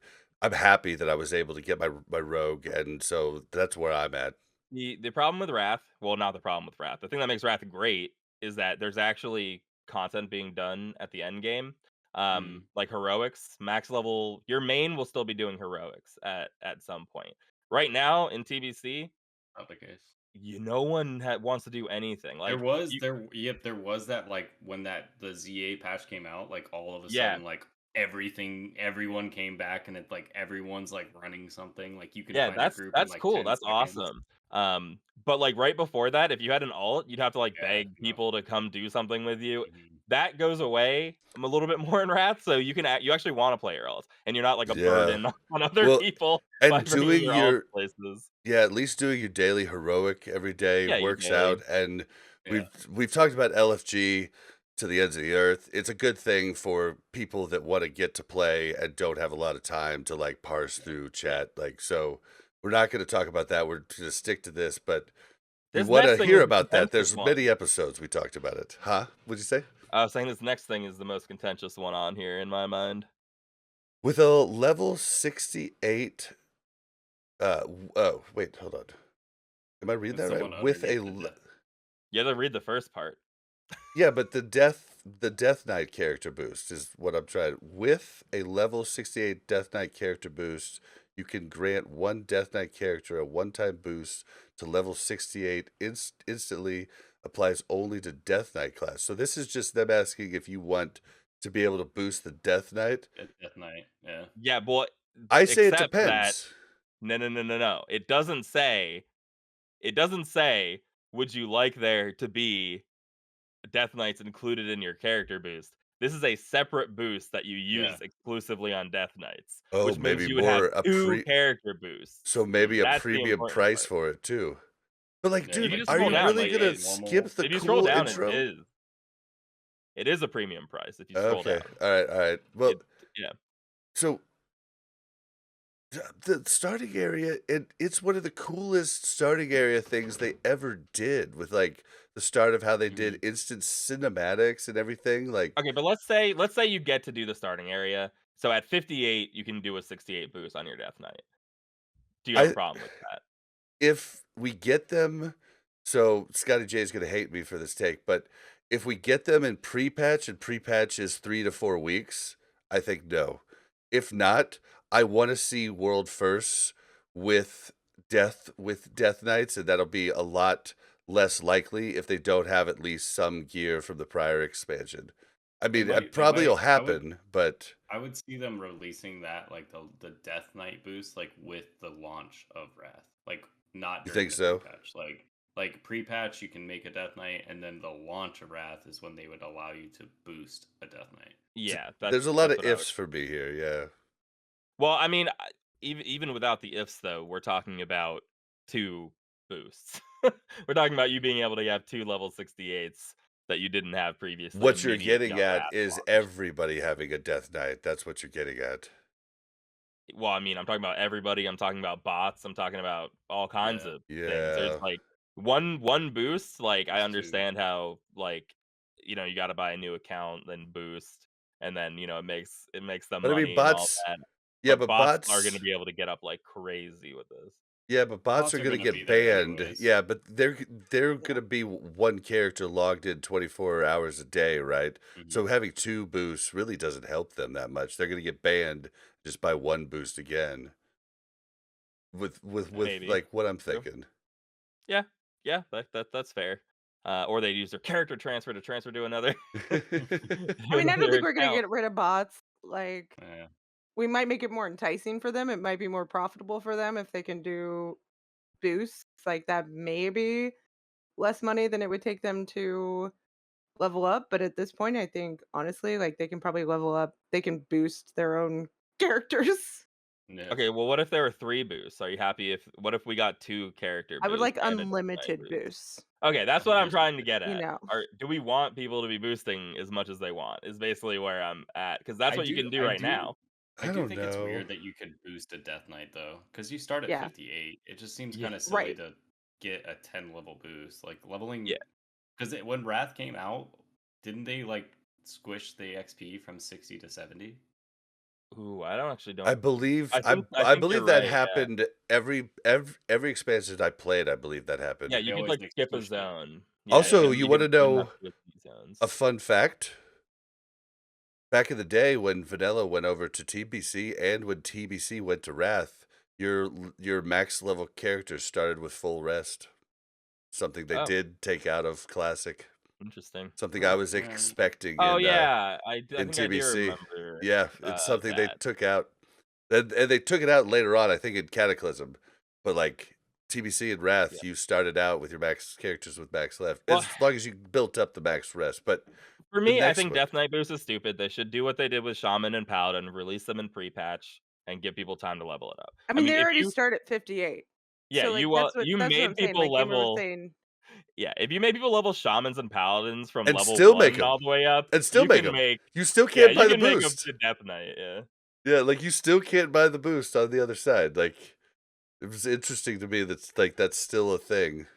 happy that I was able to get my rogue, and so that's where I'm at. the problem with Wrath, well, not the problem with Wrath. The thing that makes Wrath great is that there's actually content being done at the end game. Mm, Like heroics, max level. Your main will still be doing heroics at some point. Right now in TBC, not the case. no one wants to do anything. There Like was you, there yep, there was that like when the ZA patch came out, like all of a yeah, sudden like everyone came back and it like everyone's like running something. Like you can yeah, find a group in that's like cool. 10 That's seconds. awesome. But like right before that, if you had an alt, you'd have to like Yeah, beg no. people to come do something with you. Mhm. That goes away. I'm a little bit more in Wrath, so you actually want to play your alt, and you're not like a Yeah. burden on other Well, people by and bringing doing your alt your places. yeah, at least doing your daily heroic every day Yeah, you works daily. out. And Yeah. we've talked about LFG to the ends of the earth. It's a good thing for people that want to get to play and don't have a lot of time to like parse through chat. Like, so we're not going to talk about that. We're going to stick to this, but we This want next to thing hear is the about that. contentious There's many one. episodes we talked about it. Huh? What'd you say? I was saying this next thing is the most contentious one on here in my mind. With a level 68, oh, wait, hold on. Am I reading With that someone right? With a underneath the death. You have to read the first part. Yeah, but the Death Knight character boost is what I'm trying. With a level 68 Death Knight character boost, you can grant one Death Knight character a one-time boost to level 68 instantly applies only to Death Knight class. So this is just them asking if you want to be able to boost the Death Knight. Death Knight. Yeah. Yeah, but I say it except that depends. no, no, no, no, no. It doesn't say, would you like there to be Death Knights included in your character boost? This is a separate boost that you Yeah. use exclusively on Death Knights, Oh, which means maybe you would have more a two character boosts. so maybe a That's the premium important price part. for it too. But like, Yeah, If you dude, like just are scroll you down, really like gonna 68 normal. skip the if you scroll cool down, intro? it is a premium price if you scroll Okay. down. All right. All right. Well, It yeah. so the starting area, it's one of the coolest starting area things they ever did with like the start of how they did Mhm. instant cinematics and everything. Like, Okay, but let's say you get to do the starting area. So at 58, you can do a 68 boost on your Death Knight. Do you have a I problem with that? if we get them So Scotty J is going to hate me for this take, but if we get them in pre-patch and pre-patch is 3 to 4 weeks, I think no. If not, I want to see world firsts with death knights, and that'll be a lot less likely if they don't have at least some gear from the prior expansion. I mean, it They probably will might. happen, but I would see them releasing that like the Death Knight boost like with the launch of Wrath, like not you during think the so? pre-patch. Like pre-patch, you can make a Death Knight, and then the launch of Wrath is when they would allow you to boost a Death Knight. Yeah, There's a lot that's of what I would. ifs for me here, yeah. Well, I mean, even without the ifs though, we're talking about 2 boosts. We're talking about you being able to have 2 level 68s that you didn't have previously What you're immediately getting on at Wrath is launch. everybody having a death knight. That's what you're getting at. Well, I mean, I'm talking about everybody, I'm talking about bots, I'm talking about all kinds Yeah, of things. There's, Yeah. like, one boost, like, I it's two. understand how, like, you gotta buy a new account, then boost, and then, it makes them But I mean, money and all bots, that, yeah, but but bots are gonna bots, be able to get up like crazy with this. yeah, but bots Bots are are gonna gonna be get there banned. anyways. Yeah, but they're Yeah. gonna be one character logged in 24 hours a day, right? Hmm. So having 2 boosts really doesn't help them that much. They're gonna get banned just by 1 boost again. With Maybe. like what I'm True. thinking. Yeah. Yeah, that's fair. Or they use their character transfer to transfer to another I mean, I don't their think we're gonna account. get rid of bots. Like, Yeah. we might make it more enticing for them. It might be more profitable for them if they can do boosts like that. Maybe less money than it would take them to level up. But at this point, I think honestly, like they can probably level up. They can boost their own characters. Yeah. Okay, well, what if there were 3 boosts? Are you happy if what if we got 2 character I would boosts like and a Death Knight unlimited boost? boosts. Okay, that's what I'm Unlimited trying to get boost. You at. know, Do we want people to be boosting as much as they want? Is basically where I'm at, because that's I what you do. can do I right do. now. I I do don't think it's know. weird that you could boost a Death Knight though, because you start at yeah, 58. It just seems Yeah. kind of silly right. to get a 10 level boost. Like leveling, Yeah. because when Wrath came out, didn't they like squish the XP from 60 to 70? Ooh, I don't actually I don't. believe I I think you're believe that right, yeah. happened every expansion I played, I believe that Yeah, happened. you They could, always like, like skip a squished it. zone. Yeah, Also, Yeah. you wanna you wouldn't have know to go through zones. a fun fact? Back in the day when Vanilla went over to TBC and when TBC went to Wrath, your max level characters started with full rest. Something they Oh, did take out of Classic. interesting. Something I Huh, was yeah. expecting Oh, yeah, I in think I do TBC. remember, Yeah, it's something they that. took out. And they took it out later on, I think in Cataclysm. But like TBC and Yeah. Wrath, you started out with your max characters with max left. Well, As long as you built up the max rest. But for the me, I next think one. Death Knight boost is stupid. They should do what they did with Shaman and Paladin, release them in pre-patch, and give people time to level it up. I I mean, mean, they if already you start at 58. yeah, So like that's what you that's what I'm made saying. people Like Gamer was level saying, yeah, if you made people level Shamans and Paladins from And level still make 1 them. all the way up, And still you make can them. make You still yeah, can't you buy the can make them boost. to Death Knight, yeah. Yeah, like you still can't buy the boost on the other side. Like it was interesting to me that's still a thing.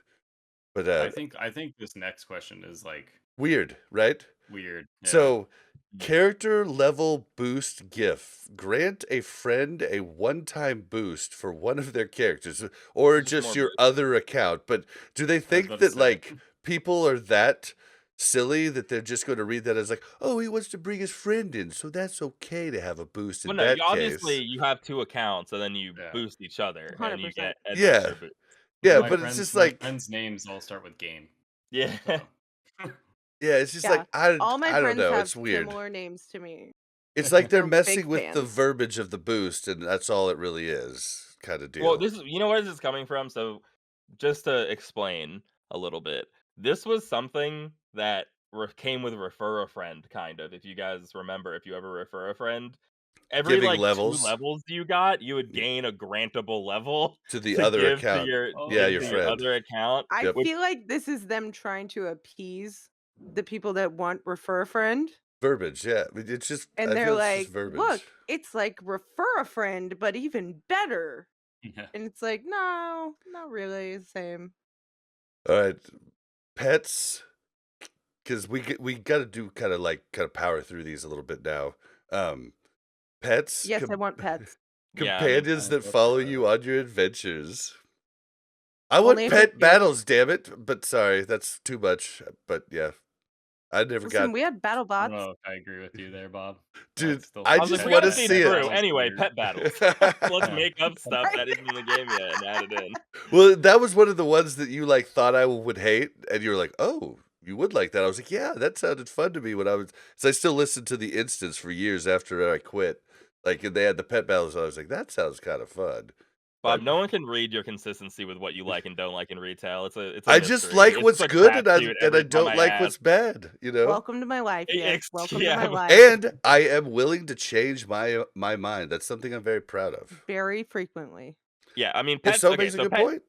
But I think this next question is like weird, right? weird. Yeah. So, Mhm. character level boost GIF. Grant a friend a one-time boost for one of their characters, or Just just more your boost. other account. But do they I was think about to that say. like people are that silly that they're just going to read that as like, oh, he wants to bring his friend in, so that's okay to have a boost Well, in no, you that obviously, case. you have 2 accounts, and then you Yeah. boost each other, and you 100%. get an Yeah, extra boost. yeah, My but it's friends just my like, friends' names all start with game. Yeah. So yeah, it's just Yeah. like I All my I don't friends know. have It's weird. similar names to me. It's like they're They're big messing with the fans. verbiage of the boost, and that's all it really is, kind of Well, deal. this is where this is coming from, so just to explain a little bit, this was something that came with refer a friend, kind of. If you guys remember, if you ever refer a friend, every Giving like 2 levels levels you got, you would gain a grantable level to the to other give to account. your Yeah, oh your yeah. friend. other account, I Yep. which feel like this is them trying to appease the people that want refer a friend. Verbiage, yeah. I mean, it's just And I they're feel it's just like, verbiage. look, it's like refer a friend, but even better. Yeah. And it's like, no, not really the same. Alright. Pets, because we gotta do kinda power through these a little bit now. Um, pets, Yes, I want pets. yeah, I mean, companions I'll that go for follow that. you on your adventures. I want Only if it's pet yours. battles, damn it. But sorry, that's too much. But yeah, I never Listen, got. we had battle I don't bots. know if I agree with you there, Bob. I Dude, still I I was think like, just we want gotta to see it see pet it. through. battles Anyway, were pet battles. Let's yeah. make up stuff Right. that isn't in the game yet and add it in. Well, that was one of the ones that you like thought I would hate, and you were like, "Oh, you would like that." I was like, "Yeah, that sounded fun to me when I was." So I still listened to the instance for years after I quit. Like, and they had the pet battles. I was like, "That sounds kind of fun." Bob, But no one can read your consistency with what you like and don't like in retail. It's a I just mystery. like It's just what's a good, and crapshoot I every time don't I like what's ask. bad. You know. Welcome to my life, yes. Welcome to Yeah, my life. And I am willing to change my mind. That's something I'm very proud of. Very frequently. yeah. I mean, If pets. so Okay, makes a so good point.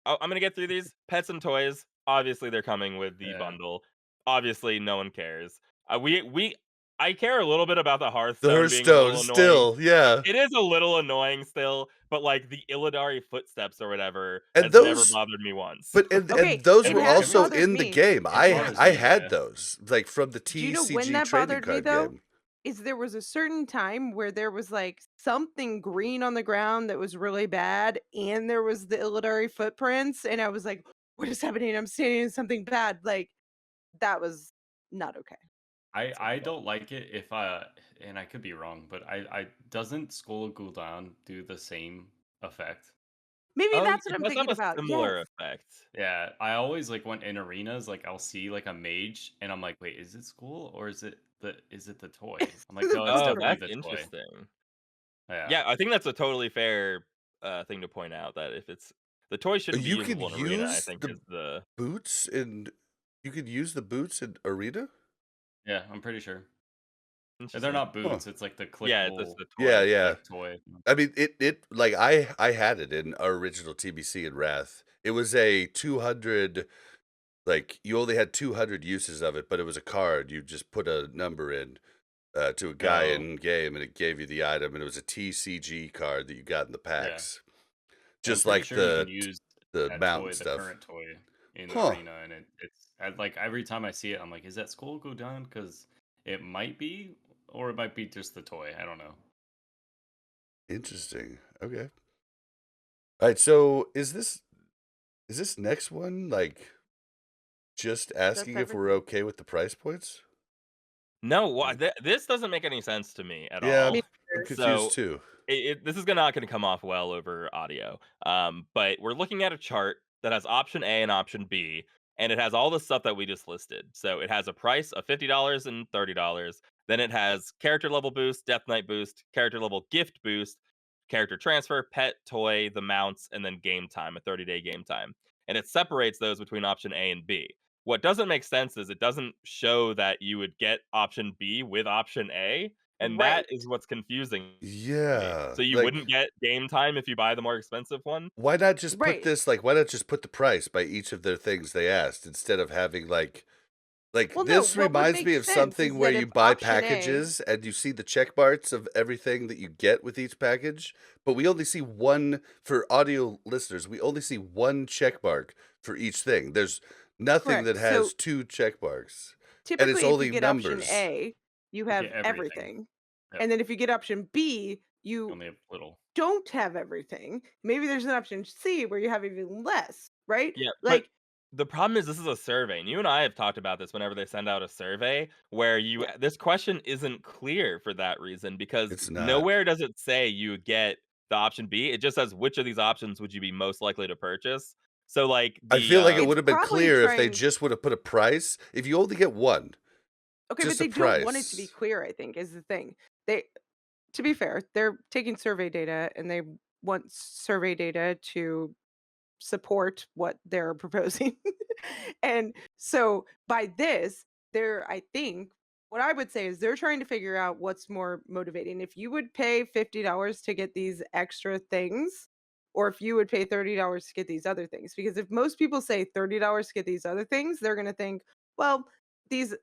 I'm gonna get through these pets and toys. Obviously, they're coming with the Yeah. bundle. Obviously, no one cares. We I care a little bit about the The Hearthstone being a Hearthstone, little annoying. still, yeah. It is a little annoying still, but like the Illidari footsteps or whatever And has never those bothered me once. But and Okay, those it were has also bothered in the me. game. It Yeah. bothers I me, had yeah. those, like, from the Do you know when TCG that trading bothered me card though? game. Is there was a certain time where there was like something green on the ground that was really bad, and there was the Illidari footprints, and I was like, "What is happening? I'm standing in something bad." Like that was not okay. I don't like it if and I could be wrong, but I doesn't Skull Gul'dan do the same effect? Maybe Oh, that's what it I'm does have thinking a about. Yes. similar effect. Yeah, I always like when in arenas, like I'll see like a mage and I'm like, wait, is it Skull or is it the toy? I'm like, The no, it's Oh, footprint. definitely that's the toy. interesting. Yeah. Yeah, I think that's a totally fair thing to point out that if it's the toy shouldn't be You could usable in arena, I use think the is the boots in you could use the boots in Arena? Yeah, I'm pretty sure. And they're interesting. not Huh. boots, it's like the Yeah, that's clickable the Yeah, toy. yeah. like toy. I mean, it like I had it in our original TBC in Wrath. It was a 200, like, you only had 200 uses of it, but it was a card. You just put a number in to a guy Oh, in game, and it gave you the item, and it was a TCG card that you got in the yeah. packs, And I'm just pretty like sure you can use the that mount toy, and the stuff. current toy in Huh. arena, and like every time I see it, I'm like, is that Skull Gul'dan? Because it might be, or it might be just the toy. I don't know. Interesting. Okay. All right. So is this next one like just That's asking if we're everything. okay with the price points? No, this doesn't make any sense to me at Yeah, all. Me I'm neither. confused So too. this is not going to come off well over audio. But we're looking at a chart that has option A and option B, and it has all the stuff that we just listed. So it has a price of $50 and $30. Then it has character level boost, death knight boost, character level gift boost, character transfer, pet, toy, the mounts, and then game time, a 30-day game time. And it separates those between option A and B. What doesn't make sense is it doesn't show that you would get option B with option A, and that Right. is what's confusing me. Yeah. So you Like, wouldn't get game time if you buy the more expensive one? why not just put Right. this, like, why not just put the price by each of their things they asked instead of having like, Well, no, this what would reminds make me of sense something is where that you if buy option A, packages and you see the check marks of everything that you get with each package, but we only see one for audio listeners. We only see one check mark for each thing. There's nothing that correct. So has two check marks, and it's typically, if you only get option numbers. A, you You have get everything. everything. Yep. And then if you get option B, You you only have little. don't have everything. Maybe there's an option C where you have even less, right? Yeah, but Like, the problem is this is a survey, and you and I have talked about this whenever they send out a survey where you yeah, this question isn't clear for that reason because It's not. nowhere does it say you get the option B. It just says which of these options would you be most likely to purchase. So like I the feel like it it's would have been probably clear if they trying. just would have put a price. If you only get one, Okay, but just a they don't want it to be price. clear, I think, is the thing. They, to be fair, they're taking survey data and they want survey data to support what they're proposing. And so by this, they're, I think, what I would say is they're trying to figure out what's more motivating. If you would pay $50 to get these extra things, or if you would pay $30 to get these other things. Because if most people say $30 to get these other things, they're going to think, well, these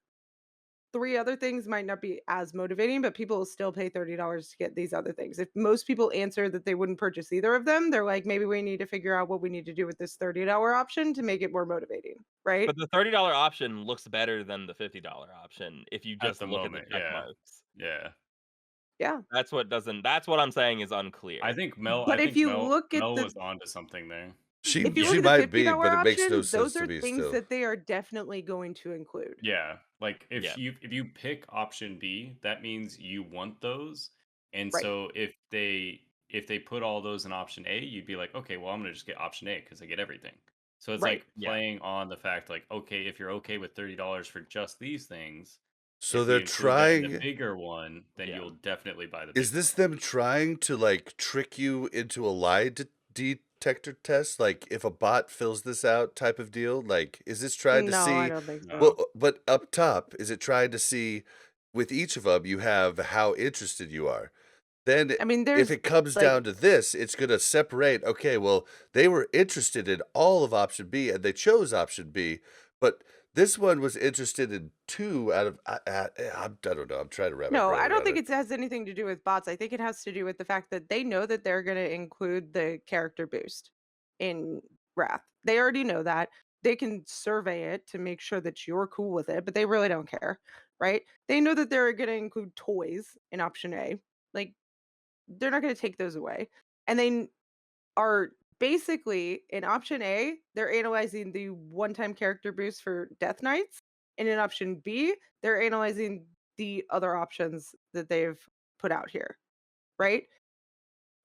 three other things might not be as motivating, but people will still pay $30 to get these other things. If most people answer that they wouldn't purchase either of them, they're like, maybe we need to figure out what we need to do with this $30 option to make it more motivating, right? but the $30 option looks better than the $50 option if you At just the look at the moment, check yeah. marks. Yeah. Yeah. That's what I'm saying is unclear. I think But if you look at Mel the was onto something there. If you she look at the might be, $50 but it makes no option, sense those to are me things still. that they are definitely going to include. Yeah, like Yeah. if you pick option B, that means you want those. And Right. so if they put all those in option A, you'd be like, okay, well I'm gonna just get option A because I get everything. So it's Right. like Yeah. playing on the fact like, okay, if you're okay with $30 for just these things, So if we they're include that in the trying. bigger one, then Yeah. you'll definitely buy the Is big this one. them trying to like trick you into a lie detector test? Like if a bot fills this out type of deal? Like is this trying to No, I see don't think so. No. well but up top, is it trying to see with each of them you have how interested you are? Then I mean, if there's it comes like down to this, it's gonna separate, okay, well, they were interested in all of option B and they chose option B, but this one was interested in 2 out of I don't know, I'm trying to wrap my no, brain I don't around think it. it has anything to do with bots. I think it has to do with the fact that they know that they're going to include the character boost in Wrath. They already know that. They can survey it to make sure that you're cool with it, but they really don't care, right? They know that they're going to include toys in option A. Like they're not going to take those away. And they are basically in option A, they're analyzing the one-time character boost for Death Knights, and in option B, they're analyzing the other options that they've put out here, right?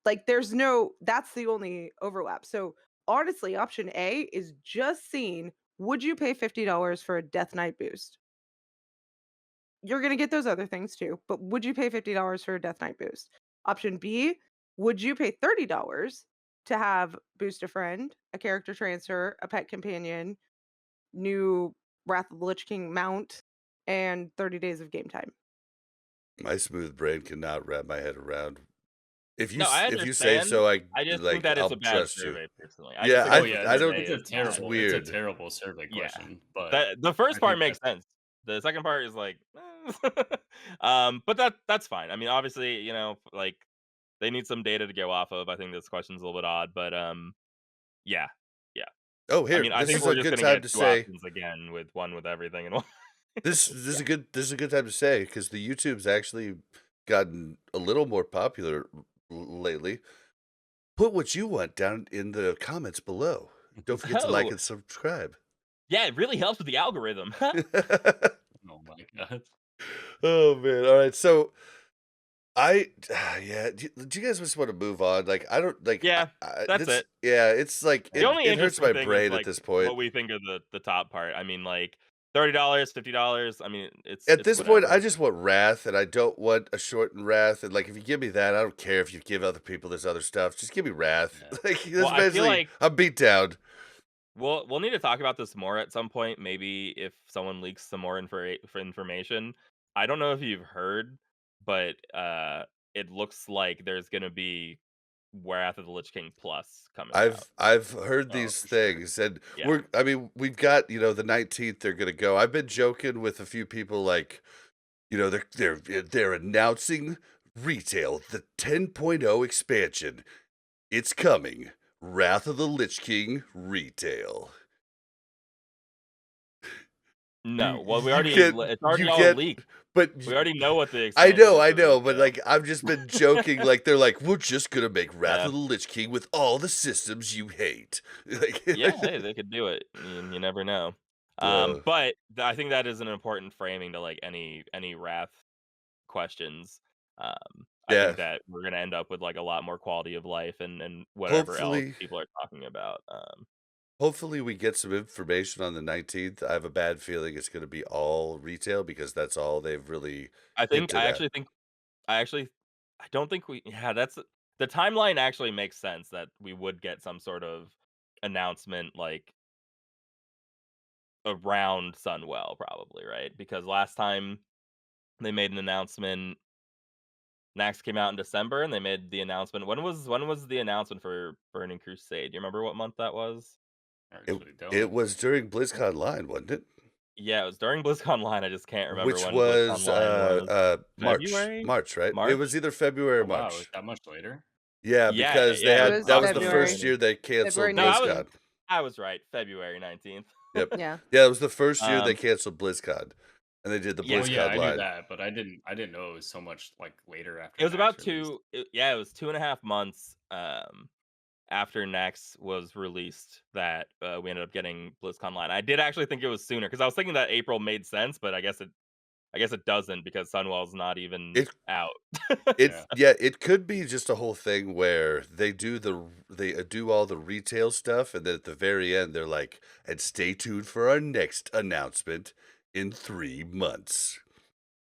Like there's no that's the only overlap. So honestly, option A is just seeing would you pay $50 for a Death Knight boost? You're going to get those other things too, but would you pay $50 for a Death Knight boost? Option B, would you pay $30 to have boost a friend, a character transfer, a pet companion, new Wrath of the Lich King mount, and 30 days of game time? My smooth brain cannot wrap my head around. No, I If you say understand. so, I I just think like that it's I'll a bad trust you. survey, personally. I just Yeah, think Oh the yeah, I survey don't. is It's not it's a weird. terrible survey yeah. question, but The first I part think makes that's sense. The second part is like, but that's fine. I mean, obviously, like they need some data to go off of. I think this question's a little bit odd, but yeah, yeah. Oh, I here, mean, I this think is we're a just good gonna time get to two say. options again with one with everything and one. This is a good time to say because the YouTube's actually gotten a little more popular lately. Put what you want down in the comments below. Don't forget to like Oh, and subscribe. yeah, it really helps with the algorithm. oh my god. Oh man! All right, so yeah. Do you guys just want to move on? Like, I don't like. Yeah, that's This, it. yeah. It's like The only it hurts interesting my thing is brain at like this point. what we think of the top part. I mean, like $30, $50. I mean, At it's this point, I whatever. just want wrath, and I don't want a shortened wrath. And like, if you give me that, I don't care if you give other people this other stuff. Just give me wrath. Yeah. Like, Well, that's I feel basically like I'm beat down. we'll need to talk about this more at some point. Maybe if someone leaks some more for information. I don't know if you've heard, but it looks like there's gonna be Wrath of the Lich King Plus coming out. I've heard Oh, these for sure. things, and Yeah. I mean, we've got the 19th. They're gonna go. I've been joking with a few people, like they're announcing retail the 10.0 expansion. It's coming. Wrath of the Lich King retail. No, well, it's You already all can't, leaked. but We already know what the I expansion is I for know, but retail. like I've just been joking. Like they're like, we're just gonna make Wrath Yeah. of the Lich King with all the systems you hate. Like, Yeah, hey, they could do it. You never know. uh, But I think that is an important framing to like any Wrath questions. I yeah. think that we're gonna end up with like a lot more quality of life and whatever else Hopefully, people are talking about. hopefully we get some information on the 19th. I have a bad feeling it's gonna be all retail because that's all they've really I think hinted I at. actually think I actually I don't think we yeah, that's the timeline actually makes sense that we would get some sort of announcement like around Sunwell probably, right? Because last time they made an announcement, Nax came out in December and they made the announcement. When was the announcement for Burning Crusade? Do you remember what month that was? I It actually don't. it was during BlizzCon Line, wasn't it? Yeah, it was during BlizzCon. I just can't remember Which when BlizzCon was was. February? March, right? It was March? either February or Oh wow, it's March. that much later? Yeah, Yeah, because they yeah, It it was had was that was the August February, first 19th. year they February canceled No, 19th. BlizzCon. I was right. February 19th. Yep. Yeah. Yeah, it was the first year they Um, canceled BlizzCon, and they did the yeah, Oh yeah, BlizzCon I knew line. that, but I didn't know it was so much like later it after was Nax about released. yeah, it was 2.5 months. after next was released that we ended up getting BlizzCon Line. I did actually think it was sooner because I was thinking that April made sense, but I guess it doesn't because Sunwell's not even It out. it Yeah. yeah, it could be just a whole thing where they do all the retail stuff, and then at the very end, they're like, "And stay tuned for our next announcement in 3 months."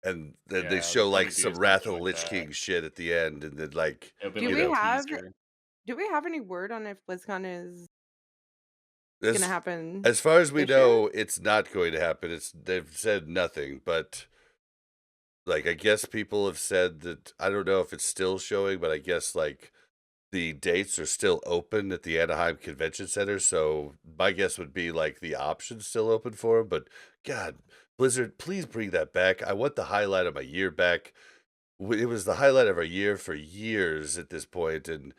And then they Yeah, they'll show, like, probably do some Wrath of something the like Lich that. King shit at the end, and then, like, It'll be Do you like we a know, have teaser. any word on if BlizzCon is gonna as happen as far as we this year? know, it's not going to happen. They've said nothing, but, like, I guess people have said that I don't know if it's still showing, but I guess, like, the dates are still open at the Anaheim Convention Center, so my guess would be, like, the option's still open for 'em, but god, Blizzard, please bring that back. I want the highlight of my year back. It was the highlight of our year for years at this point, and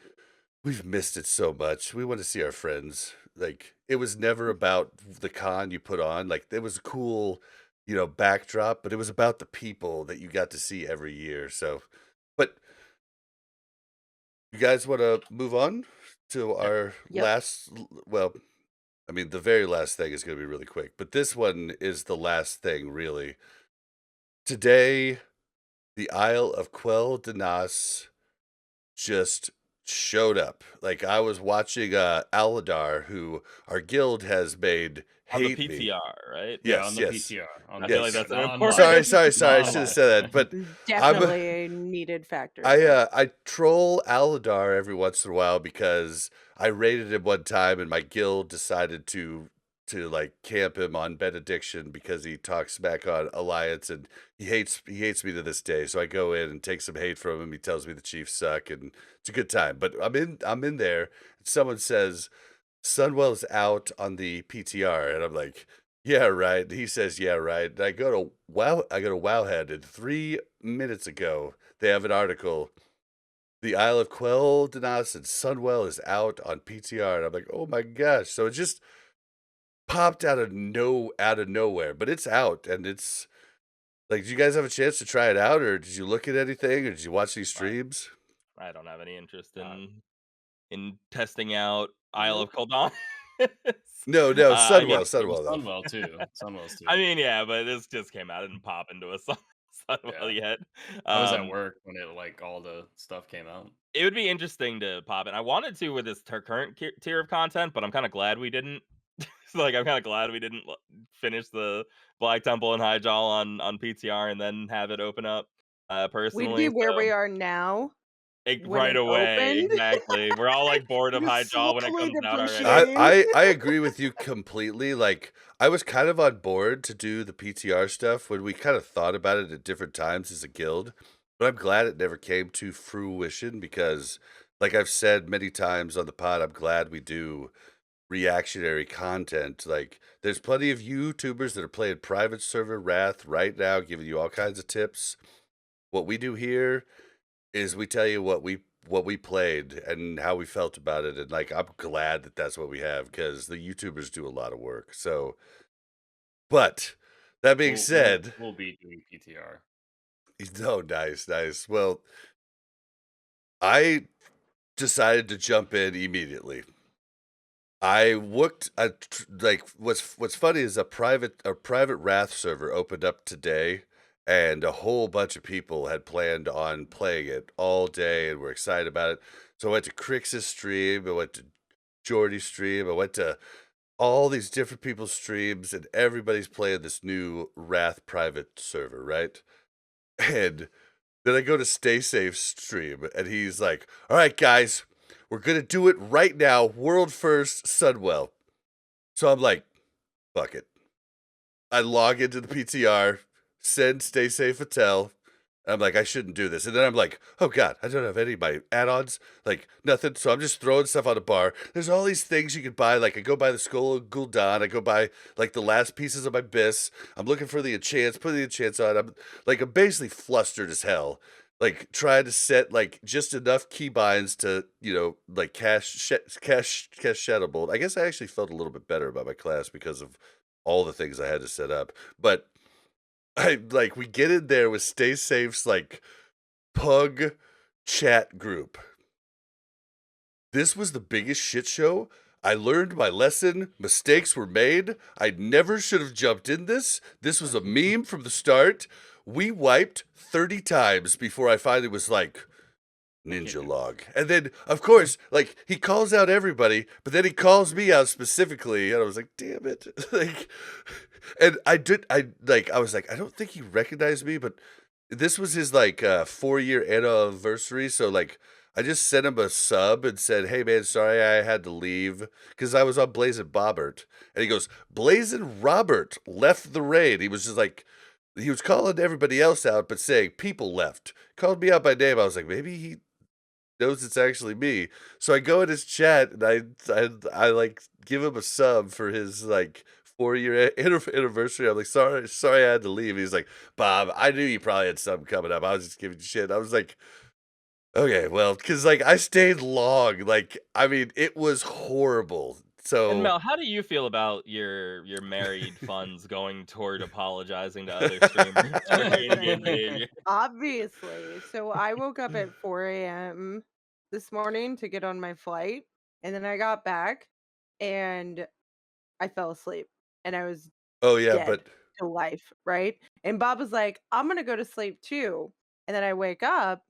we've missed it so much. We want to see our friends. Like, it was never about the con you put on. Like, it was a cool, backdrop, but it was about the people that you got to see every year. So, but you guys want to move on to Yeah. our Yep. well, I mean, the very last thing is going to be really quick, but this one is the last thing, really. Today, the Isle of Quel'danas just showed up. Like, I was watching Aladar, who our guild has made On the hate me. PTR, right? Yeah, on Yes, the yes, PTR. On I the feel like yes. PTR, that's an not Sorry, important. online. sorry, sorry. I Not should have said that, but online. I'm Definitely a needed factor there. I troll Aladar every once in a while because I raided him one time and my guild decided to like camp him on Benediction because he talks smack on Alliance and he hates me to this day. So I go in and take some hate from him. He tells me the Chiefs suck and it's a good time. But I'm in there. And someone says Sunwell's out on the PTR and I'm like, yeah, right. And he says, yeah, right. And I go to Wowhead and 3 minutes ago they have an article. The Isle of Quel'danas and Sunwell is out on PTR, and I'm like, oh my gosh! So it just popped out of nowhere, but it's out, and it's like, did you guys have a chance to try it out, or did you look at anything, or did you watch these I, streams? I don't have any interest Uh, in testing out Isle of Nope. Kul'don. No, no, I guess. there was Sunwell though. Sunwell too. Sunwell's I too. mean, yeah, but this just came out. I didn't pop into a Yeah. Sunwell yet. I was at Um, work when it like all the stuff came out. it would be interesting to pop it. I wanted to with this current tier of content, but I'm kind of glad we didn't. Like, I'm kind of glad we didn't finish the Black Temple and Highjaw on PTR and then have it open up. We'd be Personally, where so we are now when right it away, opened. exactly. We're all like bored of You Highjaw when it slowly comes out I, already. depreciating. I I agree with you completely. Like, I was kind of on board to do the PTR stuff when we kind of thought about it at different times as a guild, but I'm glad it never came to fruition because, like I've said many times on the pod, I'm glad we do reactionary content. Like, there's plenty of YouTubers that are playing private server Wrath right now, giving you all kinds of tips. What we do here is we tell you what we played and how we felt about it, and like I'm glad that that's what we have because the YouTubers do a lot of work. So, but that being We'll we'll said, we'll be doing PTR. oh, nice, nice. Well, I decided to jump in immediately. I looked at like what's funny is a private Wrath server opened up today, and a whole bunch of people had planned on playing it all day and were excited about it. So I went to Crix's stream, I went to Jordy's stream, I went to all these different people's streams, and everybody's playing this new Wrath private server, right? And then I go to Stay Safe stream, and he's like, "All right, guys, we're gonna do it right now. World first, Sunwell." So I'm like, "Fuck it." I log into the PTR, send Stay Safe a tell. I'm like, I shouldn't do this. And then I'm like, oh God, I don't have any of my add-ons, like nothing. So I'm just throwing stuff on a bar. There's all these things you can buy. Like I go buy the Skull of Gul'dan. I go buy like the last pieces of my Biss. I'm looking for the enchants, put the enchants on. I'm basically flustered as hell. Like trying to set like just enough keybinds to, like cash Shadow Bolt. I guess I actually felt a little bit better about my class because of all the things I had to set up. But we get in there with Stay Safe's like pug chat group. This was the biggest shit show. I learned my lesson. Mistakes were made. I never should have jumped in this. This was a meme from the start. We wiped 30 times before I finally was like, ninja log. And then, of course, like, he calls out everybody, but then he calls me out specifically, and I was like, damn it. Like, and I was like, I don't think he recognized me, but this was his, like, 4-year anniversary, so, like, I just sent him a sub and said, hey, man, sorry I had to leave, because I was on Blazin' Bobbert. And he goes, Blazin' Robert left the raid. He was just like, he was calling everybody else out, but saying people left. Called me out by name. I was like, maybe he knows it's actually me. So I go in his chat and I like give him a sub for his like 4-year anniversary. I'm like, sorry I had to leave. He's like, Bob, I knew you probably had something coming up. I was just giving you shit. I was like, okay, well, because like I stayed long. Like, I mean, it was horrible. And So Mel, how do you feel about your married funds going toward apologizing to other streamers for in-game behavior? Obviously. So I woke up at 4 a.m. this morning to get on my flight, and then I got back and I fell asleep and I was oh yeah, dead but to life, right? And Bob was like, I'm gonna go to sleep too. And then I wake up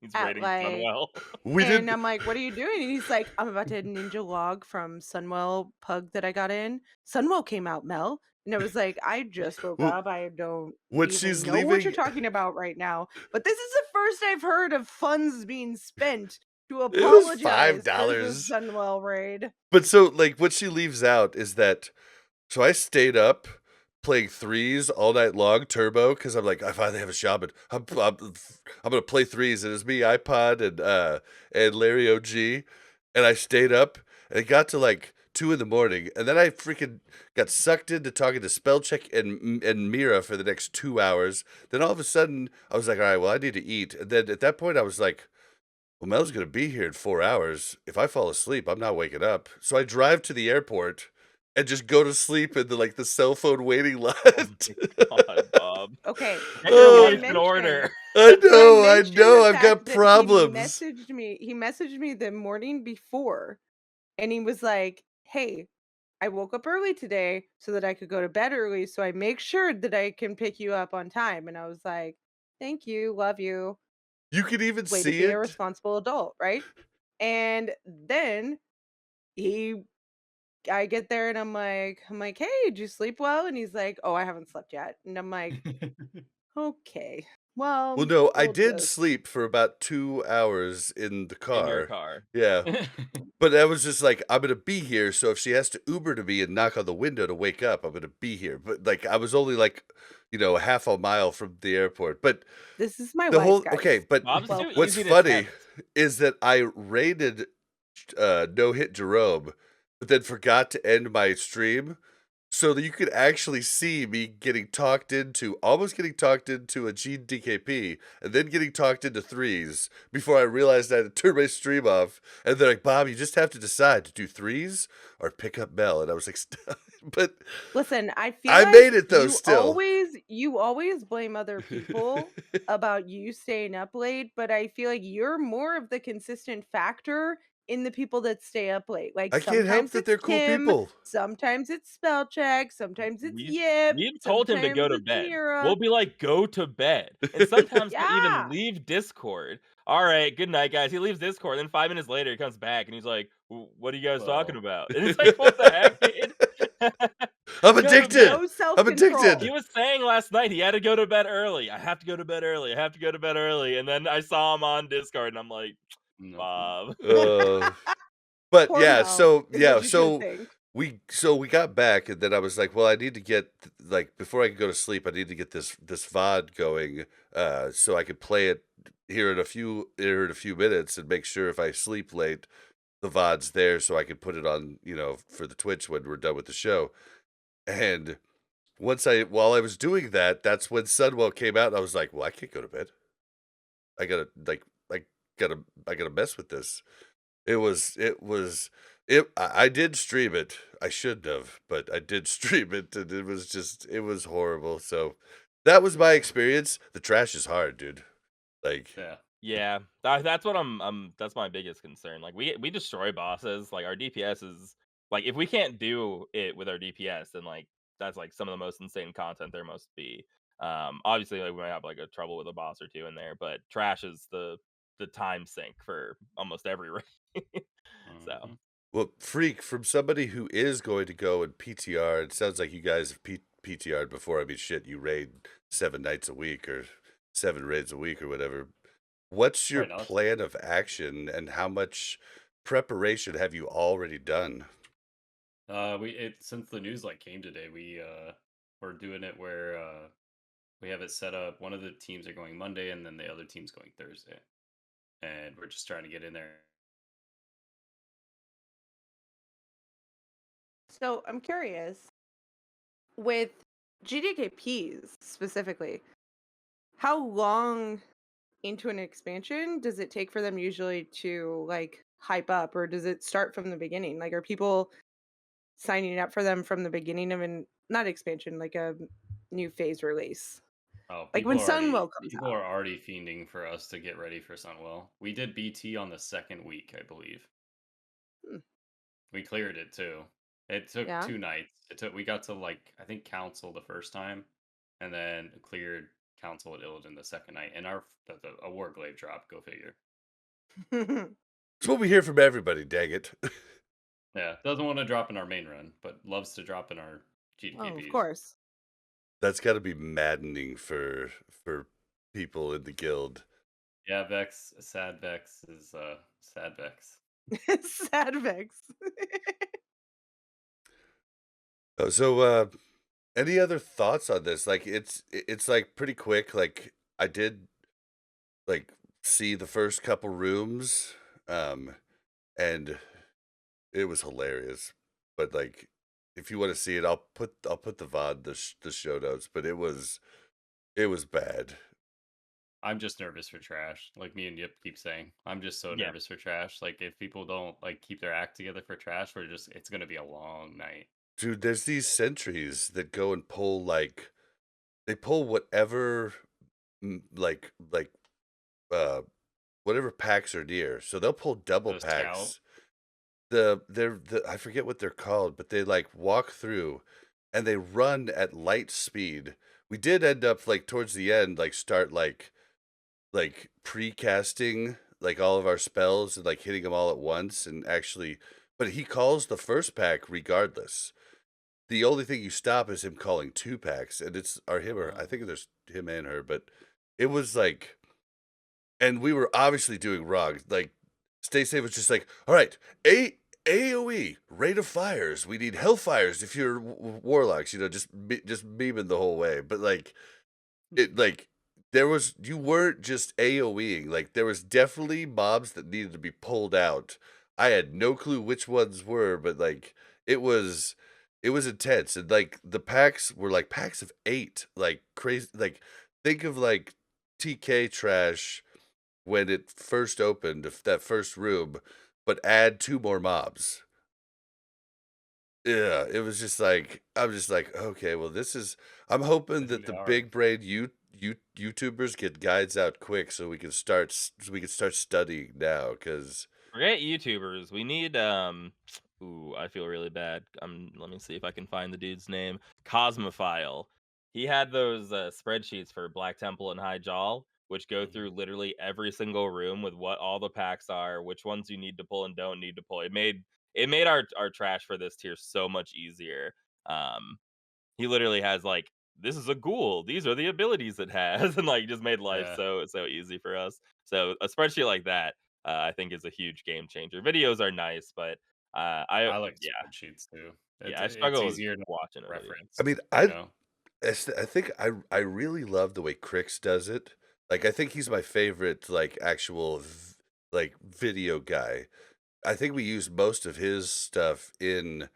He's at rating like Sunwell. we and did I'm like, what are you doing? And he's like, I'm about to ninja log from Sunwell pug that I got in. Sunwell came out, Mel. And I was like, I just woke w- up. I don't when even she's know what you're leaving. talking about right now. But this is the first I've heard of funds being spent to It was apologize for the $5. Sunwell raid. But so like what she leaves out is that so I stayed up playing threes all night long, turbo, because I'm like, I finally have a shaman. I'm gonna play threes, and it's me, iPod, and Larry OG, and I stayed up, and it got to like 2 in the morning, and then I freaking got sucked into talking to Spellcheck and Mira for the next 2 hours. Then all of a sudden, I was like, all right, well, I need to eat, and then at that point, I was like, well, Mel's gonna be here in 4 hours. If I fall asleep, I'm not waking up. So I drive to the airport and just go to sleep in the cell phone waiting lot. Oh my god, Bob. Okay. Get your Oh, life in order. I So know, mentioned the I've got fact that problems. He messaged me the morning before, and he was like, "Hey, I woke up early today so that I could go to bed early, so I make sure that I can pick you up on time." And I was like, "Thank you, love you. You can even Way to see be a it. responsible adult, right?" And then he I get there and I'm like, "Hey, did you sleep well?" And he's like, "Oh, I haven't slept yet." And I'm like, "Okay. Well, Well, no, I we'll did just." sleep for about 2 hours in the In your car. car. Yeah. But I was just like, I'm gonna be here, so if she has to Uber to me and knock on the window to wake up, I'm gonna be here. But like I was only like, a half a mile from the airport. But This is my the wife, whole okay, guys. but Bob's too what's easy to funny text. is that I rated no hit Jerome, but then forgot to end my stream so that you could actually see me almost getting talked into a GDKP, and then getting talked into threes before I realized I had to turn my stream off. And they're like, Bob, you just have to decide to do threes or pick up Mel. And I was like, but Listen, I feel I like made it though still. you always blame other people about you staying up late, but I feel like you're more of the consistent factor in the people that stay up late. Like I can't help sometimes that it's they're cool Kim, people. sometimes it's spell check, sometimes it's We've Yip, we've told him to go sometimes to it's bed. Mira. We'll be like, "Go to bed." And sometimes he'll even Yeah. leave Discord. "Alright, good night, guys." He leaves Discord, then 5 minutes later, he comes back, and he's like, What are you guys talking Well, about?" And it's like, "What the heck, dude?" I'm Go to addicted. bed. No I'm self-control. He addicted. was saying last night he had to go to bed early. "I have to go to bed early. I have to go to bed early." And then I saw him on Discord, and I'm like, nope. "Bob." But Poor yeah, Mel so is what yeah, you should so think. we got back, and then I was like, well, I need to get like before I can go to sleep, I need to get this VOD going, so I could play it here in a few minutes and make sure if I sleep late, the VOD's there so I can put it on, for the Twitch when we're done with the show. And while I was doing that, that's when Sunwell came out, and I was like, well, I can't go to bed. I gotta like I gotta mess with this. I did stream it. I shouldn't have, but I did stream it, and it was horrible. So that was my experience. The trash is hard, dude. Like, Yeah. Yeah, that's what that's my biggest concern. Like we destroy bosses. Like our DPS is like if we can't do it with our DPS, then like that's like some of the most insane content there must be. Obviously like we might have like a trouble with a boss or two in there, but trash is the time sink for almost every raid. So Mhm. Well, Freak, from somebody who is going to go and PTR, it sounds like you guys have PTR'd before. I mean, shit, you raid 7 nights a week or 7 raids a week or whatever. What's your Right now, it's plan of action and how much preparation have you already done? we it since the news like came today, we're doing it where we have it set up. One of the teams are going Monday, and then the other team's going Thursday, and we're just trying to get in there. So I'm curious with GDKPs specifically, how long into an expansion does it take for them usually to like hype up, or does it start from the beginning? Like, are people signing up for them from the beginning of an not expansion, like a new phase release? Oh, Like when Sunwell comes people out. are already fiending for us to get ready for Sunwell. We did BT on the second week, I believe. Hmm, We cleared it too. It took yeah. 2 nights. We got to like I think council the first time, and then cleared council at Illidan the second night. And a Warglaive drop. Go figure. It's what we hear from everybody, dang it. Yeah, doesn't want to drop in our main run, but loves to drop in our Oh, of GDKPs. course. That's got to be maddening for people in the guild. Yeah, Vex, sad Vex is sad Vex. Sad Vex. Oh, so any other thoughts on this? Like it's like pretty quick. Like I did like see the first couple rooms, and it was hilarious. But like, if you want to see it, I'll put the VOD the show notes. But it was bad. I'm just nervous for trash. Like me and Yip keep saying, I'm just so yeah, nervous for trash. Like if people don't like keep their act together for trash, it's gonna be a long night. Dude, there's these sentries that go and pull like they pull whatever like uh whatever packs are near. So they'll pull double The scout, packs. I forget what they're called, but they like walk through and they run at light speed. We did end up like towards the end, like start like pre-casting like all of our spells and like hitting them all at once and actually, but he calls the first pack regardless. The only thing you stop is him calling 2 packs, and it's or him or I uh, think there's him and her, but it was like, and we were obviously doing wrong. Like, Stay Safe was just like, all right, AOE, rate of fires. We need hellfires if you're warlocks, just beaming the whole way. But like, it like you weren't just AOEing. Like, there was definitely mobs that needed to be pulled out. I had no clue which ones were, but like, it was it was intense. And like the packs were like packs of 8, like crazy. Like, think of like TK trash when it first opened, if that first room, but add 2 more mobs. Yeah, it was just like I'm just like, "Okay, well, this is." I'm hoping I think that they the are. big brain YouTubers get guides out quick so we can start studying now. Because forget YouTubers. We need ooh, I feel really bad. Let me see if I can find the dude's name. Cosmophile. He had those spreadsheets for Black Temple and High Jaw, which go Mhm. through literally every single room with what all the packs are, which ones you need to pull and don't need to pull. It made our trash for this tier so much easier. He literally has like, this is a ghoul. These are the abilities it has, and like just made life Yeah, so easy for us. So a spreadsheet like that, I think, is a huge game changer. Videos are nice, but I I like yeah spreadsheets too. yeah I It's struggle with easier to watching a video. I reference, mean, you know. I think I really love the way Crix does it. Like, I think he's my favorite, like, actual like, video guy. I think we use most of his stuff in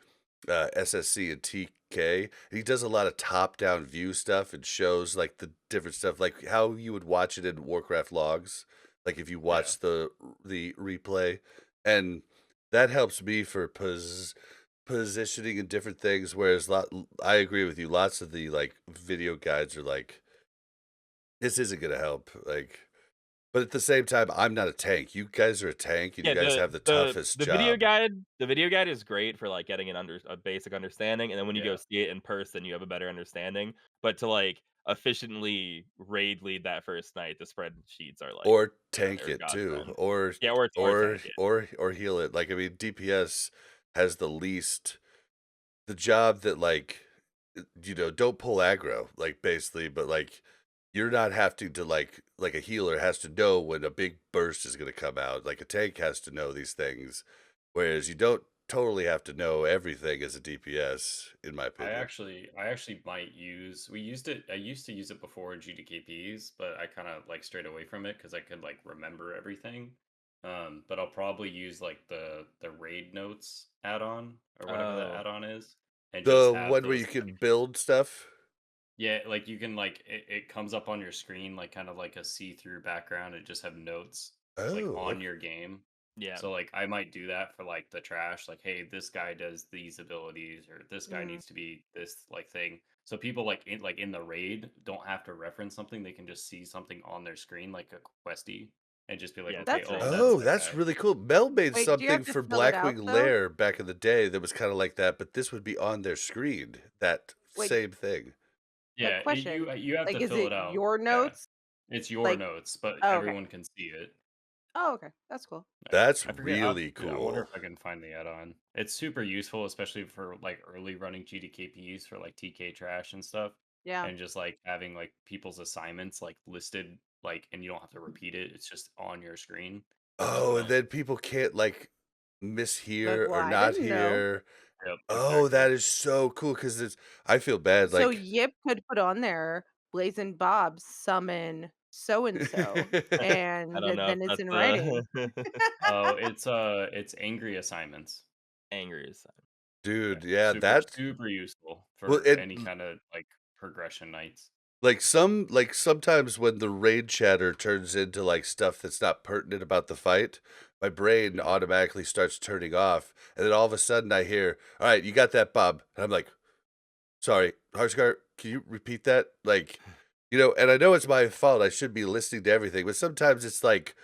SSC and TK. He does a lot of top-down view stuff and shows like the different stuff, like how you would watch it in Warcraft logs, like if you Yeah, watch the replay, and that helps me for positioning and different things. Whereas I agree with you. Lots of the like video guides are like, this isn't gonna help. Like, But at the same time, I'm not a tank. You guys are a tank, and you Yeah, guys the have the the toughest the video job. guide the video guide is great for, like, getting a basic understanding, and then when you go Yeah. see it in person, you have a better understanding, but to, like, efficiently raid lead that first night, the spreadsheets are, like, Or tank they're a it too, godsend. or Yeah, or tank it. heal it. Like, I mean, DPS has the least the job that, like, don't pull aggro, like, basically, but, like, you're not having to, like a healer has to know when a big burst is gonna come out, like, a tank has to know these things, whereas you don't totally have to know everything as a DPS, in my opinion. I actually might use. We used it. I used to use it before GDKPs, but I kind of like strayed away from it because I could like remember everything. But I'll probably use like the raid notes add-on or whatever that Oh, add-on is, and just The have one where those. you can build stuff? Yeah, like you can like it comes up on your screen like kind of like a see-through background. It just have notes like Oh, on ok your game. yeah. So like I might do that for like the trash, like, hey, this guy does these abilities or this guy Mm. needs to be this like thing. So people like in the raid don't have to reference something. They can just see something on their screen like a questy and just be like, Yeah, okay, That's oh, nice. that's Oh, the that's guy. really cool. Mel made Wait, do you have something to for fill it out Blackwing though? Lair back in the day that was kinda like that, but this would be on their screen, that Wait, same thing. Yeah, question. you have Like, to is fill it it out. your Yeah. notes? It's your Like, notes, but oh, okay. everyone can see it. Oh, okay. That's cool. Yeah, That's I forget. I, really yeah, I wonder cool. if I can find the add-on. It's super useful, especially for like early running GDKPs for like TK trash and stuff, Yeah. and just like having like people's assignments like listed, like, and you don't have to repeat it. It's just on your screen. Oh, and then people can't, like, Like, mishear well, or I not didn't know. hear. Yep, Oh, exactly. that is so cool because it's I feel bad, So like Yip could put on there Blazing Bob summon so and so, I and don't know if then it's that's in writing. Oh, it's angry assignments. angry as Yeah, Dude, yeah, super that super useful well, for it any kind of like progression nights. sometimes when the raid chatter turns into, like, stuff that's not pertinent about the fight, my brain Mhm. automatically starts turning off, and then all of a sudden I hear, "Alright, you got that, Bob," and I'm like, "Sorry, Harscar, can you repeat that?" Like, and I know it's my fault, I should be listening to everything, but sometimes it's like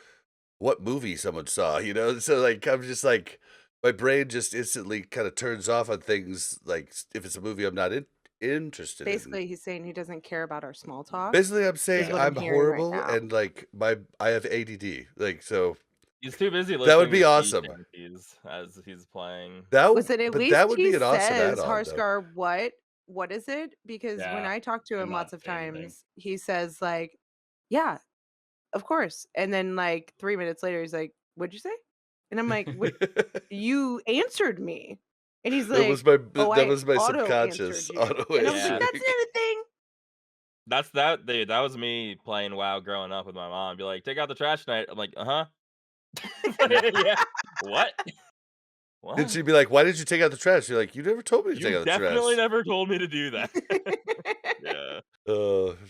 what movie someone saw, you know? So, like, I'm just like my brain just instantly kinda turns off on things, like, if it's a movie I'm not interested in. Basically, he's saying he doesn't care about our small talk, Basically, I'm is saying what Yeah. I'm I'm hearing right horrible now. and, like, I have ADD, like, so He's too busy that would listening to be sea awesome. shanties as he's playing. Listen, at But least that would he be an awesome says, add-on, though. Harscar, what is it? Because when Yeah. I talk to I'm him not lots of saying anything. times, he says like, "Yeah, of course." And then like 3 minutes later, he's like, "What'd you say?" And I'm like, "What? You answered me." And he's like, "Oh, That I was my auto answered subconscious you." auto And I was like, Yeah. "That's answering. not a thing." That's that dude, that was me playing WoW growing up with my mom, be like, "Take out the trash tonight." I'm like, "Uh-huh." Yep. Yeah. What? And What? she'd be like, "Why did you take out the trash?" You're like, "You never told me to take You out the definitely trash." never told me to do that. Yeah.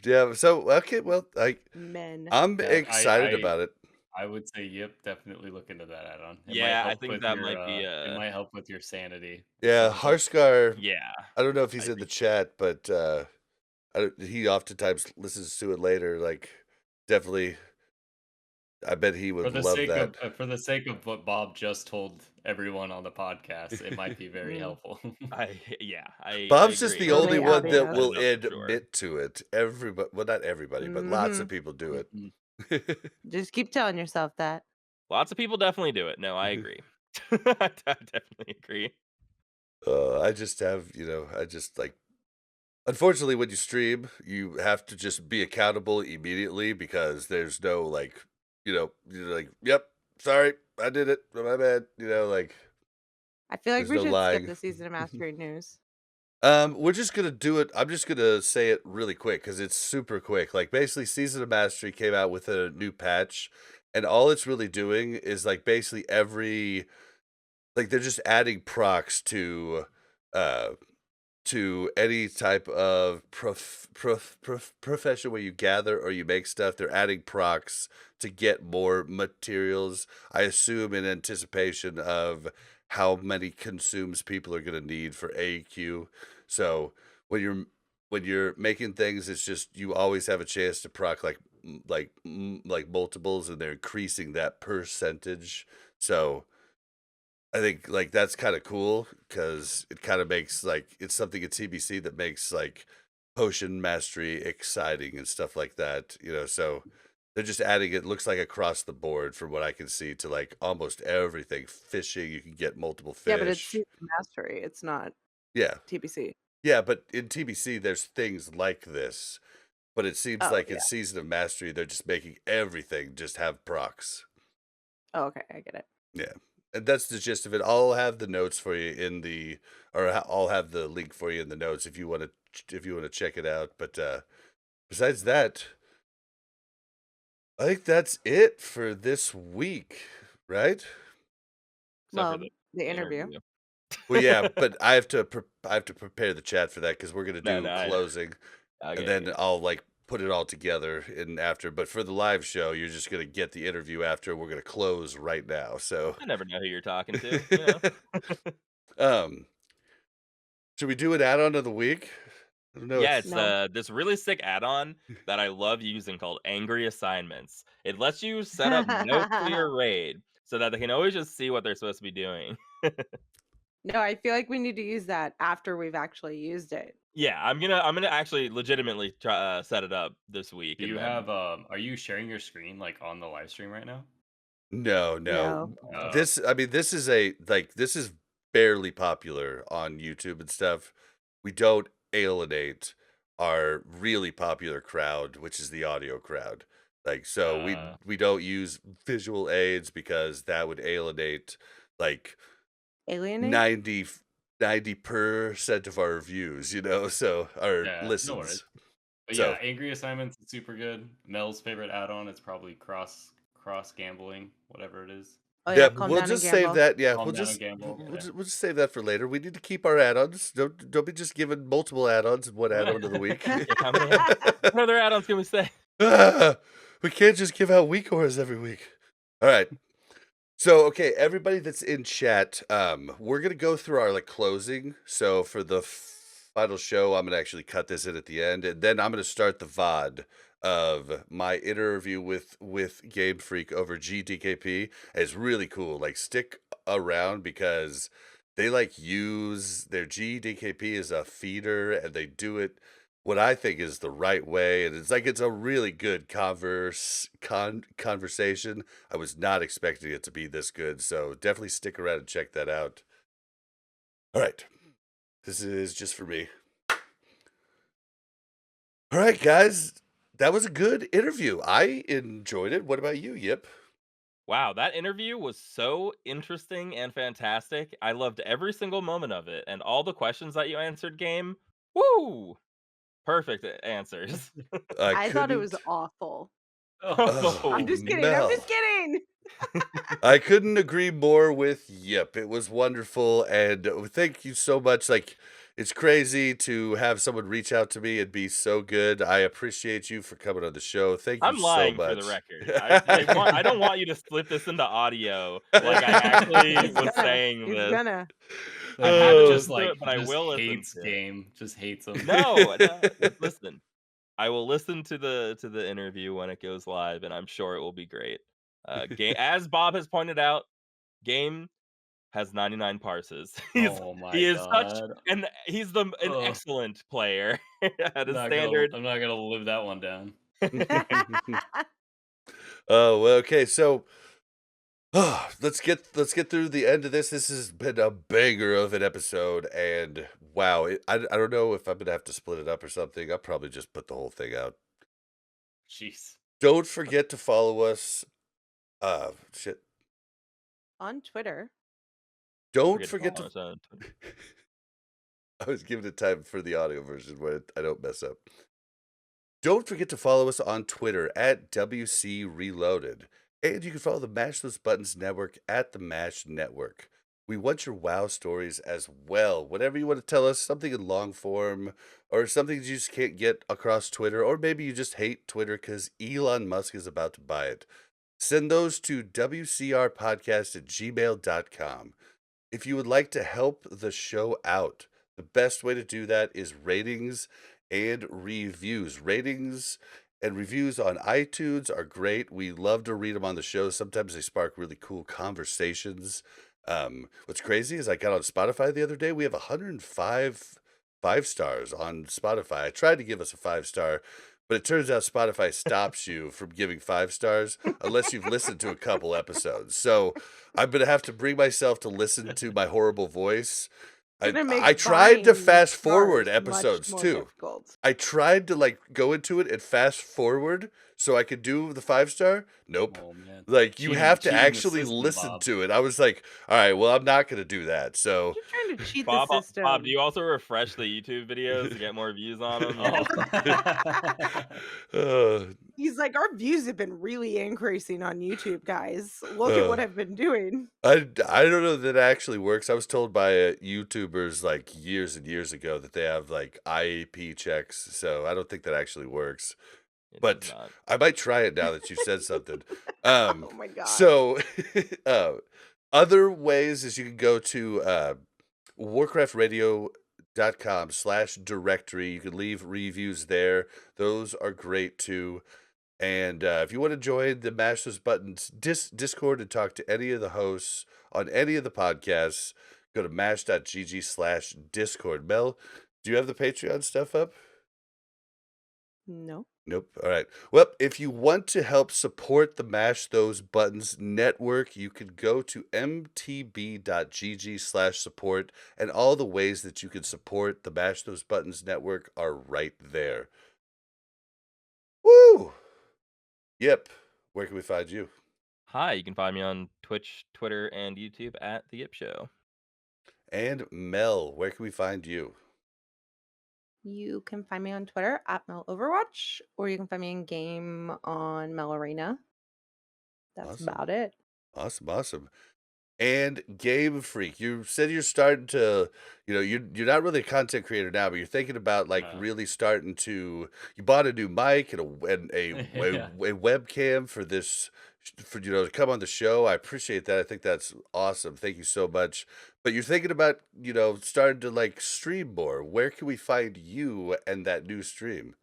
Yeah, so, okay, well, Men. I'm Yeah, excited about it. I would say, yep, definitely look into that add-on. Yeah, I think that might be, It might help with your sanity. It Yeah, sounds like. Harscar, yeah, I don't know if he's I in the agree. chat, but, he oftentimes listens to it later, like, definitely I bet he would love that. For the sake of what Bob just told everyone on the podcast, it might be very Mm. helpful. I Bob's just agree. the For only the one that audience. Set will it up for sure. admit to it. Everybody, well, not everybody, but lots of Mhm. people do it. Mhm. Just keep telling yourself that. Lots of people definitely do it. No, I agree. I definitely agree. I just have, I just like unfortunately, when you stream, you have to just be accountable immediately because there's no like, you're like, yep, sorry, I did it, my bad. Like I feel like there's we no should skip lying. the season of Masquerade news. We're just gonna do it. I'm just gonna say it really quick because it's super quick. Like basically, Season of Mastery came out with a new patch, and all it's really doing is like basically they're just adding procs uh to any type of profession where you gather or you make stuff. They're adding procs to get more materials, I assume in anticipation of how many consumes people are going to need for AQ. So when you're making things, it's just you always have a chance to proc like like multiples, and they're increasing that percentage. So I think like that's kind of cool because it kind of makes like it's something at TBC that makes like potion mastery exciting and stuff like that. So they're just adding it. Looks like across the board from what I can see to like almost everything. Fishing, you can get multiple Yeah, but it's fish. season mastery. It's not Yeah, TBC. yeah, but in TBC, there's things like this. But it seems Oh like in yeah. Season of Mastery, they're just making everything just have procs. Oh, okay, I get it. Yeah. And that's the gist of it. I'll have the notes for you I'll have the link for you in the notes if you want to check it out. But besides that, I think that's it for this week, right? Except for Well, the the interview. Well, yeah, but I have to prepare the chat for that because we're gonna No, do I know. closing, and Okay, then okay. I'll like put it all together in after. But for the live show, you're just gonna get the interview after. We're gonna close right now. So, I never know who you're talking to. um, should we do an add-on of the week? I don't know. Yeah, It's it's No. this really sick add-on that I love using called Angry Assignments. It lets you set up notes for your raid so that they can always just see what they're supposed to be doing. No, I feel like we need to use that after we've actually used it. Yeah, I'm gonna actually legitimately try set it up this week. Do And you then have are you sharing your screen like on the live stream right now? no. No. This is barely popular on YouTube and stuff. We don't alienate our really popular crowd, which is the audio crowd. Like, so we don't use visual aids because that would alienate like Alienate? 90% of our views, so our Yeah, no worries. listens. But So yeah, Angry Assignments is super good. Mel's favorite add-on is probably cross gambling, whatever it is. Oh yeah, yeah, calm we'll down and just save gamble. that. Yeah, Calm down and gamble. Yeah. we'll just save that for later. We need to keep our add-ons. Don't be just giving multiple add-ons in one add-on of the week. how many what other add-ons can we say? We can't just give out week ores every week. All right. So, okay, everybody that's in chat, we're gonna go through our like closing. So for the final show, I'm gonna actually cut this in at the end, and then I'm gonna start the VOD of my interview with Gamefreakk over GDKP. It's really cool. Like, stick around because they like use their GDKP as a feeder, and they do it what I think is the right way, and it's a really good conversation. I was not expecting it to be this good, so definitely stick around and check that out. All right, this is just for me. All right, guys, that was a good interview. I enjoyed it. What about you, Yip? Wow, that interview was so interesting and fantastic. I loved every single moment of it, and all the questions that you answered, game. Woo! Perfect answers. I thought it was couldn't. awful. Oh, I'm just kidding. I'm Mel. just kidding. I couldn't agree more with Yip. It was wonderful, and thank you so much. Like, it's crazy to have someone reach out to me and be so good. I appreciate you for coming on the show. Thank you I'm so lying for the much. record. I don't want you to slip this into audio like I actually He's was gonna. saying He's this. gonna. I haven't just listened to like it, but I just will listen hates to it. game, just hates him. No, listen. I will listen to the interview when it goes live, and I'm sure it will be great. Game, as Bob has pointed out, game has 99 parses. Oh my He is such god. and he's an Ugh. excellent player at a I'm standard. not gonna live that one down. Oh, well, okay. So, let's get through the end of this. This has been a banger of an episode, and wow, I don't know if I'm gonna have to split it up or something. I'll probably just put the whole thing out. Jeez. Don't forget to follow us. Shit. On Twitter. Don't Forget forget to to. follow us on Twitter. I was giving it time for the audio version where I don't mess up. Don't forget to follow us on Twitter at WC Reloaded. And you can follow the Mash Those Buttons Network at the Mash Network. We want your WoW stories as well. Whatever you want to tell us, something in long form, or something you just can't get across Twitter, or maybe you just hate Twitter because Elon Musk is about to buy it. Send those to wcrpodcast@gmail.com. If you would like to help the show out, the best way to do that is ratings and reviews. Ratings and reviews on iTunes are great. We love to read them on the show. Sometimes they spark really cool conversations. What's crazy is I got on Spotify the other day. We have 105 five stars on Spotify. I tried to give us a 5-star, but it turns out Spotify stops you from giving 5 stars unless you've listened to a couple episodes. So I'm gonna have to bring myself to listen to my horrible voice. Gonna make I tried to buying fast forward stars much episodes more too. difficult. I tried to like go into it and fast forward so I could do the 5-star. Nope. Oh man. Like you have to Cheating the actually system, listen Bob. to it. I was like, all right, well, I'm not gonna do that. So You're trying to cheat the Bob, system. Bob, do you also refresh the YouTube videos to get more views on them? Oh. He's like, our views have been really increasing on YouTube, guys. Look at what I've been doing. I don't know that it actually works. I was told by YouTubers like years and years ago that they have like IAP checks, so I don't think that actually works. It does But not. I might try it now that you said something. Oh my god. So other ways is you can go to warcraftradio.com/directory. You can leave reviews there. Those are great too. And if you want to join the Mash Those Buttons Discord and talk to any of the hosts on any of the podcasts, go to mash.gg/discord. Mel, do you have the Patreon stuff up? No. Nope. All right. Well, if you want to help support the Mash Those Buttons network, you can go to mtb.gg/support, and all the ways that you can support the Mash Those Buttons network are right there. Woo! Yep. Where can we find you? Hi, you can find me on Twitch, Twitter, and YouTube at The Yip Show. And Mel, where can we find you? You can find me on Twitter at Mel Overwatch, or you can find me in game on Mel Arena. That's Awesome. about it. Awesome. And Gamefreakk, you said you're starting to, you're not really a content creator now, but you're thinking about like really starting to. You bought a new mic and a webcam for this, to come on the show. I appreciate that. I think that's awesome. Thank you so much. But you're thinking about, starting to like stream more. Where can we find you and that new stream?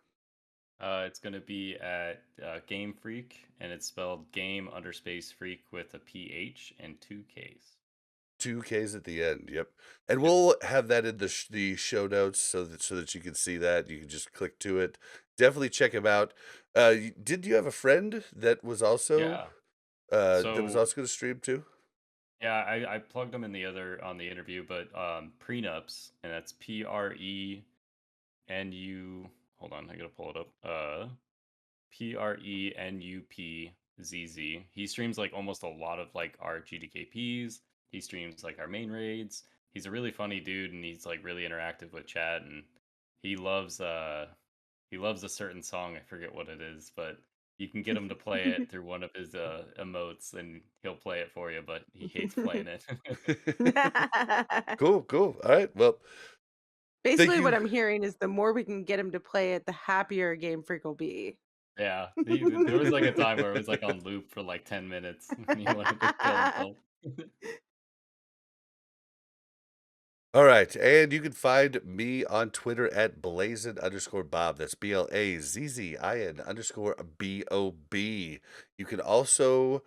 It's gonna be at Gamefreakk, and it's spelled game_freak with a PH and 2 Ks. 2 Ks at the end. Yep. And we'll have that in the show notes so that you can see that. You can just click to it. Definitely check him out. Did you have a friend that was also Yeah. that was So also going to stream too? yeah, I plugged them in on the interview, but Prenups, and that's PRENU. Hold on, I gotta pull it up. PRENUPZZ. He streams like almost a lot of like our GDKPs. He streams like our main raids. He's a really funny dude, and he's like really interactive with chat, and he loves a certain song. I forget what it is, but you can get him to play it through one of his emotes, and he'll play it for you. But he hates playing it. Cool. All right. Well, Basically, what I'm hearing is the more we can get him to play it, the happier Gamefreakk will be. Yeah, there was like a time where it was like on loop for like 10 minutes. And he wanted to kill himself. all right. And you can find me on Twitter at blazin_Bob. That's BLAZZIN_BOB. You can also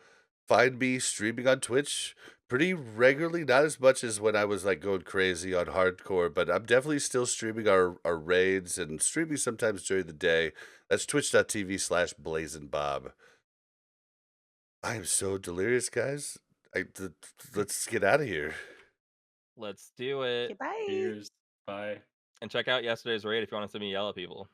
find me streaming on Twitch pretty regularly, not as much as when I was like going crazy on hardcore, but I'm definitely still streaming our raids and streaming sometimes during the day. That's twitch.tv/blazinbob. I am so delirious, guys. Let's get out of here. Let's do it. Goodbye. Cheers. Bye. And check out yesterday's raid if you want to see me yell at people.